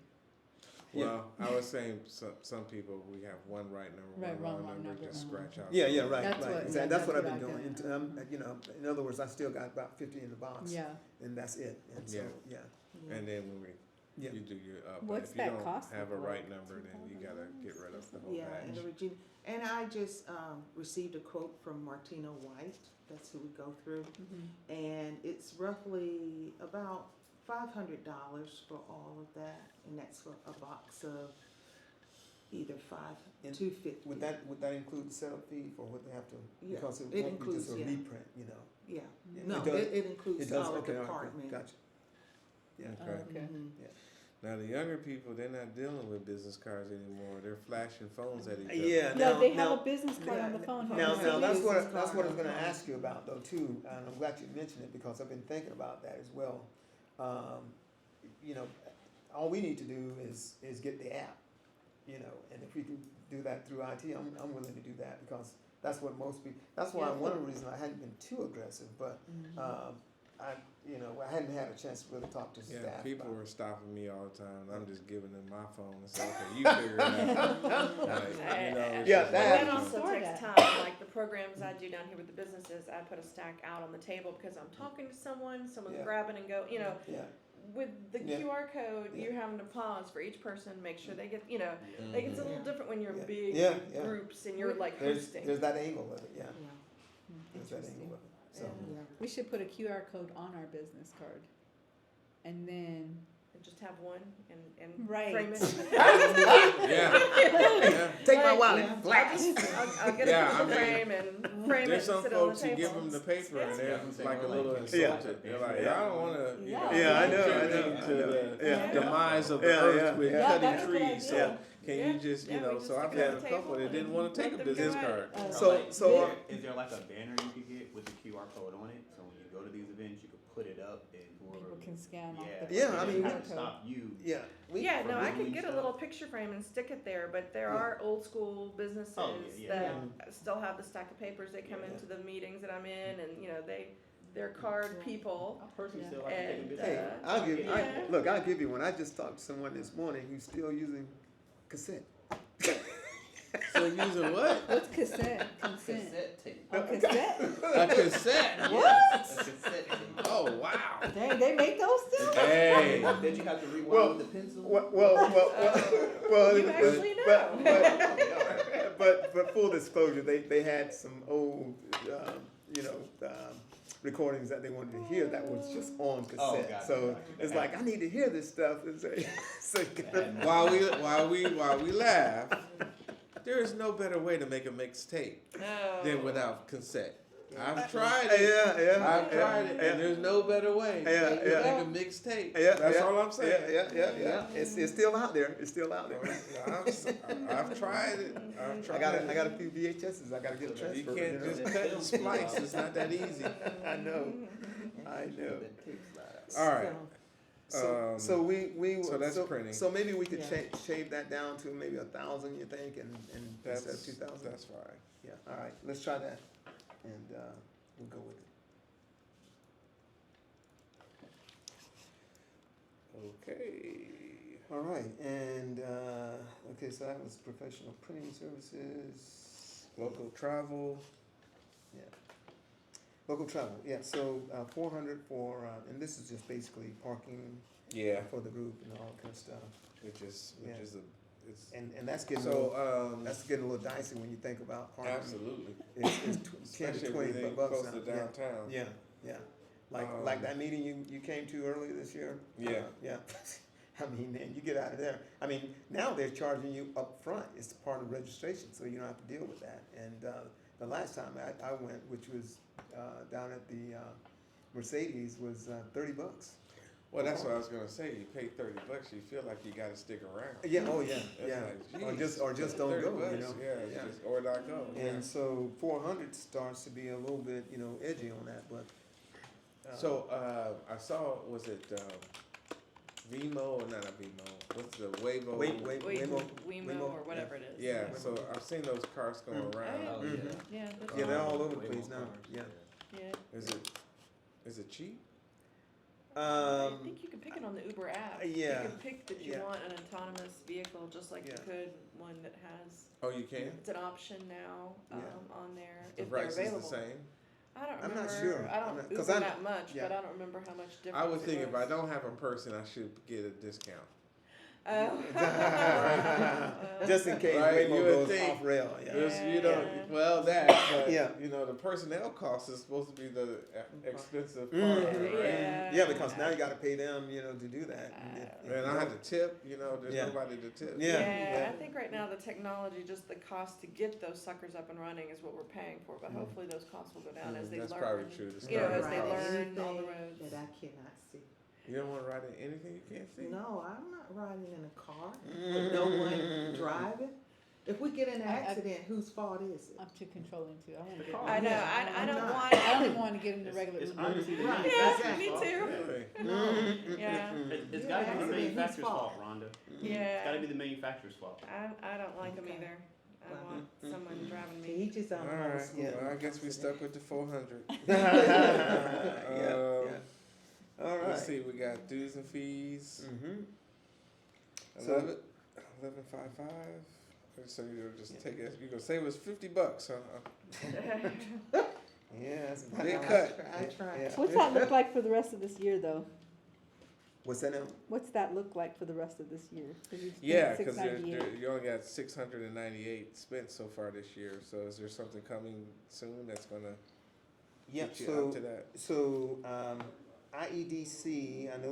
well, I was saying, some people, we have one right number, Right, one wrong wrong number, just number. scratch out. Yeah, yeah, right, That's right, what- exactly, yeah, that's what I've that's been what I've doing, done. and, in other words, I still got about 50 in the box, yeah. and that's it, and so, yeah, And then when yeah. you do your, but What's if you that don't cost? have a right number, then you gotta get rid of the whole Yeah, and batch. Regina, and I just, received a quote from Martina White, that's who we go through. Mhm. And it's roughly about $500 for all of that, and that's for a box of either And $250. Would that include the setup fee, or would they have to, Yeah, because it it won't be just includes, a yeah. reprint, Yeah, Yeah, no, it does- it It includes does, our okay, all right, department. gotcha. Yeah. Oh, Okay. okay. Mhm. Now, the younger people, they're not dealing with business cards anymore, they're flashing phones at each other. Yeah, No, they have now- a business card on the phone. now- Have you Now, seen that's it? what I business was card. gonna ask you about though too, and I'm glad you mentioned it, because I've been thinking about that as well. All we need to do is get the app, and if we can do that through IT, I'm willing to do that, because that's what most people, that's why, one of the reasons I hadn't been too aggressive, but, I hadn't had a chance to really talk to staff. Yeah, people about were stopping me all the time, and I'm just giving them my phone and saying, okay, you figure it out. Like, Yeah, it's just that- That like, also Saw takes that. time, like the programs I do down here with the businesses, I put a stack out on the table because I'm talking to someone's Yeah. grabbing and go, Yeah, with the Yeah. QR code, Yeah. you're having to pause for each person, make sure they get, like it's a little Yeah. different when you're Yeah. big Yeah, yeah. groups and you're like there's hosting. that angle of it, yeah, Yeah, there's that Interesting. angle of it, so. yeah. We should put a QR code on our business card. And then, And just have one and Right. frame it. Yeah, Take my Like, wallet, yeah. flash. I'll get Yeah, it I in the mean, frame and frame it there's and some sit it on the folks who table. give them the paper and they're like a little Yeah. insulted. They're like, I don't wanna, Yeah. Yeah, I know, contribute to the Yeah. demise of the Yeah, earth yeah, with yeah. Yeah, cutting that's a good trees, so idea. can Yeah. you just, Yeah, we just so I've stick it had on a the couple that table didn't wanna and take a let them business go card. at it. So, Is there like a banner you could get with the QR code on it? So when you go to these events, you could put it up and whoever. people can scan off the. Yeah, I it doesn't mean, have to code. stop you. yeah, Yeah, no, I for could doing get a stuff. little picture frame and stick it there, but there Yeah. are old school businesses Oh, yeah. that still have the stack of papers. They come Yeah. into the meetings that I'm in, and they're card people. I personally Yeah. still like to take a And, business hey, card. I'll give you one, I just talked to someone this morning who's still using cassette. So using what? What's cassette? Consent. Cassette tape. Oh, cassette? A cassette? What? A cassette tape. Oh, wow. Dang, they make those still? Hey. Then you have to rewind Well, with the pencil. Well, You actually know. but full disclosure, they had some old, recordings that they wanted to hear that was just on cassette. gotcha, So gotcha. it's like, I need to hear this stuff. And so you gotta- While we laugh, there is no better way to make a mixtape than without cassette. I've tried it. I've tried it, and there's no better way Yeah, to yeah. make a mixtape. Yeah, That's yeah, all I'm saying. Yeah. It's still out there. It's still out there. I've tried it. I've tried I got a few VHSs. I gotta get You transferred. can't just cut and splice. It's not that easy. I know. That tape slide out. All right. So we so that's printing. So maybe we could Yeah. shave that down to maybe 1,000. You think, and instead of 2,000. That's fine. Yeah. All right. Let's try that, and we'll go with it. Okay. All right. And okay. So that was professional printing services. Local travel. Yeah. Local travel. Yeah. So 400 for, and this is just basically parking Yeah. for the group and all that kind of stuff. Which is Yeah. it's And that's getting a little, so that's getting a little dicey when you think about parking. absolutely. It's 10 Especially to if 20 we bucks close now. to downtown. Yeah. Like that meeting you came to earlier this year? Yeah. Yeah. I mean, man, you get out of there. I mean, now they're charging you up front. It's part of registration, so you don't have to deal with that. And the last time I went, which was down at the Mercedes, was $30. Well, that's what I was gonna say. You pay $30, you feel like you gotta stick around. Yeah. Oh, yeah. It's Yeah. like, Or just don't 30 go. bucks, You know. Yeah, it's just, or not go. And so 400 starts to be a little bit, edgy on that, but. So I saw, was it Vimo or not a Vimo? What's the Waymo? Wemo or whatever it is. Yeah, so I've seen those cars going around. Oh, Mhm. yeah. Yeah, that's Yeah, they're all Um, over the way place more now. cars, Yeah. yeah. Is it cheap? I think you can pick it on the Uber app. yeah, You can pick that you yeah. want an autonomous vehicle, just like you Yeah. could one that has. Oh, you can? It's an option now Yeah. On there The if they're price is available. the same? I don't I'm remember. not sure. I I'm don't not- Uber 'cause I'm- that much, yeah. but I don't remember how much difference. I would think it if I was. don't have a person, I should get a discount. Oh. Just in case Right, Waymo you would goes think. off rail, yeah. Because you Yeah. don't, well, that, but, Yeah. the personnel cost is supposed to be the expensive part, Mhm. right? Yeah. Yeah, because now you gotta pay them, to do that. And if And you I had don't- to tip, there's Yeah. nobody to tip. Yeah. Yeah, I think right now the technology, just the cost to get those suckers up and running is what we're paying for, but hopefully those costs will go down as they That's learn. probably true. The You know, starting as they cost. learn on the roads. Anything that I cannot see. You don't want to ride in anything you can't see? No, I'm not riding in a car Mm-hmm. with no one driving. If we get in an I- accident, whose fault is it? I'm too controlling too. I want to get. I know, Yeah, I I'm don't not. want. I don't even want to get in the It's- regular it's Uber. obviously the Right. manufacturer's Yeah, me fault. too. Really? Mm-hmm. Yeah, It's Yeah, gotta be the accident, whose manufacturer's fault? fault, Rhonda. It's gotta yeah. be the manufacturer's fault. I don't like them Okay. either. I Well, want someone driving To me. each his All own. right. obviously. Yeah. Well, I guess we stuck with the 400. Yeah. All right. Let's see. We got dues and fees. Mm-hmm. 11.55. So you're just take it. You're gonna say it was $50, huh? Yeah, that's about Big right. cut. I tried. Yeah. What's that look like for the rest of this year, though? What's that now? What's that look like for the rest of this year? 'Cause you spent Yeah, because 698. you only got 698 spent so far this year. So is there something coming soon that's gonna Yeah, get you so up to that? IEDC, I know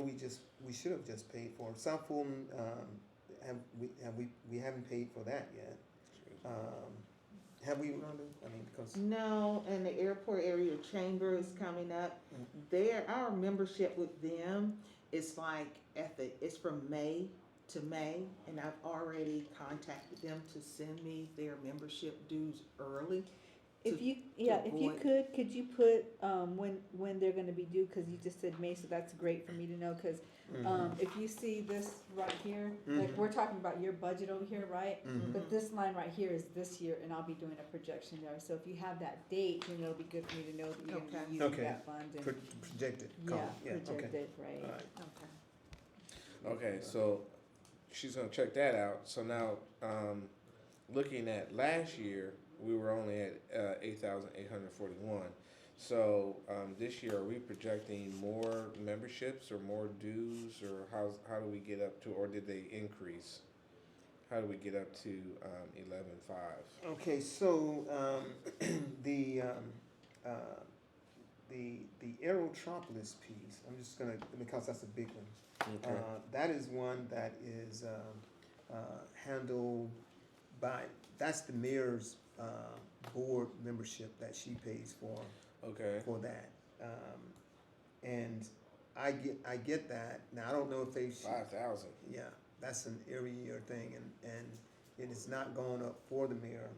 we should have just paid for it. South Fulton, we haven't paid for that yet. Have we, Rhonda? I mean, because, No, and the airport area chamber is coming up. Our membership with them is like it's from May to May, and I've already contacted them to send me their membership dues early. If to- you, if you avoid- could you put, when they're gonna be due, cause you just said May, so that's great for me to know, cause, if you see this right here, like, Mhm. we're talking about your budget over here, right? Mhm. But this line right here is this year, and I'll be doing a projection there, so if you have that date, then it'll be good for me to know that you're gonna be using Okay. that fund and, projected, yeah, okay. projected, right? All right. Okay. Okay, so she's gonna check that out. So now, looking at last year, we were only at 8,841. So this year, are we projecting more memberships or more dues, or how do we get up to, or did they increase? How do we get up to 11.5? Okay, so, the Aerotropolis piece, I'm just gonna, because that's a big one. Okay. That is one that is handled by, that's the mayor's board membership that she pays for Okay. that. And I get that. Now, I don't know if they, 5,000. yeah, that's an every year thing, and it has not gone up for the mayor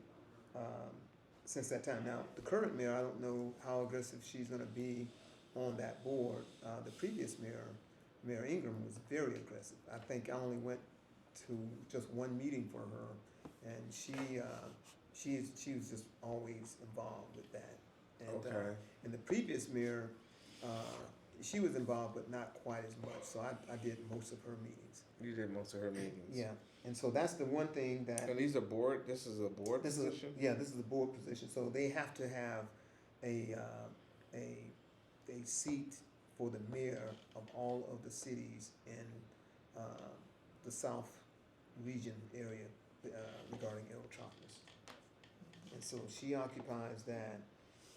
since that time. Now, the current mayor, I don't know how aggressive she's gonna be on that board. The previous mayor, Mayor Ingram, was very aggressive. I think I only went to just one meeting for her, and she was just always involved with that. And, Okay. and the previous mayor, she was involved, but not quite as much, so I did most of her meetings. You did most of her meetings. Yeah, and so that's the one thing that. And these are board. This is a board This is, position. this is the board position, so they have to have a seat for the mayor of all of the cities in the South region area regarding Aerotropolis. And so she occupies that,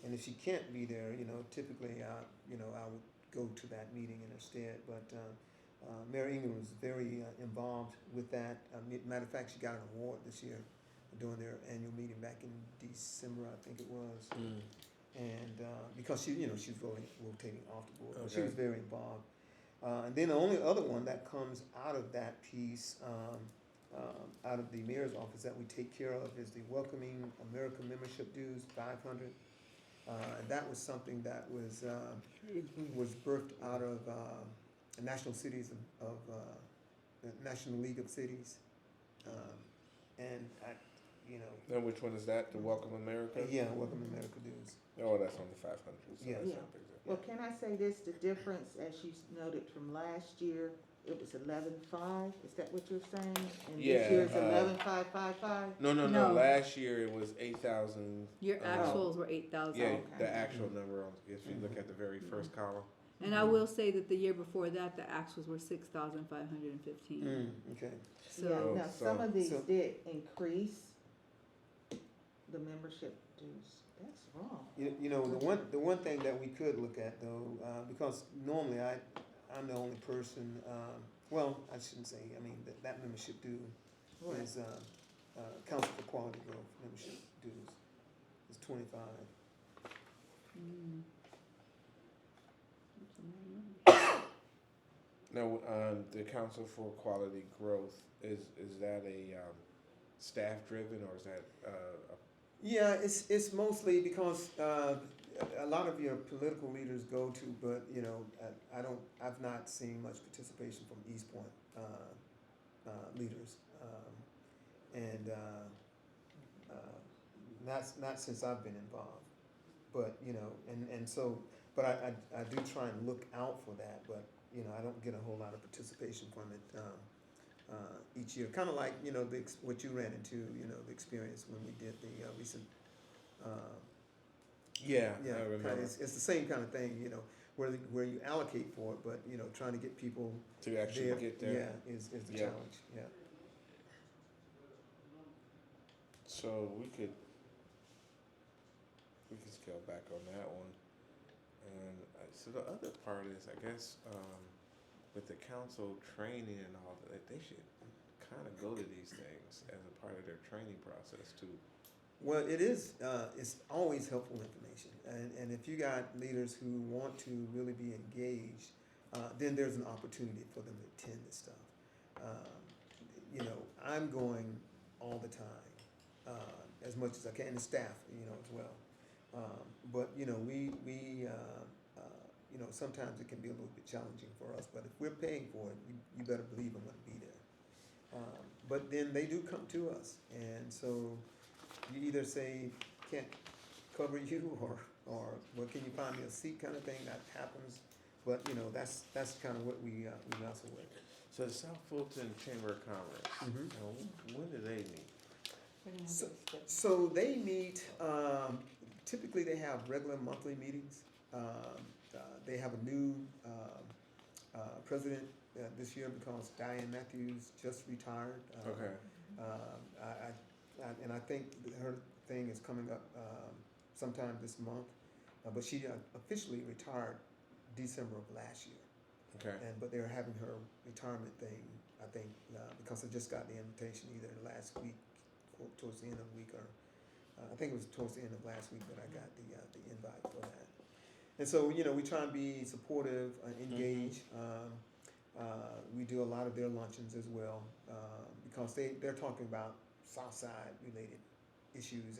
And if she can't be there, typically, I would go to that meeting in her stead. But Mayor Ingram was very involved with that. Matter of fact, she got an award this year during their annual meeting back in December, I think it was. And because she's rotating off the board, but she was very involved. And then the only other one that comes out of that piece, out of the mayor's office that we take care of, is the Welcoming America membership dues, 500. And that was something that was birthed out of the National Cities of the National League of Cities, and Now, which one is that? The Welcome America? yeah, Welcome America dues. Oh, that's on the 500. So Yeah. that's Yeah. not big deal. Well, can I say this, the difference, as you noted from last year, it was 11,500, is that what you're saying? And Yeah, this year it's 11,555? No. No. Last year it was 8,000. Your actuals were 8,000. Yeah, okay. the actual number on, if you look at the very first column. And I will say that the year before that, the actuals were 6,515. Okay. Yeah, So, now, some of these so- did increase the membership dues, that's wrong. The one thing that we could look at though, because normally I'm the only person, well, I shouldn't say, I mean, that membership due Right. is, Council for Quality Growth membership dues is 25. mm. Now, the Council for Quality Growth, is that a staff driven or is that Yeah, it's mostly because a lot of your political leaders go to, but I've not seen much participation from East Point leaders, and not since I've been involved. But but I do try and look out for that, but I don't get a whole lot of participation from it. Each year, kind of like what you ran into, the experience when we did the recent. Yeah, Yeah, I remember. it's the same kind of thing, where you allocate for it, but trying to get people To actually get there. Yeah, is the Yeah. challenge. Yeah. So we could scale back on that one. And so the other part is, I guess, with the council training and all that, they should kind of go to these things as a part of their training process too. Well, it is. It's always helpful information, and if you got leaders who want to really be engaged, then there's an opportunity for them to attend this stuff. I'm going all the time, as much as I can, and the staff, as well. But sometimes it can be a little bit challenging for us. But if we're paying for it, you better believe I'm going to be there. But then they do come to us, and so you either say can't cover you, or well, can you find me a seat kind of thing. That happens, but that's kind of what we wrestle with. So the South Fulton Chamber of Commerce, when do they meet? So they meet. Typically, they have regular monthly meetings. They have a new president this year because Diane Matthews just retired. Okay. And I think her thing is coming up sometime this month. But she officially retired December of last year. Okay. But they're having her retirement thing, I think, because I just got the invitation either last week, towards the end of the week, or I think it was towards the end of last week that I got the invite for that. And so, we try and be supportive, engage. We do a lot of their luncheons as well, because they're talking about South Side related issues,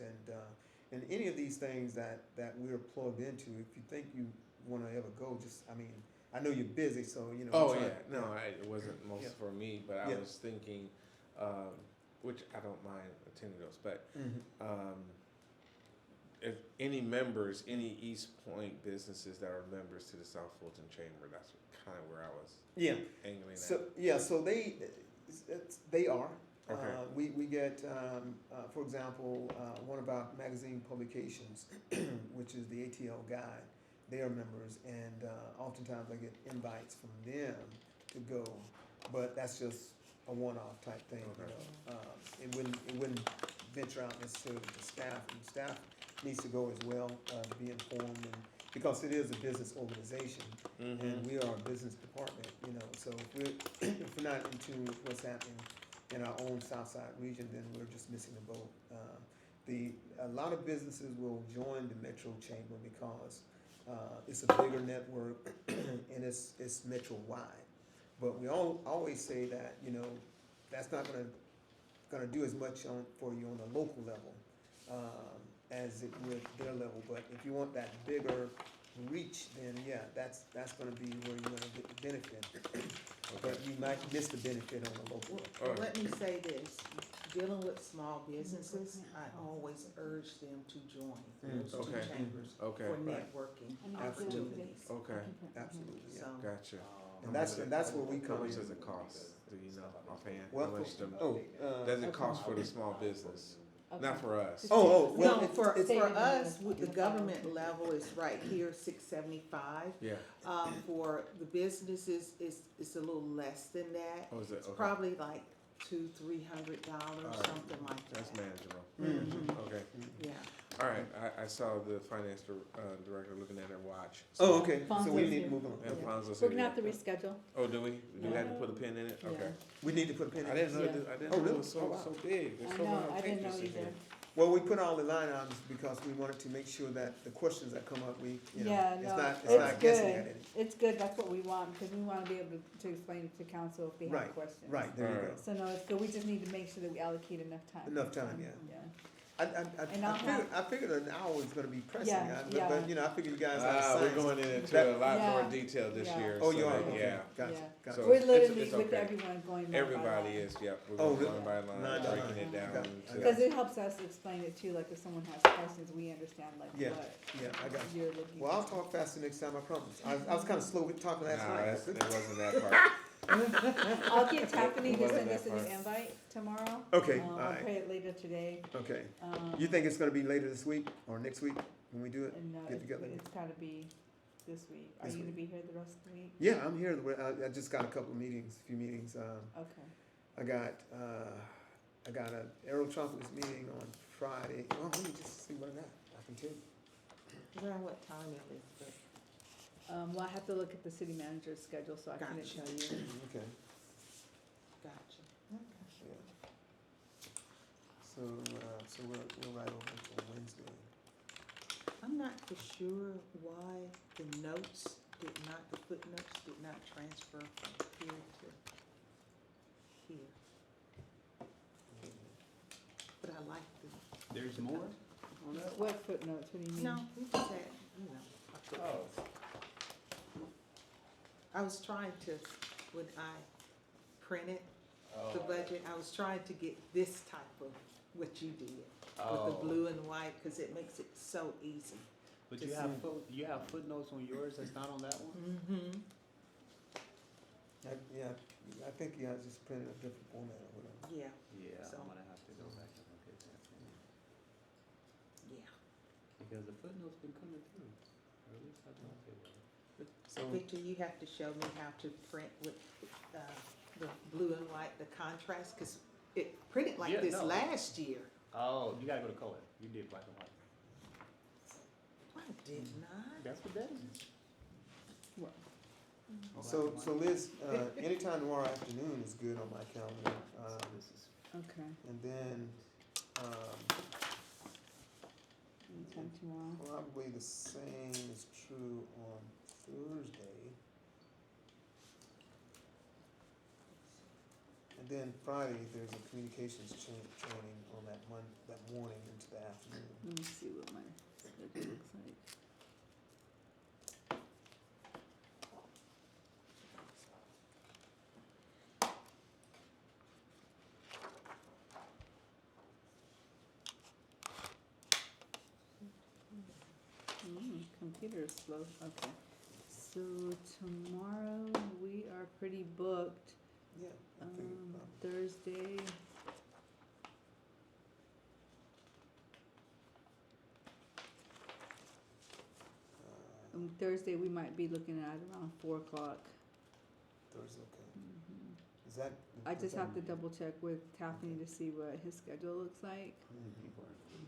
and any of these things that we're plugged into. If you think you want to ever go, I know you're busy, so Oh try- yeah, no, it wasn't most Yeah. for me, but I Yeah. was thinking, which I don't mind attending those, but if any East Point businesses that are members to the South Fulton Chamber, that's kind of where I was Yeah. angling So they are. Okay. We get, for example, one of our magazine publications, which is the ATL Guide. They are members, and oftentimes I get invites from them to go, but that's just a one-off type thing. Okay. It wouldn't venture out necessarily to staff, and staff needs to go as well, to be informed, and, because it is a business organization, and we are a business department, you know, so if we're, if we're not in tune with what's happening in our own Southside region, then we're just missing the boat. A lot of businesses will join the Metro Chamber because, it's a bigger network and it's metro-wide. But we always say that, you know, that's not gonna do as much for you on the local level, as it would their level. But if you want that bigger reach, then yeah, that's gonna be where you're gonna get the benefit. But you might miss the benefit on the local level. Well, let me say this, dealing with small businesses, I always urge them to join those two Okay. chambers Okay. for Right. networking Absolutely. opportunities. Okay. Absolutely, yeah. So, Gotcha. And that's where we How come much in. does it cost? Do you know offhand? Well, How much oh, does it cost for the small business? Not for us. well, no, it's, for State and us, the- with the the government level is right here, $675. Yeah. For the businesses, it's a little less than that. Oh, is it? It's Okay. probably like $200-300, All right. something like that. That's manageable. Mhm. Okay. Yeah. All right. I saw the finance director looking at her watch. oh, okay, so Fonzo's we need here. to move on. And Okay. Fonzo said We're gonna yeah. have to reschedule. Oh, do we? Do we have to put a pin in it? Okay. Yeah. We need to put a pin in I it. didn't know. Yeah. I didn't Oh, know really? it was so Oh, wow. so big. There's I so know, many I didn't know pages in either. here. Well, we put all the line items because we wanted to make sure that the questions that come up, we, you know, Yeah, it's no, not it's guessing at good. it. It's good, that's what we want, because we wanna be able to explain it to council if they have Right, questions. Right, there you Alright. go. So no, it's good, we just need to make sure that we allocate enough time. Enough time, yeah. Yeah. I I'll figured an hour was gonna be pressing, Yeah, yeah. but, you know, I figured you guys have We're science. going into That- a lot more Yeah. detail this Yeah. year. Oh, so you are, that- okay, Yeah. gotcha, Yeah. gotcha. So We're it's- literally it's with okay. everyone going line by Everybody line. is. Yep. We're Oh, going really? line by line, Line by breaking line. it down. Got- to- Because it helps us explain it too, like if someone has questions, we understand like Yeah. what Yeah, I got you. you're looking. Well, I'll talk faster next time, I promise. I was kinda slow with talking last Nah, night. it wasn't that part. I'll get Tiffany to Wasn't send us that a new part. invite tomorrow. Okay, I'll alright, pay it later today. okay. Um, You think it's gonna be later this week or next week when we do it? And, Get together? it's gotta be this week. Are This you gonna week. be here the rest of the week? Yeah, I'm here. I just got a couple of meetings, a few meetings. Okay. I got a Aero Chocolates meeting on Friday. Well, let me just see what I got. I can tell you. Around what time, Elizabeth? Well, I have to look at the city manager's schedule, so I couldn't Gotcha. tell you. Okay, Gotcha. yeah. So we're right over until Wednesday. I'm not for sure why the footnotes did not transfer from here to here. But I like the, There's more? What footnotes, what do you mean? no, we just had, a footnote. I was trying to, when I printed the budget, I was trying to get this type of what you did. With the blue and white, cause it makes it so easy. But to you have footnotes on yours that's not on that one? Mm-hmm. Yeah, I think you guys just printed a different format or whatever. Yeah, Yeah, So- I'm gonna have to go back and look at that. yeah. Because the footnotes been coming through, or at least I thought they were. So, Victor, you have to show me how to print with, the blue and white, the contrast, cause it printed like Yeah, this no. last year. Oh, you gotta go to color. You did black and white. I did not. That's what that is. What? so Liz, anytime tomorrow afternoon is good on my calendar. Okay, And then, anytime tomorrow. probably the same is true on Thursday. And then Friday, there's a communications training on that morning into the afternoon. Let me see what my schedule looks like. Computer is slow, okay. So tomorrow, we are pretty booked. Yeah, I think, Thursday. Thursday, we might be looking at around 4 o'clock. Thursday, okay. Is that? I just have to double check with Taffany to see what his schedule looks like, Mhm.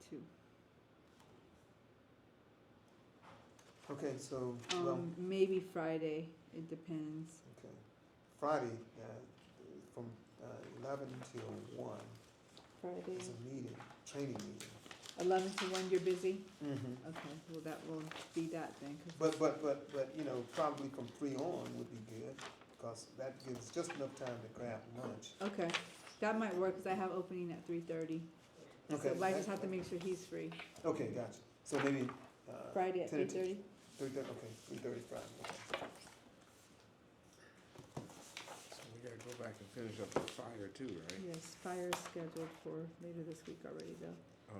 too. Okay, so, well, Maybe Friday, it depends. okay. Friday, from, 11 till 1 Friday, is a meeting, training meeting. 11 to 1, you're busy? Mm-hmm. Okay, well, that will be that then, 'cause But, you know, probably from 3 on would be good, because that gives just enough time to grab lunch. okay, that might work, cause I have opening at 3:30. Okay. So I just have to make sure he's free. Okay, gotcha. So maybe, Friday at 10 3:30? 3:30, okay, 3:30 Friday, okay. So we gotta go back and finish up the fire too, right? Yes, fire is scheduled for later this week already though.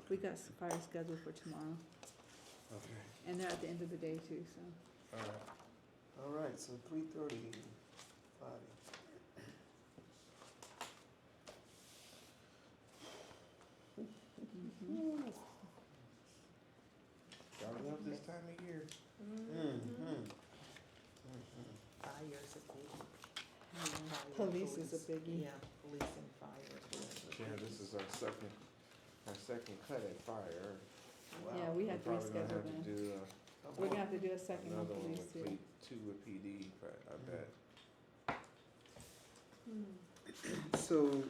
We Okay, got some fire scheduled for tomorrow, okay, and they're at the end of the day too, so. alright. All right, so 3:30 Friday. Mhm. Gotta love this time of year. Mm-hmm. Fire's a big. Police is a biggie. Yeah, police and fire. Yeah, this is our second cut at fire. Yeah, we had 3 We're probably gonna scheduled have to in. do We're gonna have to do a second on another one police with too. two with PD, but I bet. So,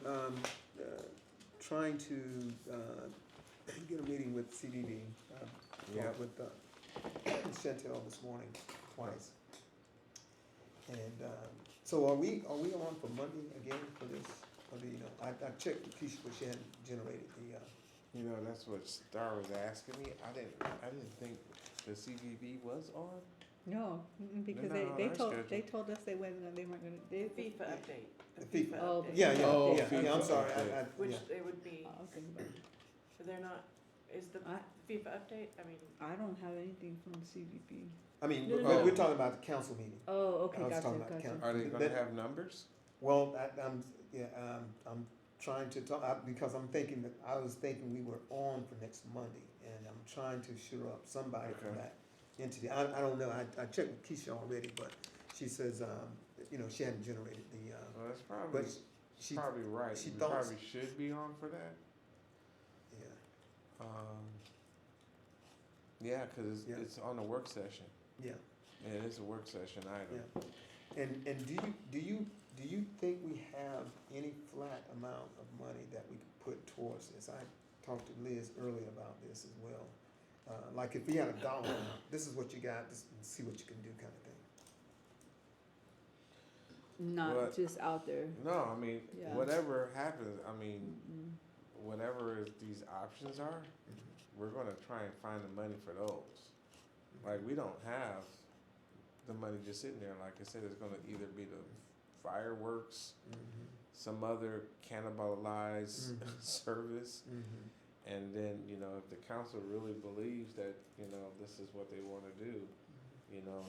trying to, get a meeting with CDD, Yep. talked with, Chantel this morning, twice. And, so are we on for Monday again for this? Or do you know, I checked with Keisha, but she hadn't generated the, You know, that's what Star was asking me. I didn't think the CVB was on. No, because They're not they on our told, schedule. they told us they weren't gonna, they. FIFA update. the A FIFA. Oh, update. Yeah, Oh, yeah, I'm FIFA sorry, update. Which yeah. it would be, Oh, okay, but they're not, is the I, FIFA update, I mean, I don't have anything from the CVP. I mean, No, no, we're no. talking about the council meeting. Oh, okay, I was gotcha, talking about gotcha. count- Are they gonna That- have numbers? Well, I'm trying to talk, because I'm thinking that, I was thinking we were on for next Monday, and I'm trying to shore up somebody from Okay. that entity. I don't know, I checked with Keisha already, but she says, you know, she hadn't generated the, Well, that's probably, but she, probably right. she We thought- probably should be on for that. yeah, Yeah, cause Yeah. it's on a work session. yeah, And it is a work session item. yeah. And do you think we have any flat amount of money that we could put towards this? I talked to Liz earlier about this as well. Like if we had a dollar amount, this is what you got, just see what you can do kind of thing. Not What? just out there. No, I mean, Yeah. whatever happens, I mean, Mm-mm. whatever these options are, we're gonna try and find the money for those. Like, we don't have the money just sitting there. Like I said, it's gonna either be the fireworks, Mhm. some other cannibalized Mhm. service, Mhm. and then, you know, if the council really believes that, you know, this is what they wanna do, you know,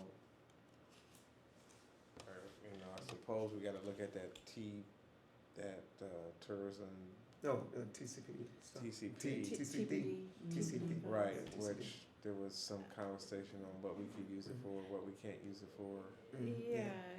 or, you know, I suppose we gotta look at that tourism, No, TCP. stuff. TCP. TCP. TCP. Mhm. right, TCP. which there was some conversation on what we could use it for, what we can't use it for. Mhm.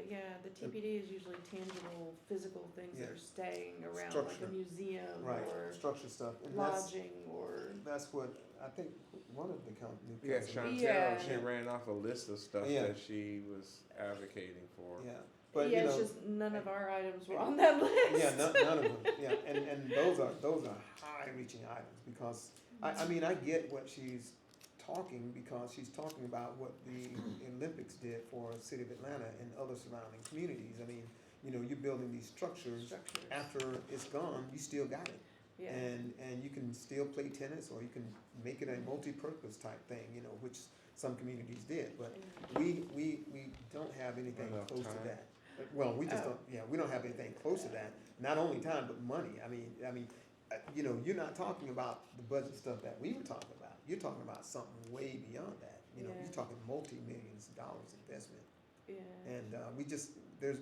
yeah, the TPD is usually tangible, physical things that Yeah. are staying around, like Structure. a museum Right, or structure stuff, and lodging or, that's what, I think, one of the new Yeah, council. Chantel, Yeah. she ran off a list of stuff Yeah. that she was advocating for. Yeah, but you yeah, it's know, just none of our items were on that list. yeah, none of them, yeah, and those are high-reaching items, because, I mean, I get what she's talking, because she's talking about what the Olympics did for the city of Atlanta and other surrounding communities. I mean, you know, you're building these structures, Structures. after it's gone, you still got it. Yeah. And you can still play tennis, or you can make it a multi-purpose type thing, you know, which some communities did, but we don't have anything Enough close to time. that. Well, we just Oh. don't, yeah, we don't have anything close to that, not only time, but money. I mean, you know, you're not talking about the budget stuff that we were talking about, you're talking about something way beyond that, you know, Yeah. you're talking multi-millions of dollars investment, Yeah. and,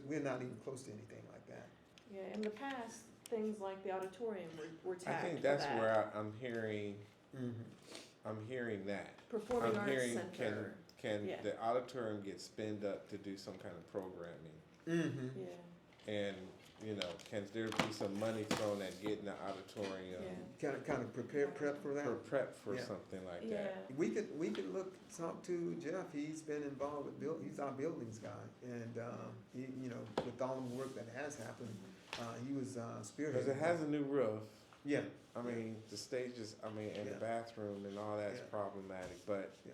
we're not even close to anything like that. Yeah, in the past, things like the auditorium were I tagged think for that's that. where I'm hearing that. Performing I'm Arts hearing, Center. can Yeah. the auditorium get spinned up to do some kind of programming? Mm-hmm. Yeah. And you know, can there be some money thrown at getting the auditorium Kind of prep for that. prep for Yeah. something like Yeah, that? We could talk to Jeff. He's been involved with he's our buildings guy, and he, you know, with all the work that has happened, he was spearheading. Because it has a new roof. Yeah, I mean, the stages, I mean, and the Yeah. bathroom and all that's Yeah. problematic, but yeah.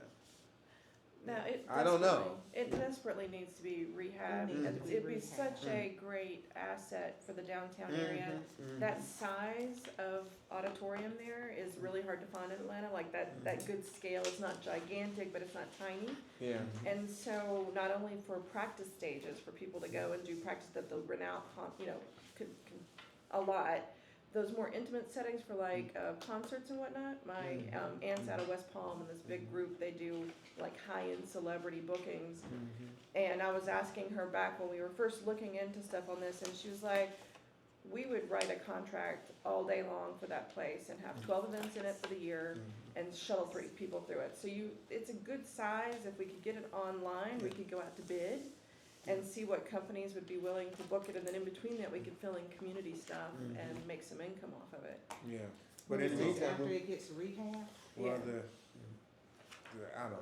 no, it I don't know. It desperately needs to be rehabbed. It needs to be It'd be rehabbed. such a great asset for the downtown area. That size of auditorium there is really hard to find in Atlanta, like that good scale, it's not gigantic, but it's not tiny. yeah. And so, not only for practice stages, for people to go and do practice that they'll rent out, you know, could a lot, those more intimate settings for like concerts and whatnot. My aunt's out of West Palm, and this big group, they do like high-end celebrity bookings. And I was asking her back when we were first looking into stuff on this, and she was like, we would write a contract all day long for that place and have 12 events in it for the year and shuttle 3 people through it. So it's a good size. If we could get it online, we could go out to bid and see what companies would be willing to book it, and then in between that, we could fill in community stuff and make some income off of it. Yeah. But in the meantime, After it gets rehabbed? Well, Yeah. I don't know.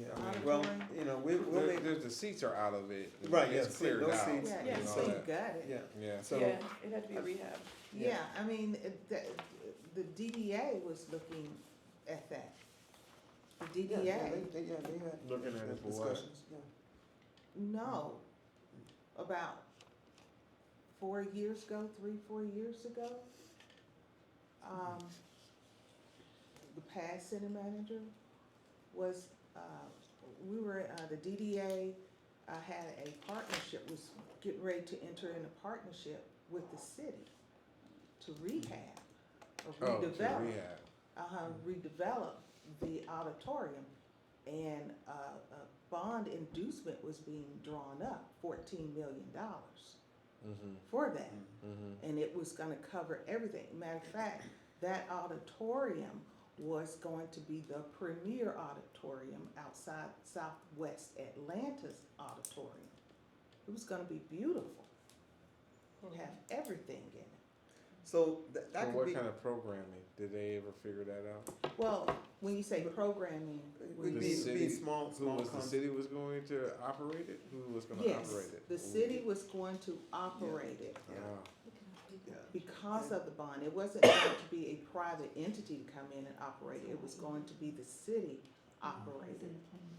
yeah. Auditorium. Well, you know, we'll make The seats are out of it. Right, It's yeah, cleared those out. seats- Yeah, Yeah, it's and all been that. gutted. yeah. Yeah. So Yeah, it had to be rehab. Yeah, I mean, the DDA was looking at that. The DDA, they had Looking at it for what? discussions. Yeah. no, about 4 years ago, 3-4 years ago, the past city manager was, we were, the DDA had a partnership, was getting ready to enter in a partnership with the city to rehab or Oh, to redevelop. rehab. Redevelop the auditorium, and a bond inducement was being drawn up, $14 million for that. And it was gonna cover everything. Matter of fact, that auditorium was going to be the premier auditorium outside Southwest Atlanta's auditorium. It was gonna be beautiful. It'd have everything in it. So that So could what be. kind of programming? Did they ever figure that out? Well, when you say programming, Would The be city- small, Who small. was the city was going to operate it? Who was gonna yes, operate it? the city was going to operate it. Yeah. Ah, Yeah. Because of the bond, it wasn't going to be a private entity to come in and operate it, it was going to be the city operated.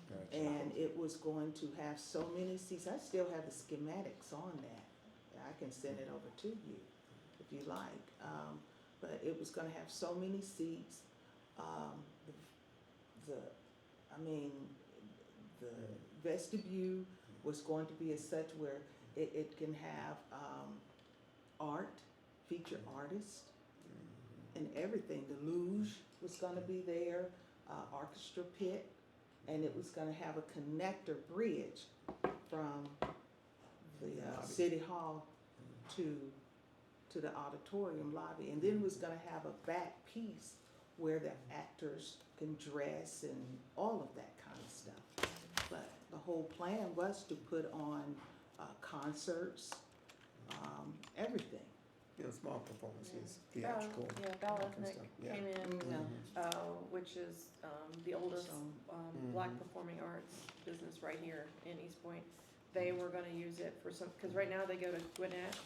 gotcha. And it was going to have so many seats, I still have the schematics on that, I can send it over to you if you like. But it was gonna have so many seats, the vestibule was going to be as such where it can have, art, feature artists, and everything. The luge was gonna be there, orchestra pit, and it was gonna have a connector bridge from the city hall to the auditorium lobby. And then it was gonna have a back piece where the actors can dress and all of that kind of stuff. But the whole plan was to put on concerts, everything. You know, small performances, theatrical. Yeah, that Bell kind of Ethnic stuff. Yeah. came in, Yeah. which is the oldest So, black performing arts business right here in East Point. They were gonna use it for some, because right now they go to Gwinnett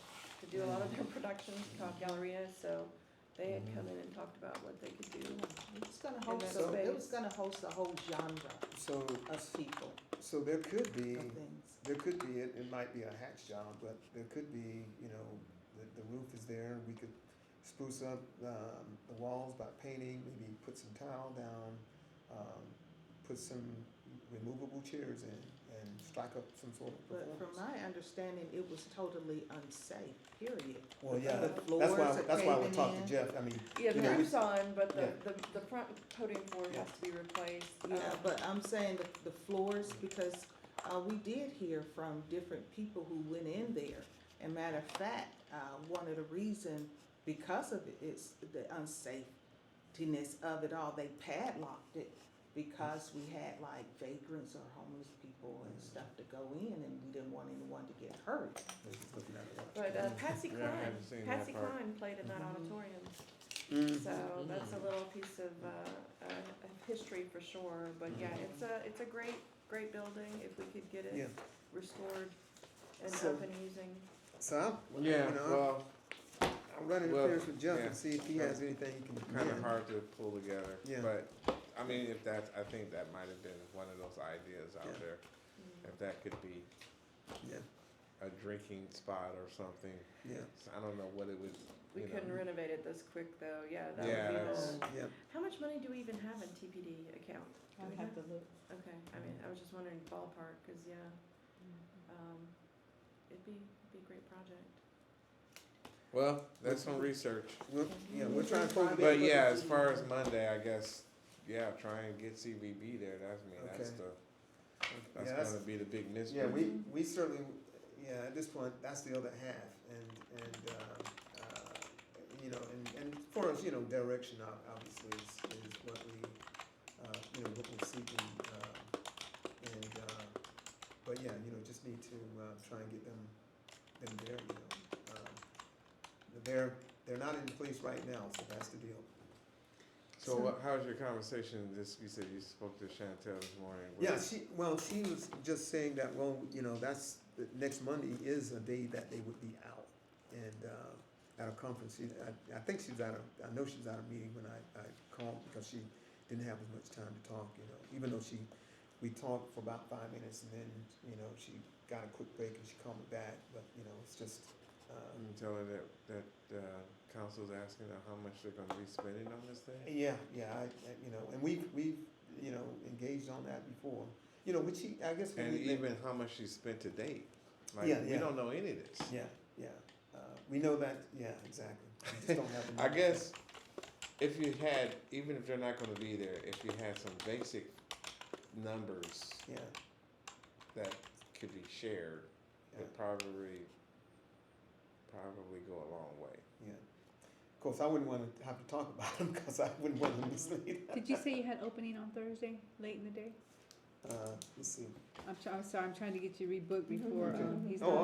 to do a lot of their productions, Cobb Galleria, so they had come in and talked about what they could do. It was gonna And host, then it was space. gonna host a whole genre So, of people, so there could be, of things. it might be a hatch job, but there could be, you know, the roof is there, we could spruce up, the walls by painting, maybe put some tile down, put some removable chairs in, and strike up some sort of But performance. from my understanding, it was totally unsafe, period. Well, yeah, The that's floors why, are that's why we'll caving talk in. to Jeff, I mean, Yeah, the you know, roof's on, but Yeah. the front podium floor has to be replaced. Yeah, but I'm saying the floors, because, we did hear from different people who went in there. And matter of fact, one of the reason, because of it, is the unsafetiness of it all, they padlocked it because we had like vagrants or homeless people and stuff to go in, and we didn't want anyone to get hurt. But Patsy Yeah, I Cline, haven't seen that Patsy part. Cline played in that auditorium. Mhm. So that's a little piece of history for sure. But yeah, it's a great building. If we could get Yeah. it restored and So- up and using. So Yeah, You know, well, I'm running Well, affairs with Jeff yeah. and see if he has anything he can. kind of yeah. hard to pull together. Yeah. But, I mean, if that's, I think that might have been one of those ideas out Yeah. there. If that could be Yeah, a drinking spot or something. yeah, So I don't know what it would, We you know. couldn't renovate it this quick though. Yeah, that Yeah, would be that's- the. yeah. How much money do we even have in TPD account? Do I'll we have to look. Okay, I mean, I was just wondering ballpark, cause yeah, it'd be a great project. Well, that's some research. We're trying to. pull But together- yeah, as far as Monday, I guess, yeah, try and get CVB there. That's Okay. that's Yeah, gonna be the big mystery. Yeah, we certainly, yeah, at this point, that's the other half, and, you know, and as far as, you know, direction, obviously, is what we, you know, what we're seeking, but yeah, you know, just need to, try and get them there, you know. They're not in place right now, so that's the deal. So how's your conversation? You said you spoke to Chantel this morning. Yeah, she was just saying that, well, you know, that's, next Monday is a day that they would be out. And, at a conference, I think I know she's at a meeting when I called because she didn't have as much time to talk, you know, even though we talked for about 5 minutes and then, you know, she got a quick break and she called me back, but, you know, it's just, You tell her that council's asking her how much they're gonna be spending on this thing? yeah, I you know, and we've, you know, engaged on that before, you know, which I guess. when And we- even how much she spent to date. Like, Yeah, we yeah. don't know any of this. Yeah, we know that, yeah, exactly. We just don't have the I numbers. guess if you had, even if they're not gonna be there, if you had some basic numbers Yeah, that could be shared, yeah, would probably go a long way. yeah. Of course, I wouldn't wanna have to talk about them, cause I wouldn't want to mislead. Did you say you had opening on Thursday, late in the day? Let's see. I'm sorry, I'm trying to get you rebooked before, he's Oh, not.